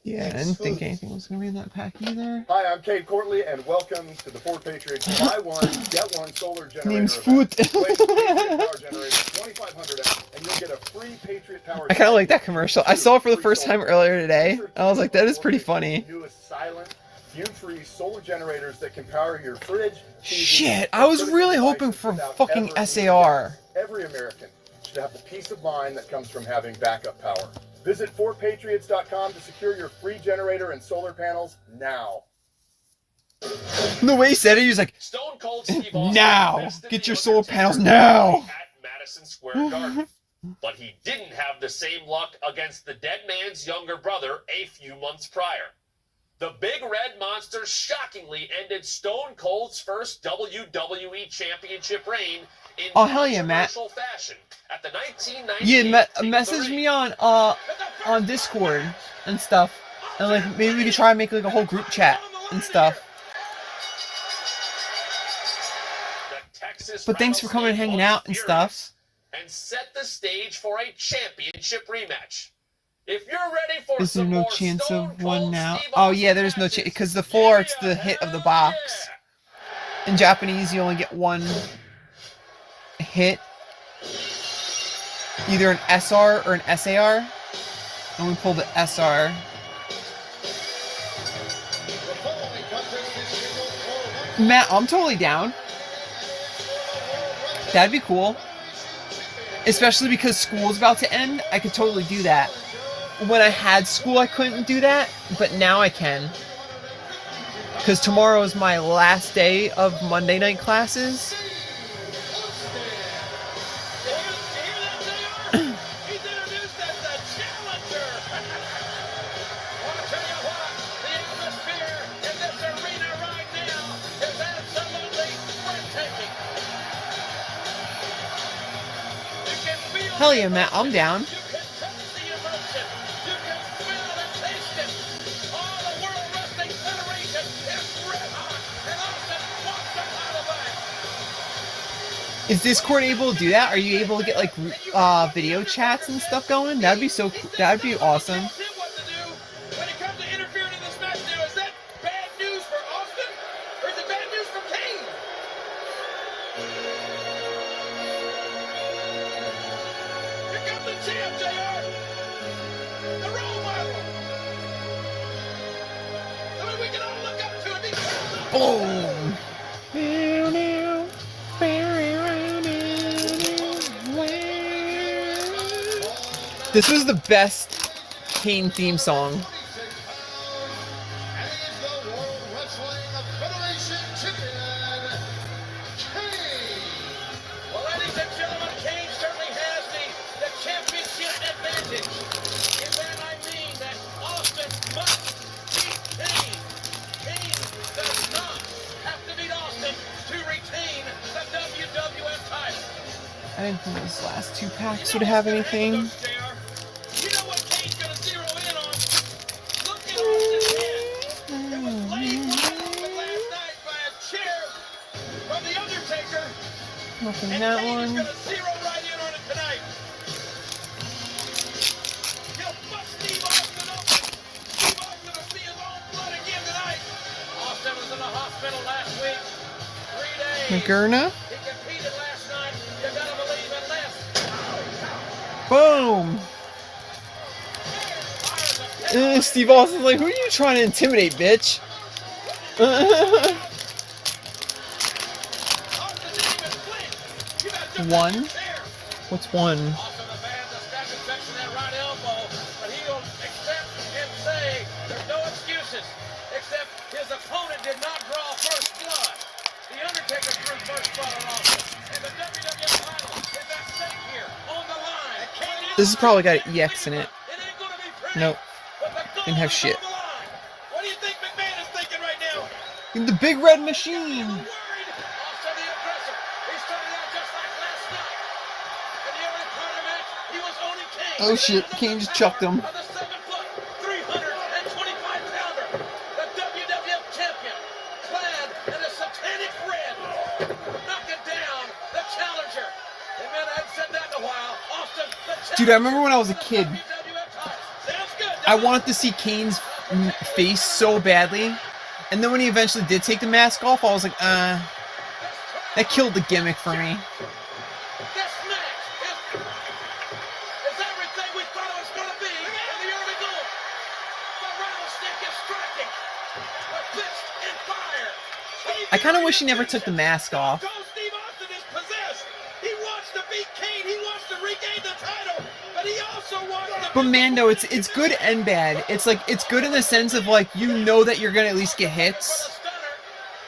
Yeah, I didn't think anything was going to be in that pack either. Hi, I'm Kate Courtley, and welcome to the Ford Patriots Buy One, Get One solar generator Name's event. Foot. Wait, Patriot Power Generator, 2,500 amp, and you'll get a free Patriot Power. I kind of like that commercial. I saw it for the first time earlier today. I was like, that is pretty funny. Newest silent, fume-free solar generators that can power your fridge. TV, Shit, I was really hoping for fucking SAR. Every American should have the peace of mind that comes from having backup power. Visit FordPatriots.com to secure your free generator and solar panels now. The way he said it, he was like, Stone Cold Steve Austin now! bested Get the your solar Undertaker panels now! at Madison Square Garden. But he didn't have the same luck against the dead man's younger brother a few months prior. The Big Red Monster shockingly ended Stone Cold's first WWE Championship reign in Oh, hell yeah, Matt. controversial fashion at the 1998 Yeah, message me on Discord and stuff. And like, maybe we could try and make like a whole group chat and stuff. But thanks for coming and hanging out and stuff. And set the stage for a championship rematch. If you're ready for Is there some no more chance Stone of one Cold now? Steve Oh yeah, Austin there's no matches, chance because the full art's the hit of the box. In Japanese, you only get one hit, either an SR or an SAR. And we pulled the SR. Matt, I'm totally down. That'd be cool. Especially because school's about to end, I could totally do that. When I had school, I couldn't do that, but now I can. Because tomorrow is my last day of Monday night classes. Hell yeah, Matt, I'm down. Is Discord able to do that? Are you able to get like video chats and stuff going? That'd be so cool. That'd be awesome. Boom. This was the best Kane theme song. And he's the World Wrestling Federation champion, Kane. Well, ladies and gentlemen, Kane certainly has the championship advantage. In that I mean that Austin must beat Kane. Kane does not have to beat Austin to retain the WWF title. I didn't think these last 2 packs would have anything. You know what Kane's gonna zero in on? Look at Austin's head. It was laid wide open last night by a chair from The Undertaker. Nothing in And that Kane is one. gonna zero right in on it tonight. He'll bust Steve Austin open. Steve Austin will see his own blood again tonight. Austin was in the hospital last week. 3 days. Magurna. He competed last night. You gotta believe in less. Boom. Steve Austin's like, who are you trying to intimidate, bitch? One? What's one? Also, the man's a scratch infection in that right elbow, but he'll accept and say there's no excuses, except his opponent did not draw first blood. The Undertaker drew first blood on Austin, and the WWF title is at stake here on the line. This has probably got an EX in it. It ain't gonna be pretty, Nope. but the gold Didn't have is shit. on the line. What do you think McMahon is thinking right now? The big red machine. Worried. Also the aggressor. He started out just like last night. In the early part of the match, he was owning Kane. Oh shit, Kane just chucked him. Of the 7-foot, 325-pounder, the WWF champion, clad in a satanic red, knocking down the challenger. And man, I haven't said that in a while. Austin, the challenger. Dude, I remember when I was a kid, WWF title. Sounds good. I wanted to see Kane's face so badly. And then when he eventually did take the mask off, I was like, that killed the gimmick for me. This match is everything we thought it was going to be in the early going. The rattlesnake is striking. The fist and fire. I kind of wish he never took the mask off. Go Steve Austin is possessed. He wants to beat Kane. He wants to regain the title. But he also wants to... But Mando, it's good and bad. It's like, it's good in the sense of like, you know that you're gonna at least get hits.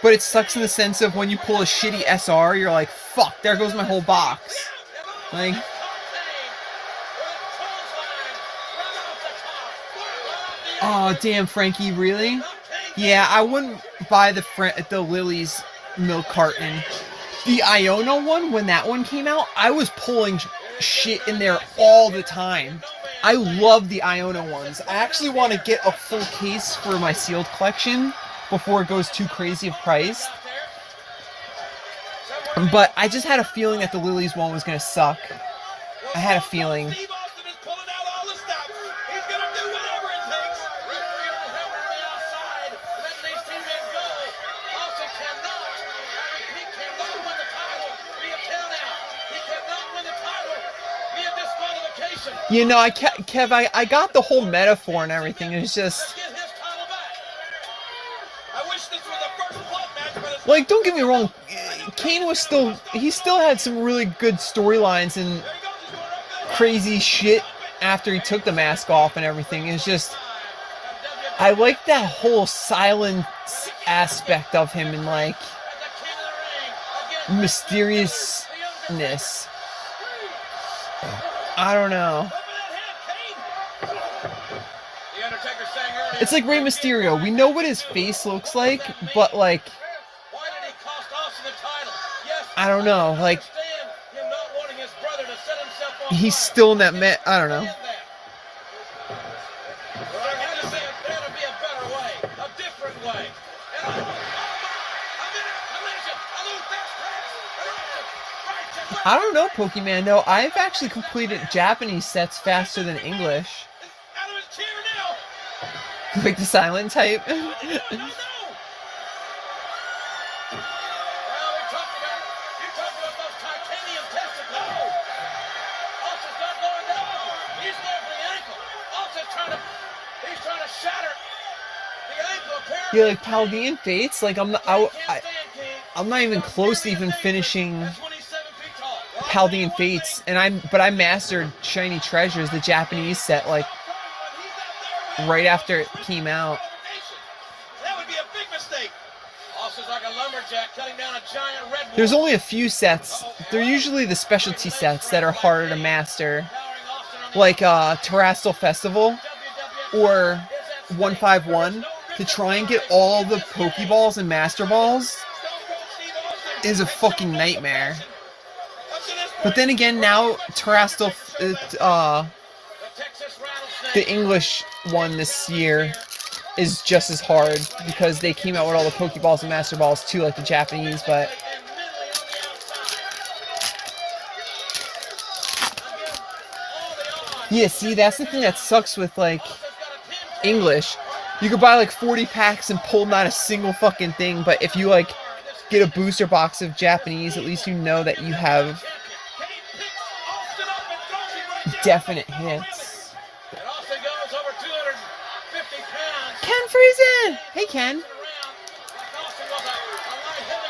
But it sucks in the sense of when you pull a shitty SR, you're like, fuck, there goes my whole box. Like, oh damn, Frankie, really? Yeah, I wouldn't buy the Lily's milk carton. The Iono one, when that one came out, I was pulling shit in there all the time. I love the Iono ones. I actually want to get a full case for my sealed collection before it goes too crazy of price. But I just had a feeling that the Lily's one was going to suck. I had a feeling. Steve Austin is pulling out all the stops. He's going to do whatever it takes. Referee on the helmet on the outside, letting these two men go. Austin cannot, I repeat, cannot win the title via count out. He cannot win the title via disqualification. You know, Kev, I got the whole metaphor and everything. It's just, Get his title back. I wish this was a first blood match, but it's like, don't get me wrong. Kane was he still had some really good storylines and crazy shit after he took the mask off and everything. It's just, I like that whole silence aspect of him and like mysteriousness. I don't know. The Undertaker saying earlier, It's like Rey Mysterio. We know what his face looks like, but like, why did he cost Austin the title? Yes, I don't know. Like, understand him not wanting his brother to set himself on he's fire. still in that I don't know. Well, I had to say there to be a better way, a different way. And oh my, a minute, collision, a little fast pass. I don't know, Pokemon, though. I've actually completed Japanese sets faster than English. Out of his chair now. Like the silent type. No. Well, we talked about, you talked about those titanium testicles. Austin's not going down. He's going for the ankle. Austin's trying to shatter the ankle. Yeah, like Paldean Fates, like I'm not even close to even finishing Paldean Fates, and I mastered Shiny Treasures, the Japanese set, like right after it came out. That would be a big mistake. Also like a lumberjack cutting down a giant red. There's only a few sets. They're usually the specialty sets that are harder to master, like Terrestrial Festival or 151. To try and get all the Pokeballs and Master Balls is a fucking nightmare. But then again, now Terrestrial, the English one this year is just as hard because they came out with all the Pokeballs and Master Balls too, like the Japanese, but yeah, see, that's the thing that sucks with like English. You could buy like 40 packs and pull not a single fucking thing, but if you like get a booster box of Japanese, at least you know that you have definite hits. Ken Friesen! Hey Ken.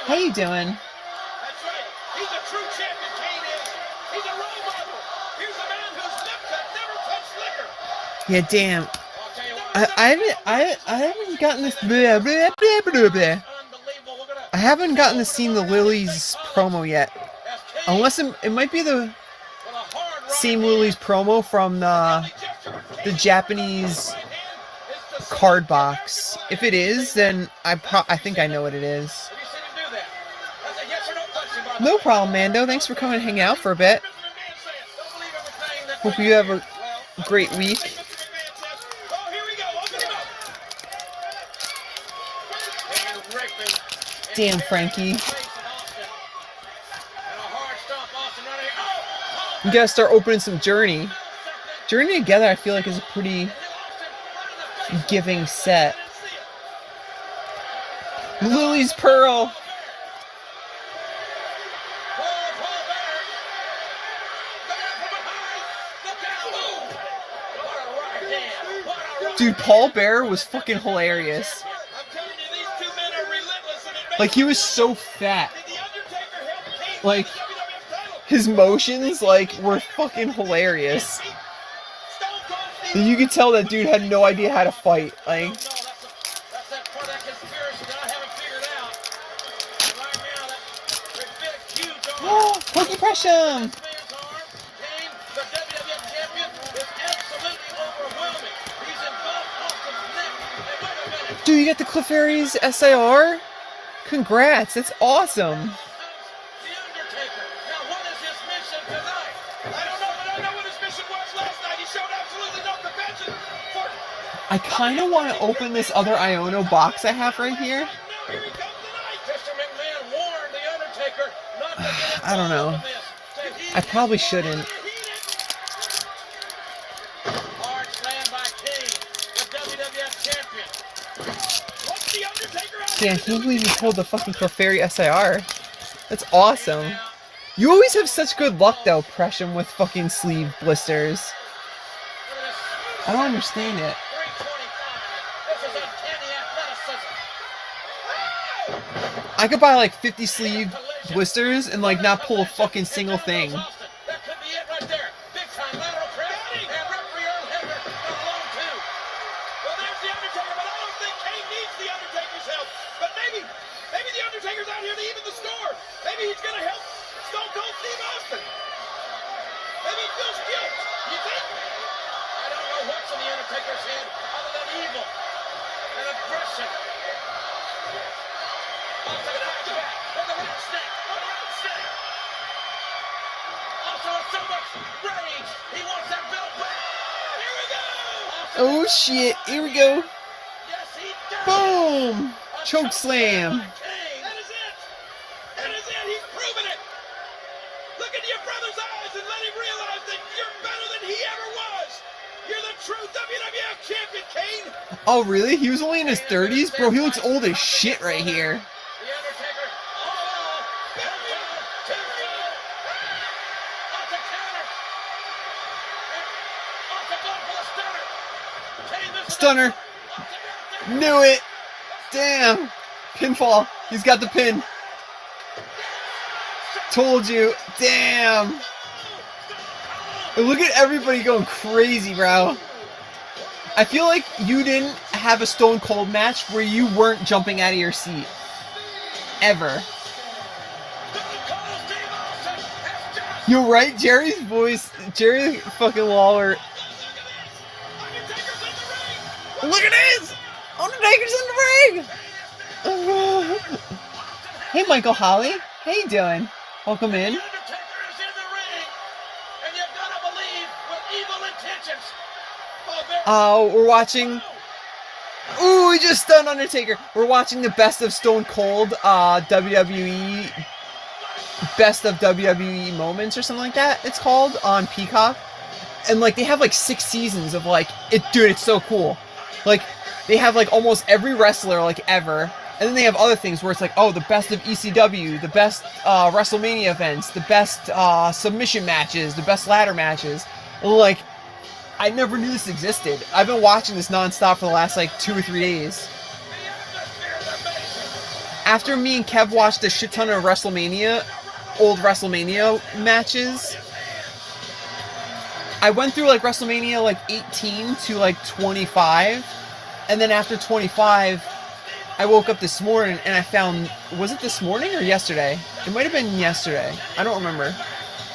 How you doing? That's right. He's a true champion, Kane is. He's a role model. Here's a man whose lips have never touched liquor. Yeah, damn. I haven't gotten this. Blah, blah, blah, blah, blah. I haven't gotten to see the Lily's promo yet, unless it might be the same Lily's promo from the Japanese card box. If it is, then I think I know what it is. No problem, Mando. Thanks for coming and hanging out for a bit. Hope you have a great week. Damn, Frankie. We gotta start opening some Journey. Journey Together, I feel like, is a pretty giving set. Lily's Pearl. Dude, Paul Bearer was fucking hilarious. Like, he was so fat. Like, his motions, like, were fucking hilarious. And you could tell that dude had no idea how to fight. Like, oh, Pokey Pressure! Dude, you got the Clefairy's SIR? Congrats, that's awesome. I kind of want to open this other Iono box I have right here. I don't know. I probably shouldn't. Yeah, I can't believe you pulled the fucking Clefairy SIR. That's awesome. You always have such good luck though, Presham, with fucking sleeve blisters. I don't understand it. I could buy like 50 sleeve blisters and like not pull a fucking single thing. Oh shit, here we go. Boom! Choke slam. That is it. He's proven it. Look into your brother's eyes and let him realize that you're better than he ever was. You're the true WWF champion, Kane. Oh really? He was only in his 30s? Bro, he looks old as shit right here. Stunner. Knew it. Damn. Pinfall. He's got the pin. Told you. Damn. And look at everybody going crazy, bro. I feel like you didn't have a Stone Cold match where you weren't jumping out of your seat. Ever. You're right, Jerry's voice, Jerry fucking Lawler. Look at this! Undertaker's in the ring! Hey, Michael Holly. How you doing? Welcome in. We're watching... Ooh, we just stunned Undertaker. We're watching the best of Stone Cold, WWE... Best of WWE moments or something like that, it's called, on Peacock. And, like, they have, like, 6 seasons of, like... Dude, it's so cool. Like, they have, like, almost every wrestler, like, ever. And then they have other things where it's like, oh, the best of ECW, the best WrestleMania events, the best submission matches, the best ladder matches. And, like, I never knew this existed. I've been watching this nonstop for the last, like, 2 or 3 days. After me and Kev watched a shit ton of WrestleMania, old WrestleMania matches, I went through, like, WrestleMania, like, 18 to, like, 25. And then after 25... I woke up this morning and I found, was it this morning or yesterday? It might have been yesterday. I don't remember.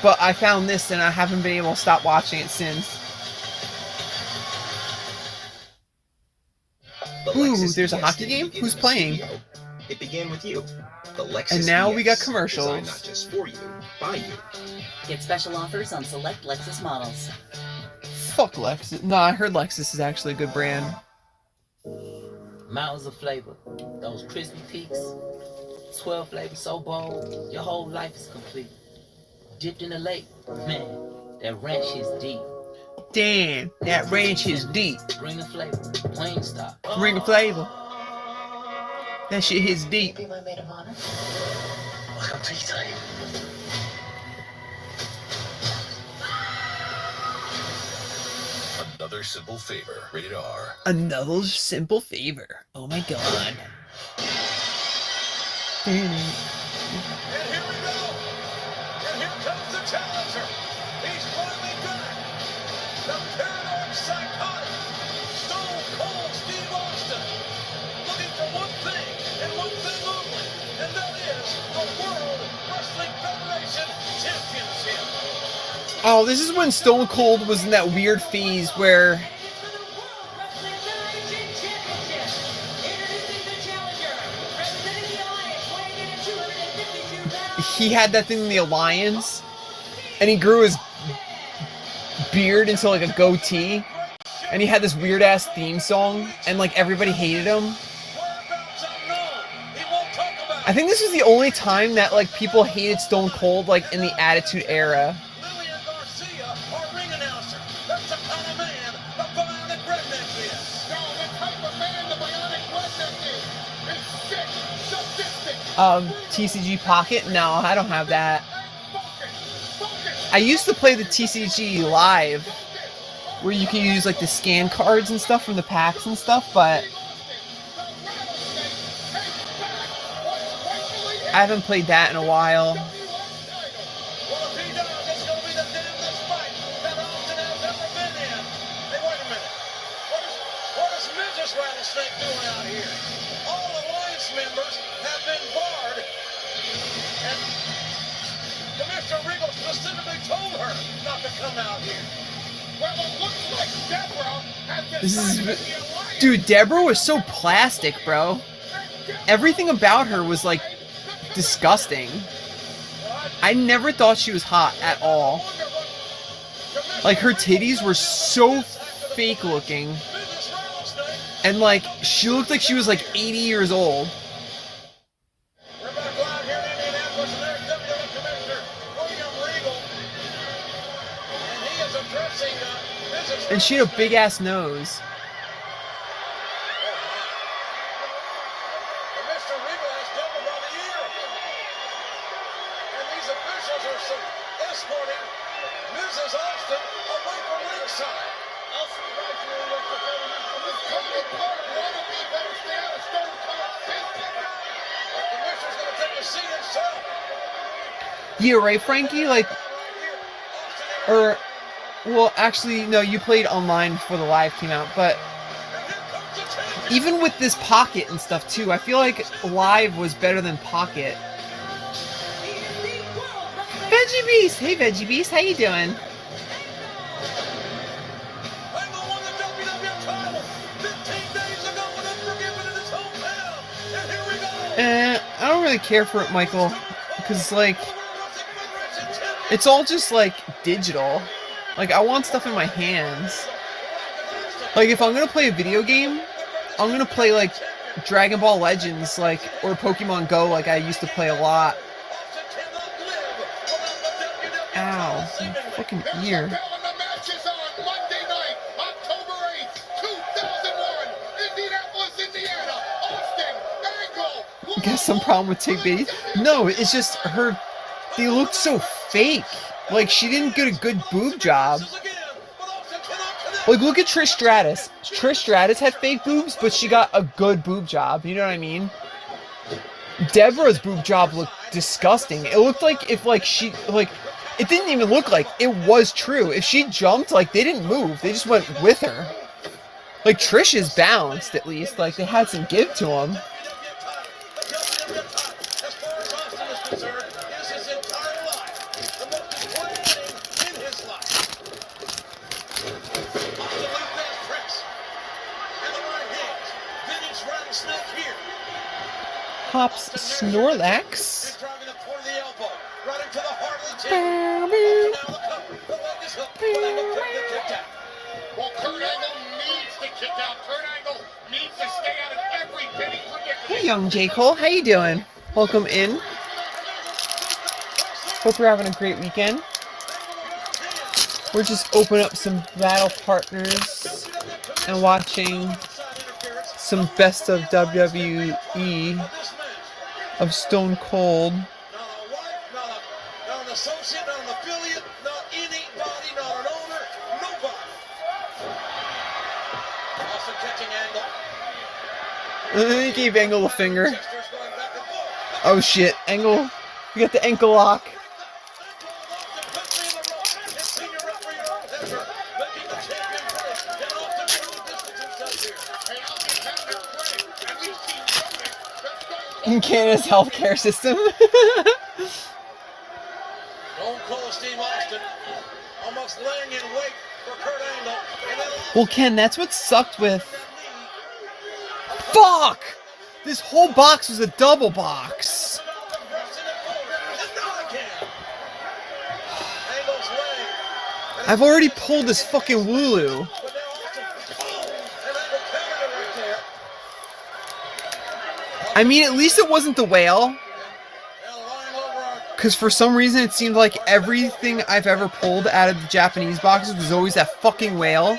But I found this and I haven't been able to stop watching it since. Ooh, there's a hockey game? Who's playing? It began with you. The Lexus and now we got ES, commercials. designed not just for you, by you. Get special offers on select Lexus models. Fuck Lexus. No, I heard Lexus is actually a good brand. Mountains of flavor, those crispy peaks, 12 flavors so bold, your whole life is complete. Dipped in the lake, man, that ranch is deep. Damn, that ranch is deep. Bring the flavor, plain stop. Bring the flavor. That shit is deep. Be my maid of honor. Welcome to time. Another simple favor. Rated R. Another simple favor. Oh my god. And here we go. And here comes the challenger. He's finally back. The paranoid psychotic, Stone Cold Steve Austin. Looking for one thing and one thing only. And that is the World Wrestling Federation Championship. Oh, this is when Stone Cold was in that weird phase where he had that thing in the Alliance, and he grew his beard into like a goatee, and he had this weird ass theme song, and like everybody hated him. I think this was the only time that like people hated Stone Cold, like in the Attitude Era. TCG Pocket? No, I don't have that. I used to play the TCG Live, where you can use like the scan cards and stuff from the packs and stuff, but I haven't played that in a while. This is, dude, Deborah was so plastic, bro. Everything about her was like disgusting. I never thought she was hot at all. Like her titties were so fake looking. And like she looked like she was like 80 years old. And she had a big ass nose. Mr. Regal has Deborah by the ear. And these officials are escorting Mrs. Austin away from ringside. Austin right here with the this Cody Carter wannabe better stay out of Stone Cold Yeah, right, Frankie? Like, or, well, actually, no, you played online before the live came out, but even with this Pocket and stuff, too, I feel like live was better than Pocket. Veggie Beast! Hey, Veggie Beast, how you doing? I don't really care for it, Michael, because, like, it's all just, like, digital. Like, I want stuff in my hands. Like, if I'm gonna play a video game, I'm gonna play, like, Dragon Ball Legends, like, or Pokemon Go, like I used to play a lot. Ow, my fucking ear. Guess some problem with Tig Baby. No, it's just her. They looked so fake. Like she didn't get a good boob job. Like look at Trish Stratus. Trish Stratus had fake boobs, but she got a good boob job. You know what I mean? Deborah's boob job looked disgusting. It looked like if like she like. It didn't even look like it was true. If she jumped, like they didn't move. They just went with her. Like Trish is balanced at least. Like they had some give to him. Pops Snorlax. Hey, young J. Cole, how you doing? Welcome in. Hope you're having a great weekend. We're just opening up some battle partners and watching some best of WWE of Stone Cold. Not an associate, not an affiliate, not anybody, not an owner, nobody. Austin catching Angle. He gave Angle a finger. Oh shit, Angle. We got the ankle lock. In Canada's healthcare system. Well, Ken, that's what sucked with. Fuck! This whole box was a double box. I've already pulled this fucking Wooloo. I mean, at least it wasn't the whale. Because for some reason it seemed like everything I've ever pulled out of the Japanese boxes was always that fucking whale.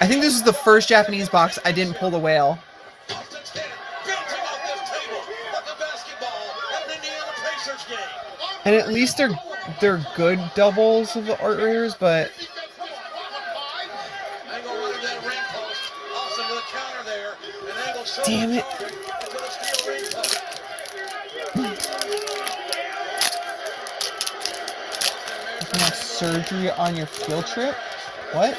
I think this is the first Japanese box I didn't pull the whale. And at least they're good doubles of the art rares, but damn it. You can have surgery on your field trip? What?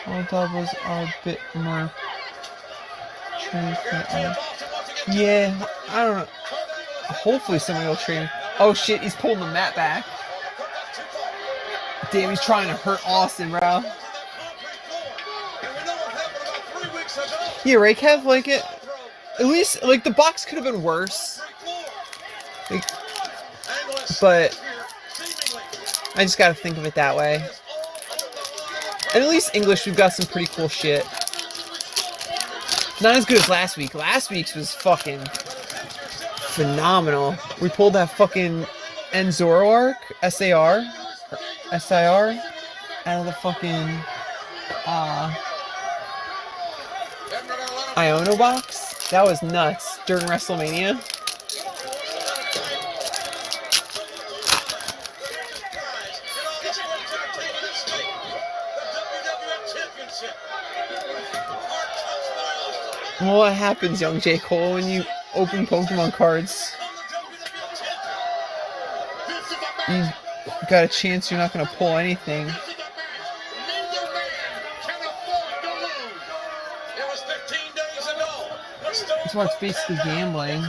All doubles are a bit more transparent. Yeah, I don't know. Hopefully somebody will trade him. Oh shit, he's pulling the mat back. Damn, he's trying to hurt Austin, bro. Yeah, right, Kev? Like it. At least, like, the box could have been worse. Like, but I just gotta think of it that way. And at least English, we've got some pretty cool shit. Not as good as last week. Last week's was fucking phenomenal. We pulled that fucking Enzoroark, SAR, or SIR, out of the fucking Iono box. That was nuts during WrestleMania. Well, what happens, young J. Cole, when you open Pokemon cards? You got a chance you're not going to pull anything. That's why it's basically gambling.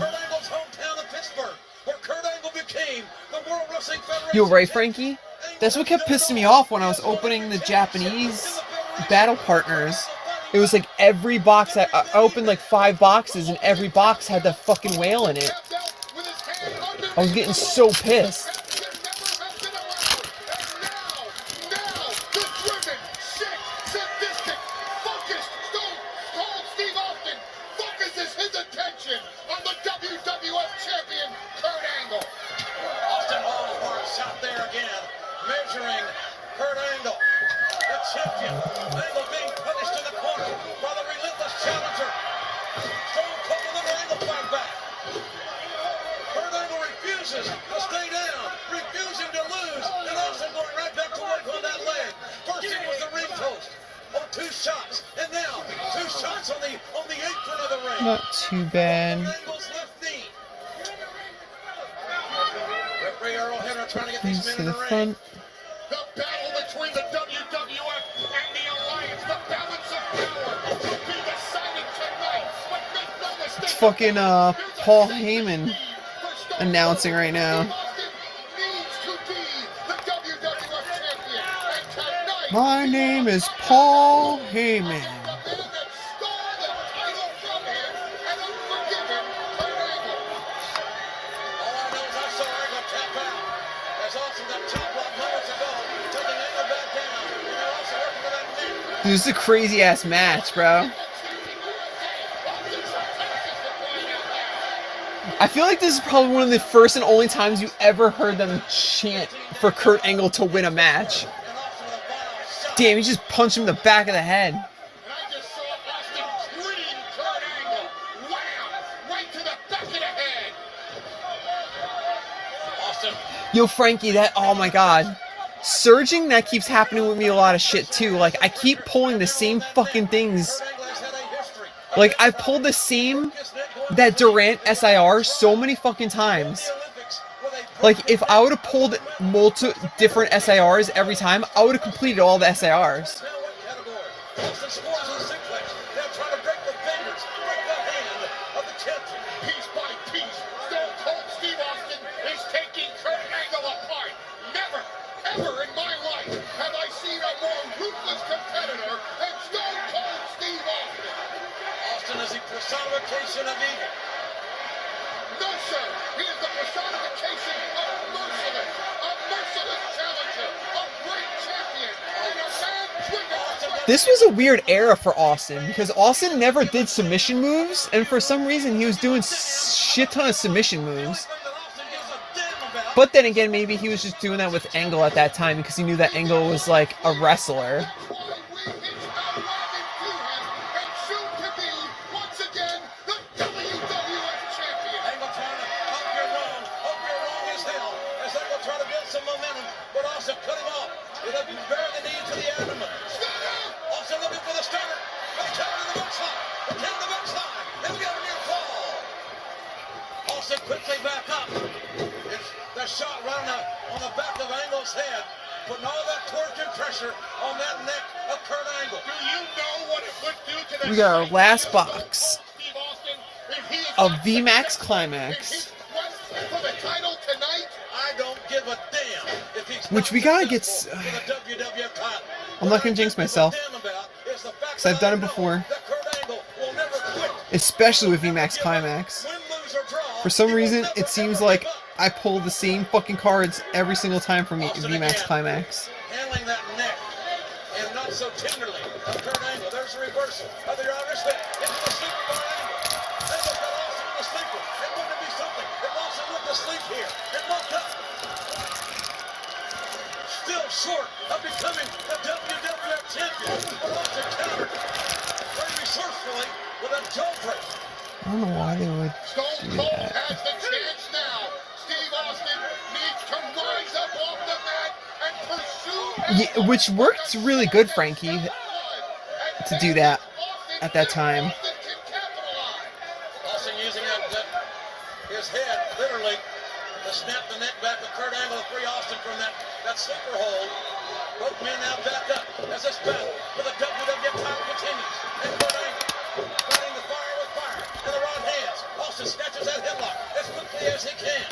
You're right, Frankie? That's what kept pissing me off when I was opening the Japanese battle partners. It was like every box, I opened like 5 boxes and every box had that fucking whale in it. I was getting so pissed. Not too bad. Please to the front. The battle between the WWF and the Alliance, the balance of power will be decided tonight. But make no mistake, It's fucking Paul Heyman announcing right now. My name is Paul Heyman. Dude, this is a crazy ass match, bro. I feel like this is probably one of the first and only times you ever heard them chant for Kurt Angle to win a match. Damn, he just punched him in the back of the head. Yo, Frankie, that, oh my god. Surging, that keeps happening with me a lot of shit too. Like, I keep pulling the same fucking things. Like, I've pulled the same, that Durant SIR so many fucking times. Like, if I would have pulled multiple different SIRs every time, I would have completed all the SIRs. Personification of evil. No, sir. He is the personification of a merciless challenger, a great champion, and a man driven. This was a weird era for Austin because Austin never did submission moves, and for some reason he was doing shit ton of submission moves. But then again, maybe he was just doing that with Angle at that time because he knew that Angle was like a wrestler. Quickly back up. It's the shot right on the back of Angle's head, putting all that torque and pressure on that neck of Kurt Angle. Do you know what it would do to the We got our last box of VMAX Climax, for the title tonight? I don't give a damn if he's which we gotta get. I'm not gonna jinx myself because I've done it before, especially with VMAX Climax. For some reason, it seems like I pull the same fucking cards every single time from VMAX Climax. Handling that neck, and not so tenderly, of Kurt Angle. There's a reversal of the Irish whip into the sleeper by Angle. Angle's got Austin in the sleeper. It wouldn't be something if Austin went to sleep here. It won't up. Still short of becoming the WWF champion. But Austin countered very resourcefully with a jawbreak. I don't know why they would do that. Has the chance now. Steve Austin needs to rise up off the mat and pursue. Yeah, which worked really good, Frankie, to do that at that time. his head, literally, to snap the neck back with Kurt Angle to free Austin from that sleeper hold. Both men now back up as this battle for the WWF title continues. And Kurt Angle fighting the fire with fire in the right hands. Austin snatches that headlock as quickly as he can.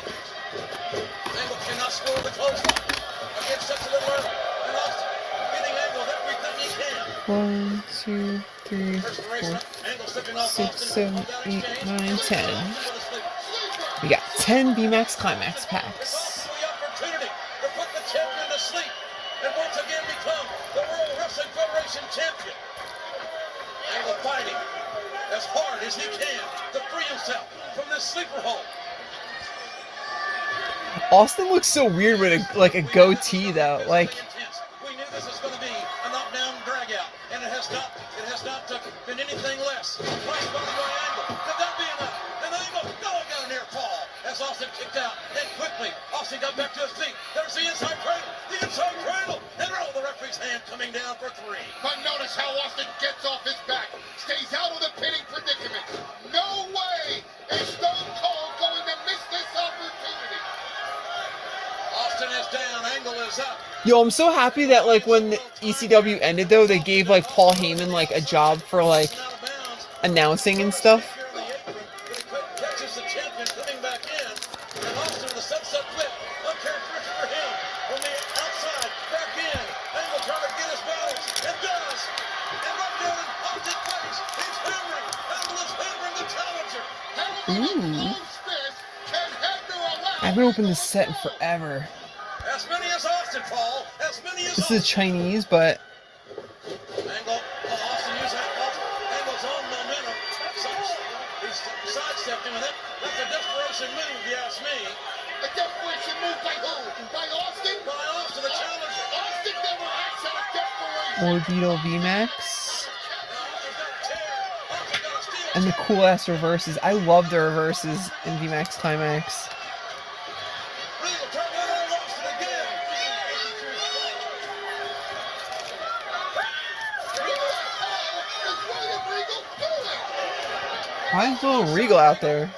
Angle cannot score the clothesline against such a little early. And Austin getting Angle everything he can. 1, 2, 3, 4, 6, 7, 8, 9, 10. We got 10 VMAX Climax packs. The opportunity to put the champion to sleep and once again become the World Wrestling Federation champion. Angle fighting as hard as he can to free himself from this sleeper hold. Austin looks so weird with a goatee though. Like, we knew this was going to be a knockdown drag out, and it has not been anything less. Nice body by Angle. Could that be enough? And Angle, no, got a near fall as Austin kicked out, and quickly Austin got back to his feet. There's the inside cradle, and the referee's hand coming down for 3. But notice how Austin gets off his back, stays out of the pinning predicament. No way is Stone Cold going to miss this opportunity. Austin is down, Angle is up. yo, I'm so happy that like when ECW ended though, they gave like Paul Heyman like a job for like announcing and stuff. Catches the champion coming back in, and Austin with a sunset flip, uncharacteristic for him. From the outside, back in, Angle trying to get his balance, and does. And right down in Austin's face, he's hammering. Angle is hammering the challenger. Ooh. I haven't opened this set in forever. As many as Austin, Paul. As many as This is Chinese, but Angle, Austin using Angle's own momentum. He's sidestepping with it. That's a desperation move, if you ask me. A desperation move by who? By Austin? By Austin, the challenger. Austin never acts out of desperation. Orbital VMAX. And the cool ass reverses. I love the reverses in VMAX Climax. Why is William Regal out there?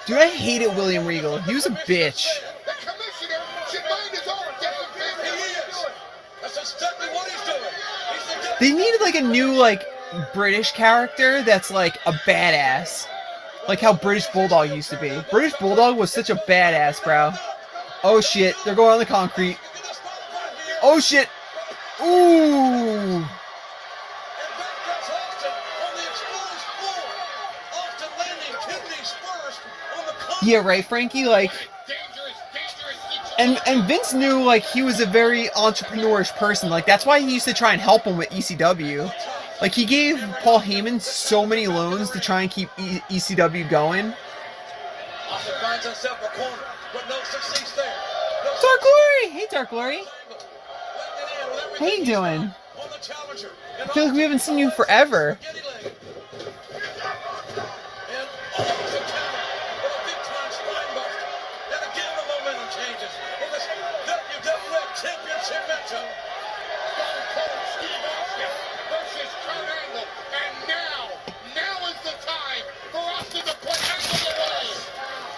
Dude, I hated William Regal. He was a bitch. The commissioner should mind his own damn business. He is. That's exactly what he's doing. They needed like a new like British character that's like a badass. Like how British Bulldog used to be. British Bulldog was such a badass, bro. Oh shit, they're going on the concrete. Oh shit. Ooh. Yeah, right, Frankie? Like, and Vince knew, like, he was a very entrepreneurish person. Like, that's why he used to try and help him with ECW. Like, he gave Paul Heyman so many loans to try and keep ECW going. Austin finds himself a corner, but no success there. Dark Glory! Hey, Dark Glory. How you doing? I feel like we haven't seen you forever.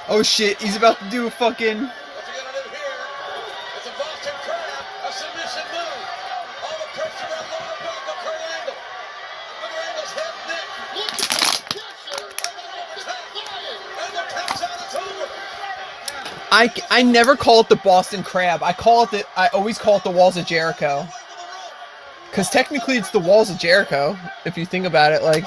Oh shit, he's about to do a fucking... What's he gonna do here? It's a Boston Crab, a submission move. All the pressure on lower back of Kurt Angle. Look at Angle's head and neck. Look at the pressure. Angle taps out, it's over. I never call it the Boston Crab. I always call it the Walls of Jericho. Because technically it's the Walls of Jericho, if you think about it, like...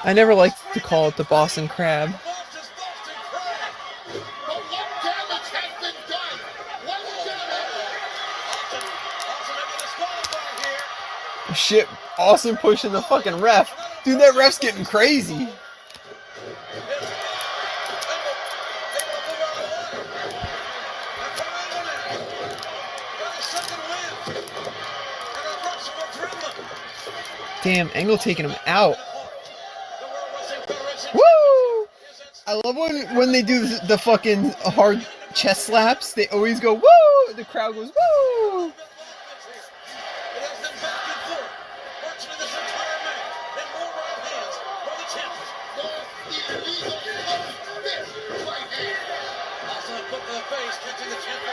I never liked to call it the Boston Crab. Shit, Austin pushing the fucking ref. Dude, that ref's getting crazy. Damn, Angle taking him out. Woo! I love when they do the fucking hard chest slaps. They always go woo. The crowd goes woo.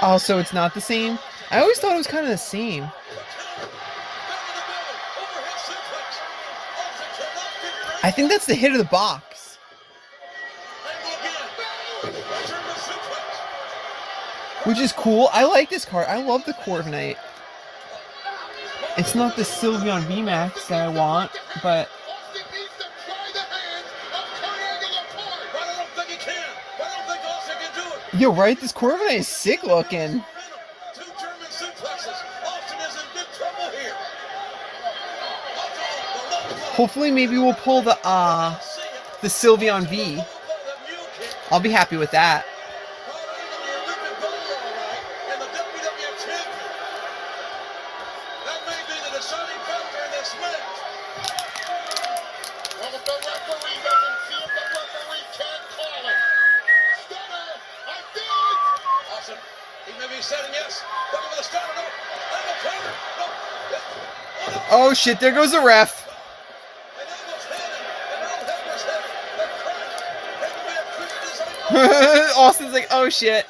Oh, so it's not the same? I always thought it was kind of the same. I think that's the hit of the box. Which is cool. I like this card. I love the Corv Knight. It's not the Sylveon VMAX that I want, but... Yo, right? This Corv Knight is sick looking. Hopefully, maybe we'll pull the Sylveon V. I'll be happy with that. Oh shit, there goes the ref. Austin's like, oh shit.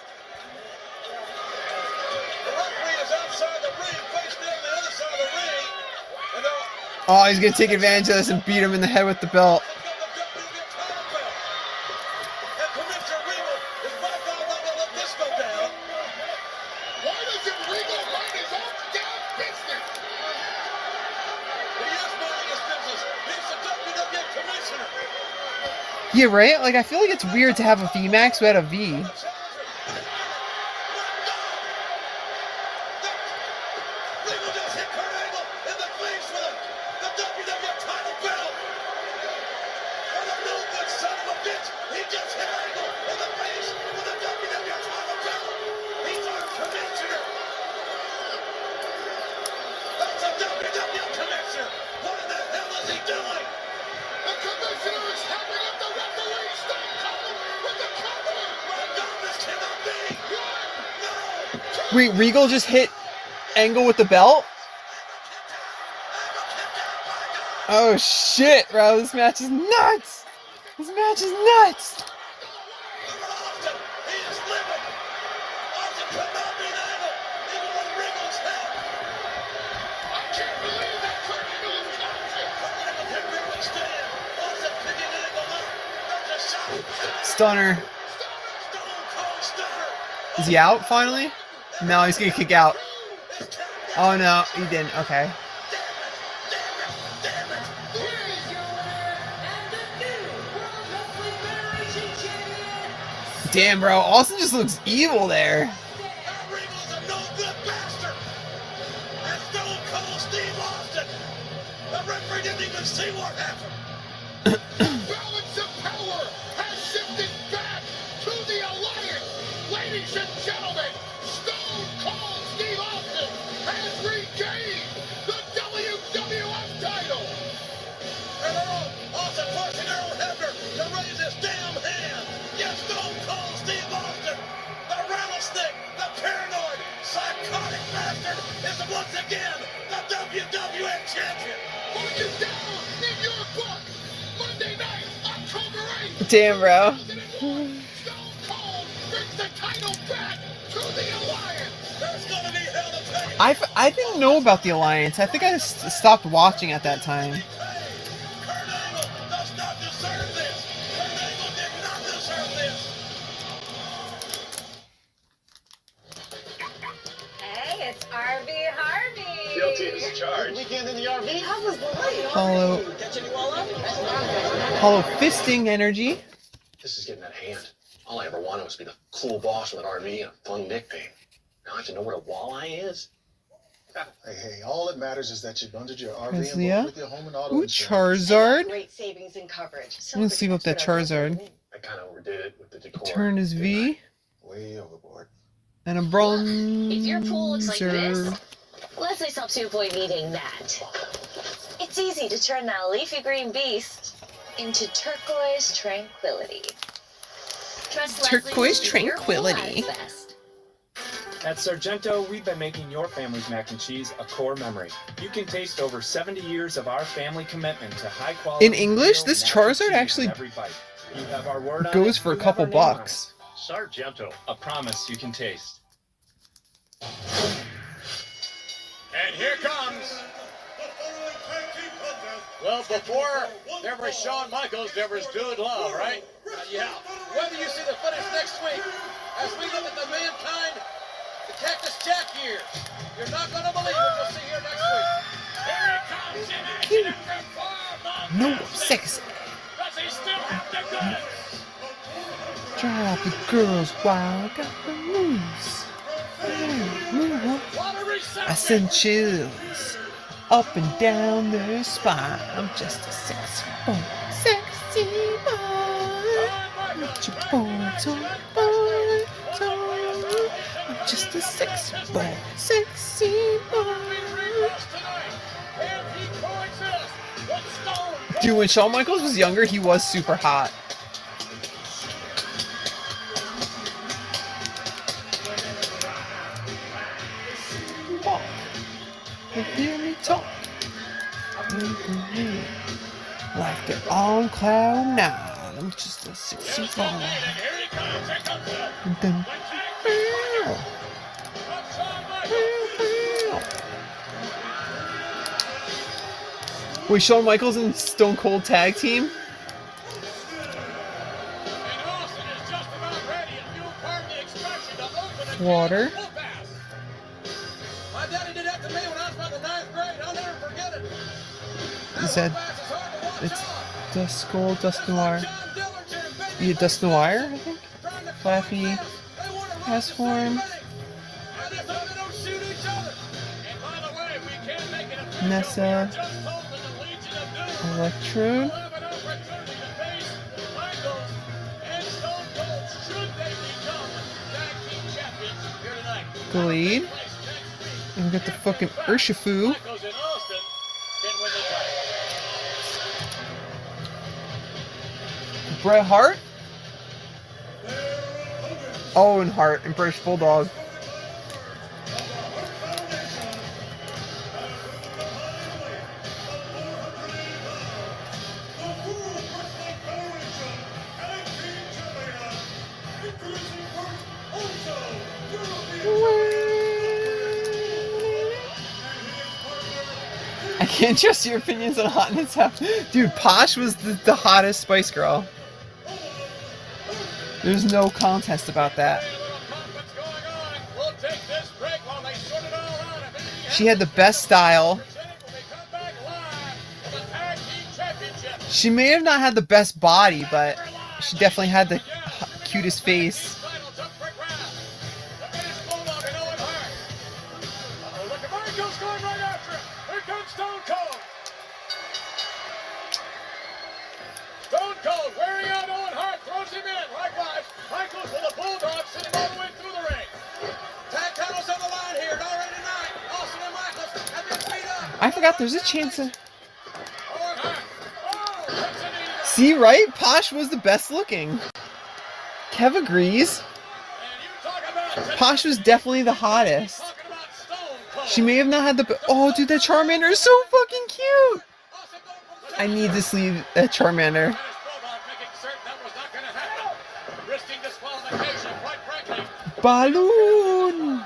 Oh, he's gonna take advantage of this and beat him in the head with the belt. Yeah, right? Like, I feel like it's weird to have a VMAX without a V. Wait, Regal just hit Angle with the belt? Oh shit, bro, this match is nuts! This match is nuts! Stunner. Is he out finally? No, he's gonna kick out. Oh no, he didn't. Okay. Damn, bro, Austin just looks evil there. See what happened. Balance of power has shifted back to the Alliance. Ladies and gentlemen, Stone Cold Steve Austin has regained the WWF title. And Earl Austin forcing Earl Hebner to raise his damn hand. Yes, Stone Cold Steve Austin, the rattlesnake, the paranoid, psychotic bastard, is once again the WWF champion. Mark it down in your book. Monday night, October 8th. Damn, bro. Stone Cold brings the title back to the Alliance. There's gonna be hell to pay. I didn't know about the Alliance. I think I stopped watching at that time. Kurt Angle does not deserve this. Kurt Angle did not deserve this. Hey, it's RV Harvey. Guilty as charged. Weekend in the RV. How was the light? Hollow fisting energy. This is getting out of hand. All I ever wanted was to be the cool boss with an RV and a fun Nick thing. Now I have to know what a walleye is. Hey, all that matters is that you bundled your RV Preslea. and with your home and auto Ooh, insurance. Charizard. Great savings and coverage. Let's see about that Charizard. I kind of overdid it with the decor. Turn is V. Way overboard. And a bronzer. If your pool looks like this, let's say helps you avoid needing that. It's easy to turn that leafy green beast into turquoise tranquility. Trust Turquoise Leslie to do your pool tranquility. at its best. At Sargento, we've been making your family's mac and cheese a core memory. You can taste over 70 years of our family commitment to high quality. In English, real this mac and Charizard cheese actually in every bite. You have our word on goes it, for a you have couple our name on bucks. it. Sargento. A promise you can taste. And here comes. Well, before there was Shawn Michaels, there was Dude Love, right? Yeah. Whether you see the footage next week, as we look at the Mankind, the Cactus Jack years, you're not going to believe what you'll see here next week. Here he comes in action after 4 months. No, sexy. Does he still have the goods? Drive the girls wild, got the moves. I send chills up and down their spine. I'm just a sexy boy, sexy boy. Not your boy, toy boy, toy. I'm just a sexy boy, sexy boy. Dude, when Shawn Michaels was younger, he was super hot. Hear me talk. Like they're on cloud 9. I'm just a sexy boy. Wait, Shawn Michaels and Stone Cold tag team? Water. My daddy did that to me when I was about the 9th grade. I'll never forget it. Is that... It's Dust Gold, Dust Noir. Yeah, Dust Noir, I think? Flaffy. Passform. Nessa. Electrode. Glade. And we got the fucking Urshifu. Bret Hart. Owen Hart and British Bulldog. I can't trust your opinions on hotness. Dude, Posh was the hottest Spice Girl. There's no contest about that. She had the best style. She may have not had the best body, but she definitely had the cutest face. Stone Cold wearing out Owen Hart, throws him in. Likewise, Michaels with a bulldog sitting all the way through the ring. Tag titles on the line here, already tonight. Austin and Michaels have been beat up. I forgot there's a chance of... See, right? Posh was the best looking. Kev agrees. Posh was definitely the hottest. She may have not had the... Oh, dude, that Charmander is so fucking cute. I need to sleeve that Charmander. Balloon!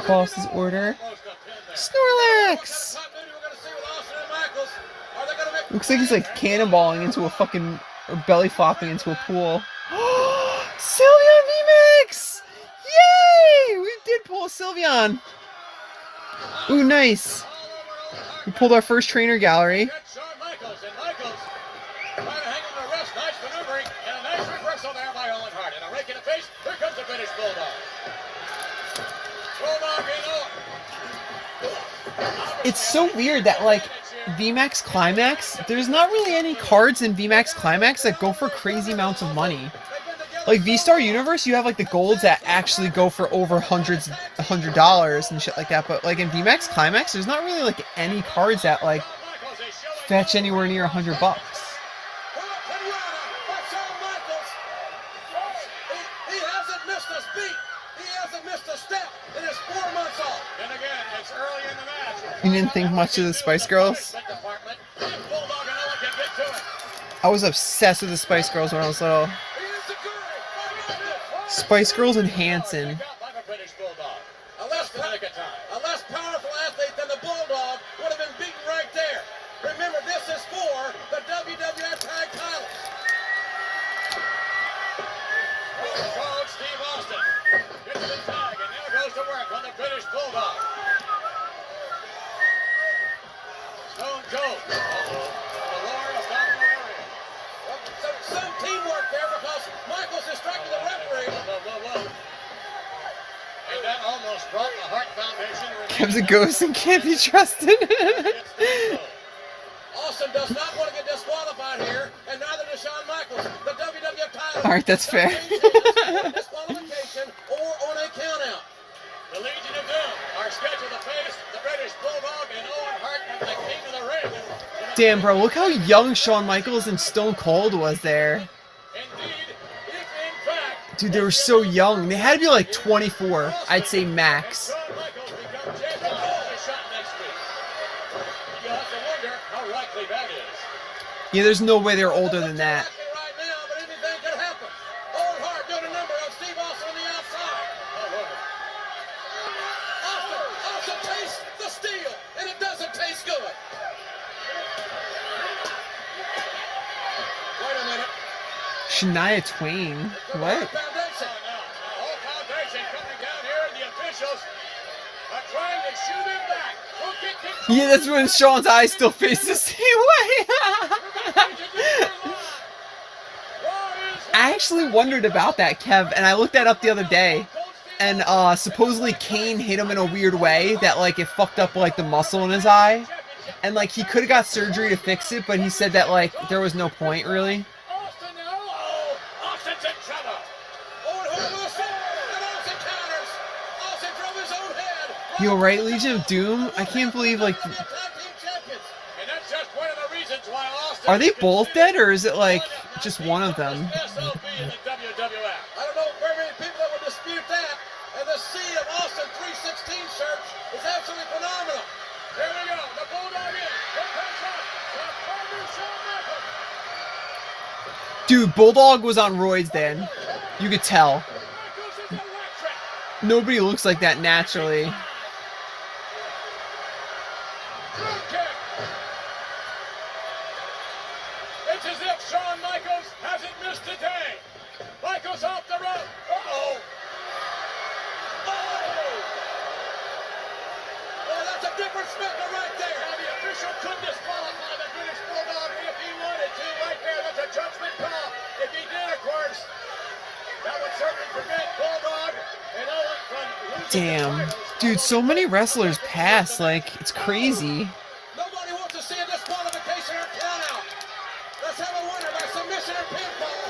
Boss's order. Snorlax! Looks like he's like cannonballing into a fucking... or belly flopping into a pool. Sylveon VMAX! Yay! We did pull a Sylveon. Ooh, nice. We pulled our first trainer gallery. It's so weird that like VMAX Climax, there's not really any cards in VMAX Climax that go for crazy amounts of money. Like V-Star Universe, you have like the golds that actually go for over $100 and shit like that. But like in VMAX Climax, there's not really like any cards that like fetch anywhere near $100. He hasn't missed a beat. He hasn't missed a step in his 4 months off. And again, it's early in the match. You didn't think much of the Spice Girls? I was obsessed with the Spice Girls when I was little. Spice Girls and Hanson. A less powerful athlete than the Bulldog would have been beaten right there. Remember, this is for the WWF Tag Titles. Coach Steve Austin gets the tag and now goes to work on the British Bulldog. Stone Cold. The lore of Domino area. Some teamwork there because Michaels distracted the referee. And that almost brought the Hart Foundation. Kev's a ghost and can't be trusted. Austin does not want to get disqualified here, and neither does Shawn Michaels. The WWF title. Alright, that's fair. Disqualification or on a countout. The Legion of Doom are scheduled to face the British Bulldog and Owen Hart as the king of the ring. Damn, bro, look how young Shawn Michaels and Stone Cold was there. Dude, they were so young. They had to be like 24, I'd say max. Yeah, there's no way they're older than that. Shania Twain. What? Yeah, that's when Shawn's eyes still face the same way. I actually wondered about that, Kev, and I looked that up the other day. And supposedly Kane hit him in a weird way that like it fucked up like the muscle in his eye. And like he could have got surgery to fix it, but he said that like there was no point really. Yo, right, Legion of Doom? I can't believe, like... Are they both dead, or is it, like, just one of them? I don't know very many people that would dispute that, and the sea of Austin 316 shirts is absolutely phenomenal. Here we go, the Bulldog in. Here comes up, the partner Shawn Michaels. Dude, Bulldog was on roids then. You could tell. Nobody looks like that naturally. It's as if Shawn Michaels hasn't missed a day. Michaels off the rope. Uh-oh. Oh, that's a different smacker right there. Now the official could disqualify the British Bulldog if he wanted to. Right there, that's a judgment call. If he did, of course, that would certainly prevent Bulldog and Owen from losing. Damn. Dude, so many wrestlers pass. Like, it's crazy. Nobody wants to see a disqualification or count out. Let's have a winner by submission or pinfall.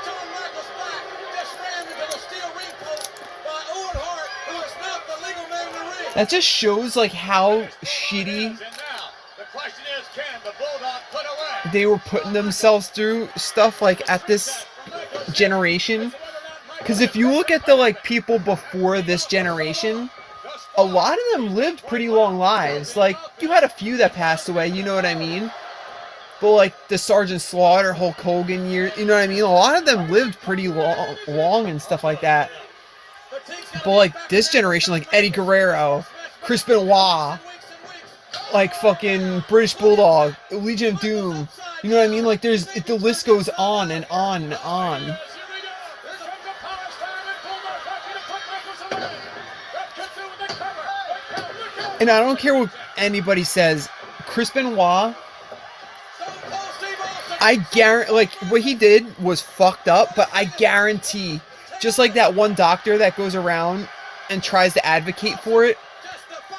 Shawn Michaels back, just ran into the steel ring post by Owen Hart, who is not the legal man in the ring. That just shows, like, how shitty The question is, can the Bulldog put away? they were putting themselves through stuff, like, at this generation. Because if you look at the, like, people before this generation, a lot of them lived pretty long lives. Like, you had a few that passed away, you know what I mean? But, like, the Sergeant Slaughter, Hulk Hogan year, you know what I mean? A lot of them lived pretty long and stuff like that. But, like, this generation, like Eddie Guerrero, Chris Benoit, like, fucking British Bulldog, Legion of Doom, you know what I mean? Like, the list goes on and on and on. And I don't care what anybody says, Chris Benoit, I guarantee, like, what he did was fucked up, but I guarantee, just like that one doctor that goes around and tries to advocate for it,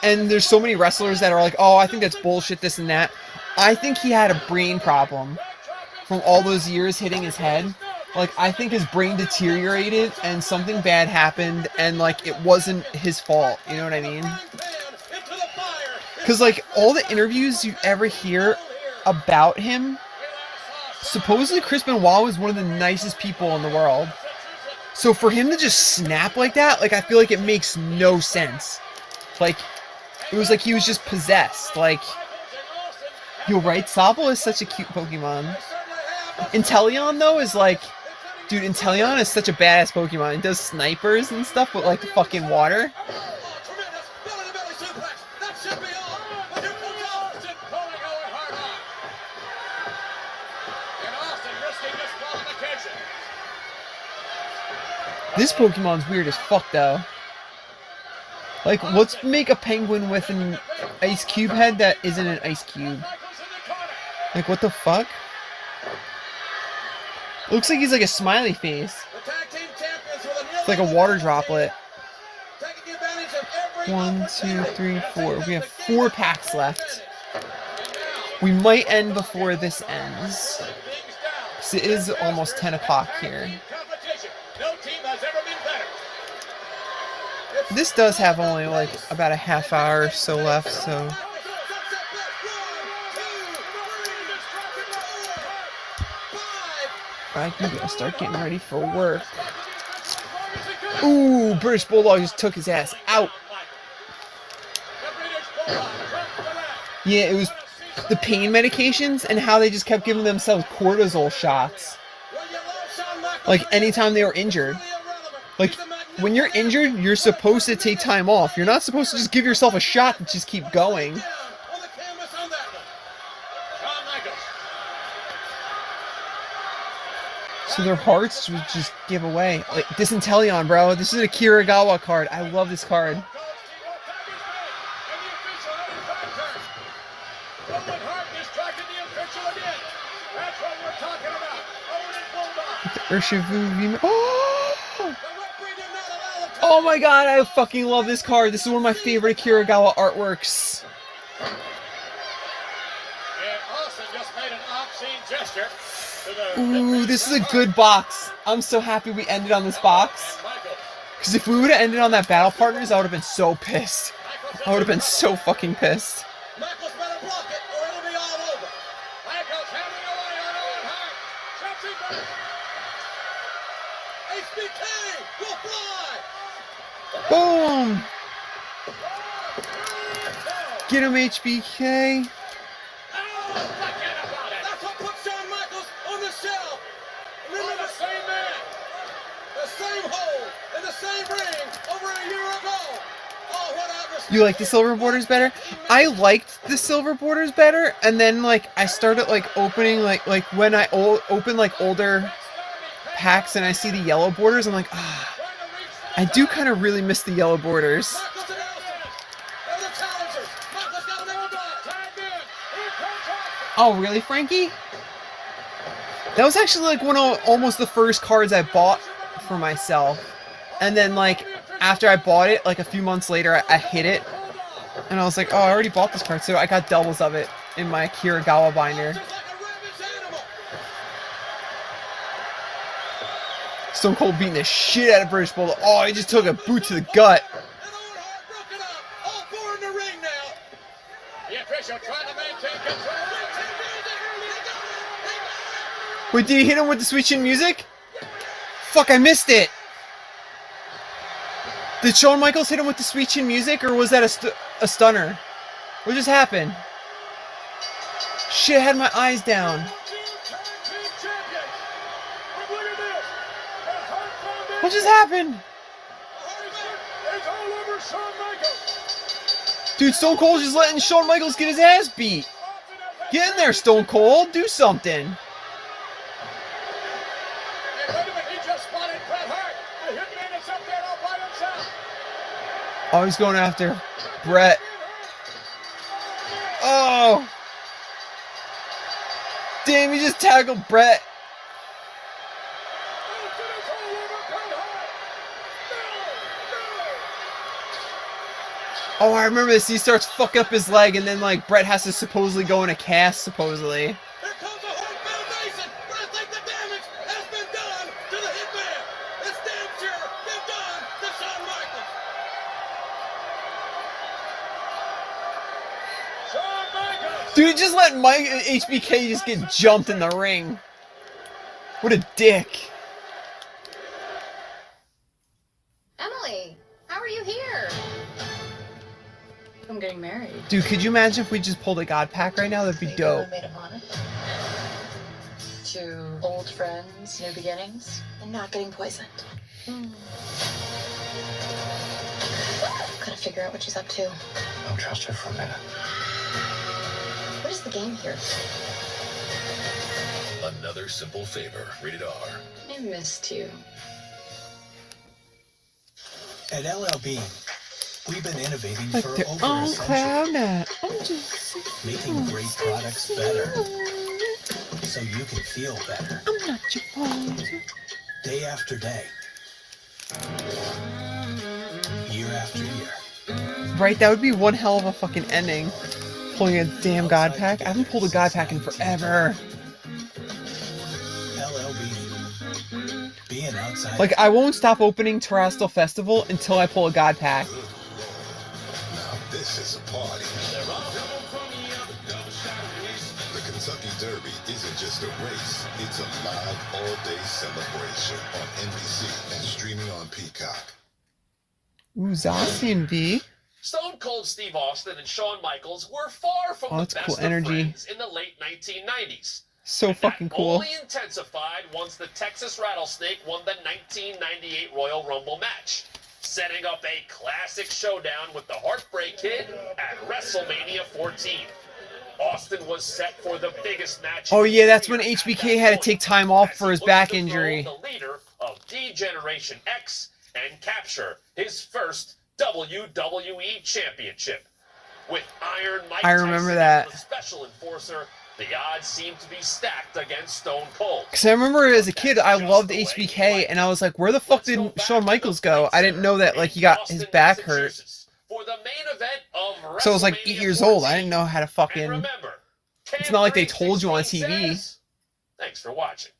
and there's so many wrestlers that are like, oh, I think that's bullshit, this and that. I think he had a brain problem from all those years hitting his head. Like, I think his brain deteriorated and something bad happened, and, like, it wasn't his fault, you know what I mean? Because, like, all the interviews you ever hear about him, supposedly Chris Benoit was one of the nicest people in the world. So for him to just snap like that, like, I feel like it makes no sense. Like, it was like he was just possessed. Like, you're right, Sobble is such a cute Pokemon. Inteleon though is like, dude, Inteleon is such a badass Pokemon. It does snipers and stuff with like the fucking water. This Pokemon's weird as fuck though. Like, let's make a penguin with an ice cube head that isn't an ice cube. Like, what the fuck? Looks like he's like a smiley face. It's like a water droplet. 1, 2, 3, 4. We have 4 packs left. We might end before this ends. Because it is almost 10 o'clock here. This does have only like about a half hour or so left, so... I can go start getting ready for work. Ooh, British Bulldog just took his ass out. Yeah, it was the pain medications and how they just kept giving themselves cortisol shots. Like, anytime they were injured. Like, when you're injured, you're supposed to take time off. You're not supposed to just give yourself a shot and just keep going. So their hearts would just give away. Like, this Inteleon, bro. This is a Kiragawa card. I love this card. The Urshifu. Oh my god, I fucking love this card. This is one of my favorite Kiragawa artworks. Ooh, this is a good box. I'm so happy we ended on this box. Because if we would have ended on that Battle Partners, I would have been so pissed. I would have been so fucking pissed. Boom! Get him, HBK. That's what put Shawn Michaels on the shelf. Remember the same man, the same hole in the same ring over a year ago. Oh, what a... You like the silver borders better? I liked the silver borders better, and then like I started like opening like when I open like older packs and I see the yellow borders, I'm like, ah, I do kind of really miss the yellow borders. Oh, really, Frankie? That was actually like one of almost the first cards I bought for myself. And then like after I bought it, like a few months later, I hit it. And I was like, oh, I already bought this card. So I got doubles of it in my Kiragawa binder. Stone Cold beating the shit out of British Bulldog. Oh, he just took a boot to the gut. Wait, did he hit him with the Sweet Chin Music? Fuck, I missed it. Did Shawn Michaels hit him with the Sweet Chin Music, or was that a stunner? What just happened? Shit, I had my eyes down. What just happened? Dude, Stone Cold's just letting Shawn Michaels get his ass beat. Get in there, Stone Cold. Do something. Oh, he's going after Brett. Oh. Damn, he just tackled Brett. Oh, I remember this. He starts fucking up his leg, and then, like, Brett has to supposedly go in a cast, supposedly. Dude, just let Mike HBK just get jumped in the ring. What a dick. Emily, how are you here? I'm getting married. Dude, could you imagine if we just pulled a God pack right now? That'd be dope. to old friends, new beginnings, and not getting poisoned. Gotta figure out what she's up to. Don't trust her for a minute. What is the game here? Another Simple Favor, rated R. I missed you. At LLB, we've been innovating Like for they're over a on century, cloud nine. I'm just making great products better, so you can feel better. I'm not your fault. Day after day, year after year. Right, that would be one hell of a fucking ending. Pulling a damn God Pack. I haven't pulled a God Pack in forever. LLB, being outside. Like, I won't stop opening Terrestrial Festival until I pull a God Pack. Now this is a party. The Kentucky Derby isn't just a race, it's a live all-day celebration on NBC and streaming on Peacock. Ooh, Zacian V. Stone Cold Steve Austin and Shawn Michaels were far from the That's best cool of energy. friends in the late 1990s. So fucking cool. Only intensified once the Texas Rattlesnake won the 1998 Royal Rumble match, setting up a classic showdown with the Heartbreak Kid at WrestleMania 14. Austin was set for the biggest match. Oh yeah, that's when HBK had to take time off for his back injury. The leader of D-Generation X and capture his first WWE Championship. With Iron Mike I remember Tyson that. as the special enforcer, the odds seem to be stacked against Stone Cold. Because I remember as a kid, I loved HBK, and I was like, where the fuck did Shawn Michaels go? I didn't know that, like, he got his back hurt. For the main event of So I was like 8 years old. I didn't know how to fucking... It's not like they told you on TV. Thanks for watching.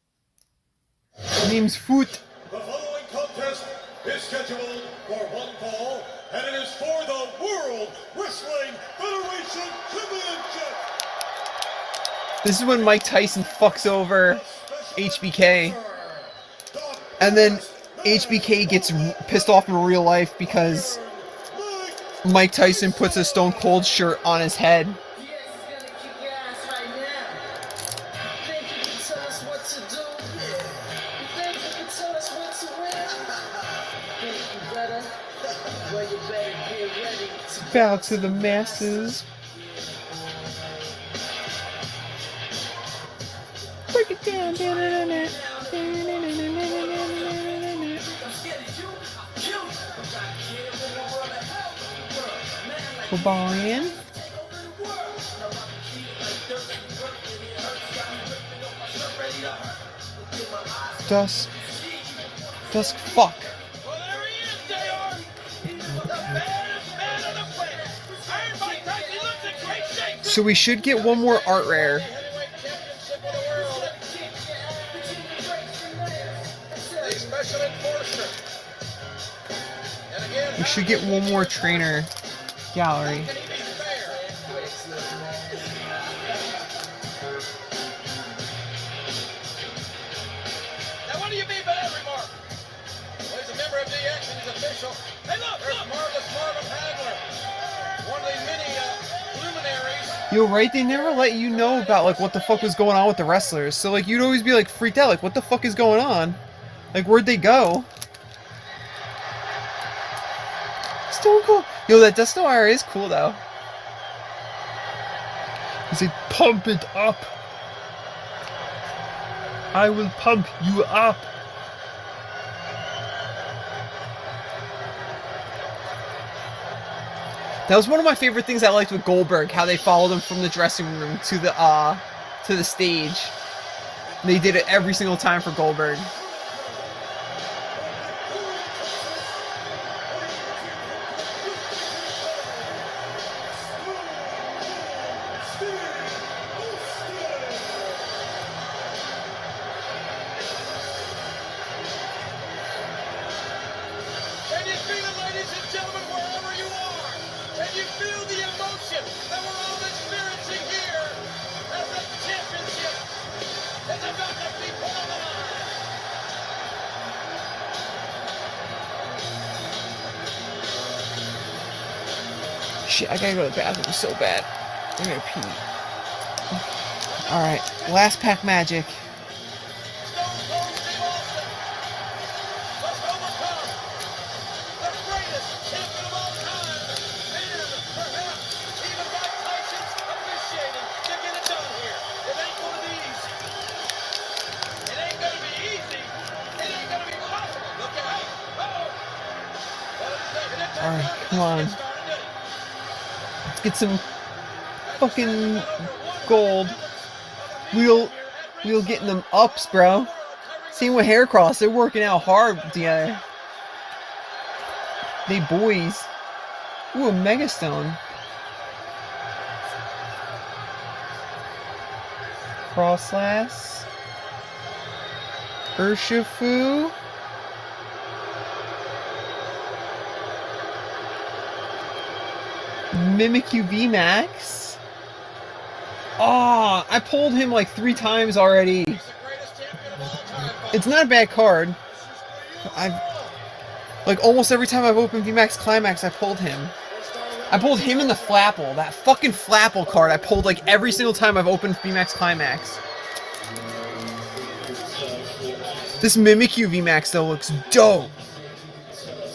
Name's Foot. The following contest is scheduled for one fall, and it is for the World Wrestling Federation Championship. This is when Mike Tyson fucks over HBK. And then HBK gets pissed off in real life because Mike Tyson puts a Stone Cold shirt on his head. Bow to the masses. Break it down. Barbarian. Dusk. Fuck. So we should get one more art rare. We should get one more trainer gallery. Now what do you mean by that remark? Well, he's a member of DX and he's official. Hey, look! Marvelous Marvin Hagler. One of the many luminaries. Yo, right? They never let you know about, like, what the fuck was going on with the wrestlers. So, like, you'd always be, like, freaked out. Like, what the fuck is going on? Like, where'd they go? Stone Cold. Yo, that Dust No Wire is cool, though. He's like, pump it up. I will pump you up. That was one of my favorite things I liked with Goldberg, how they followed him from the dressing room to the stage. They did it every single time for Goldberg. Can you feel it, ladies and gentlemen, wherever you are? Can you feel the emotion that we're all experiencing here as the championship is about to be put on the line? Shit, I gotta go to the bathroom so bad. I gotta pee. Alright, last pack magic. Come on. Let's get some fucking gold. We'll getting them ups, bro. Same with Haircross. They're working out hard together. They boys. Ooh, a Megastone. Crosslass. Urshifu. Mimikyu VMAX. Oh, I pulled him like 3 times already. It's not a bad card. I've like almost every time I've opened VMAX Climax, I pulled him. I pulled him in the Flapple. That fucking Flapple card I pulled like every single time I've opened VMAX Climax. This Mimikyu VMAX though looks dope.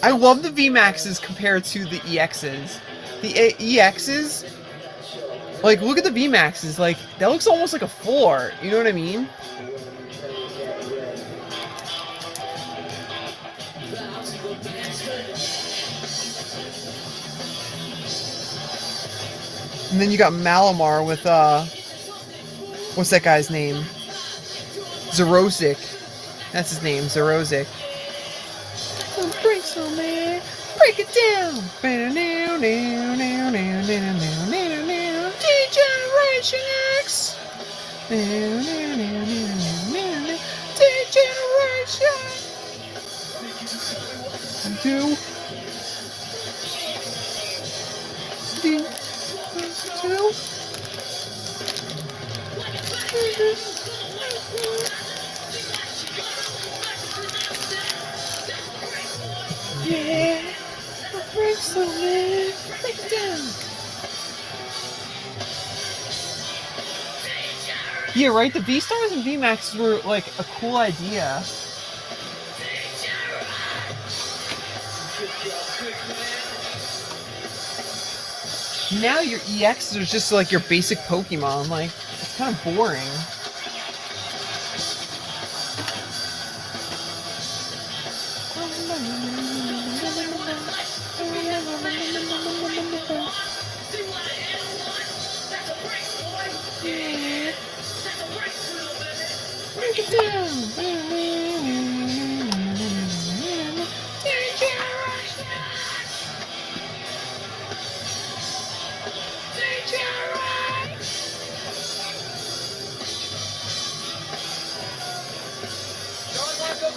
I love the VMAXs compared to the EXs. The EXs, like, look at the VMAXs, like, that looks almost like a full art, you know what I mean? And then you got Malamar with, what's that guy's name? Zerosic. That's his name, Zerosic. Break so man, break it down. Degeneration X. Degeneration. 2. 2. Yeah, break so man, break it down. Yeah, right. The V-Stars and V-Maxes were like a cool idea. Now your EXs are just like your basic Pokemon. Like, it's kind of boring. Break it down.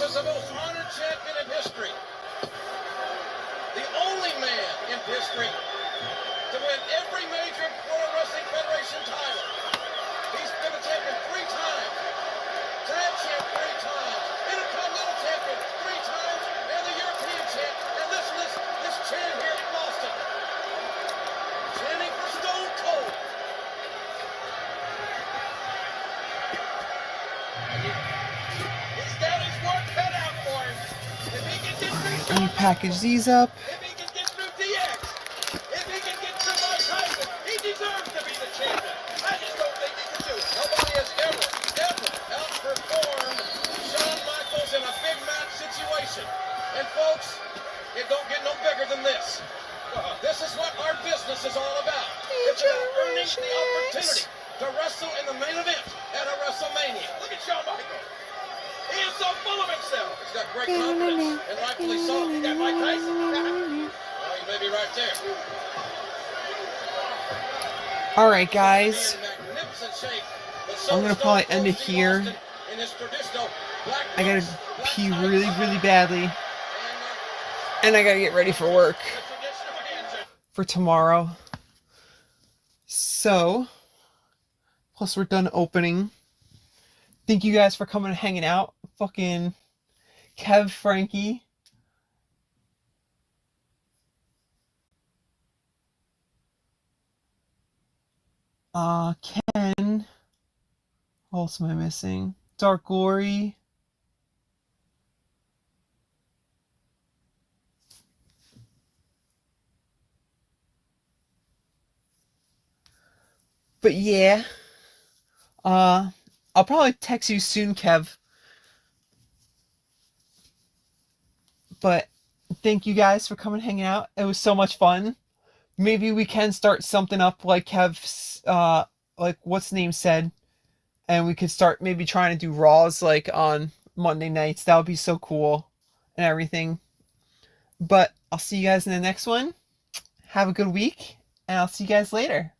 Is the most honored champion in history. The only man in history to win every major World Wrestling Federation title. He's been a champion 3 times, tag champ 3 times, Intercontinental champion 3 times, and the European champ. And listen to this chant here in Boston. Chanting for Stone Cold. His daddy's work cut out for him. If he can get through, Let me package these up. if he can get through DX, if he can get through Mike Tyson, he deserves to be the champion. I just don't think he can do it. Nobody has ever outperformed Shawn Michaels in a big match situation. And folks, it don't get no bigger than this. This is what our business is all about. It's about earning the opportunity to wrestle in the main event at a WrestleMania. Look at Shawn Michaels. He is so full of himself. He's got great confidence, and rightfully so. He got Mike Tyson. Well, he may be right there. Alright, guys. Magnificent shape. I'm gonna probably end it here. In his traditional black I gotta pee really, really badly. And I gotta get ready for work for tomorrow. So, plus we're done opening. Thank you guys for coming and hanging out. Fucking Kev, Frankie. Ken. What else am I missing? Dark Glory. But yeah. I'll probably text you soon, Kev. But Thank you guys for coming and hanging out. It was so much fun. Maybe we can start something up like Kev's, like what's name said, and we could start maybe trying to do Raws like on Monday nights. That would be so cool and everything. But I'll see you guys in the next one. Have a good week, and I'll see you guys later.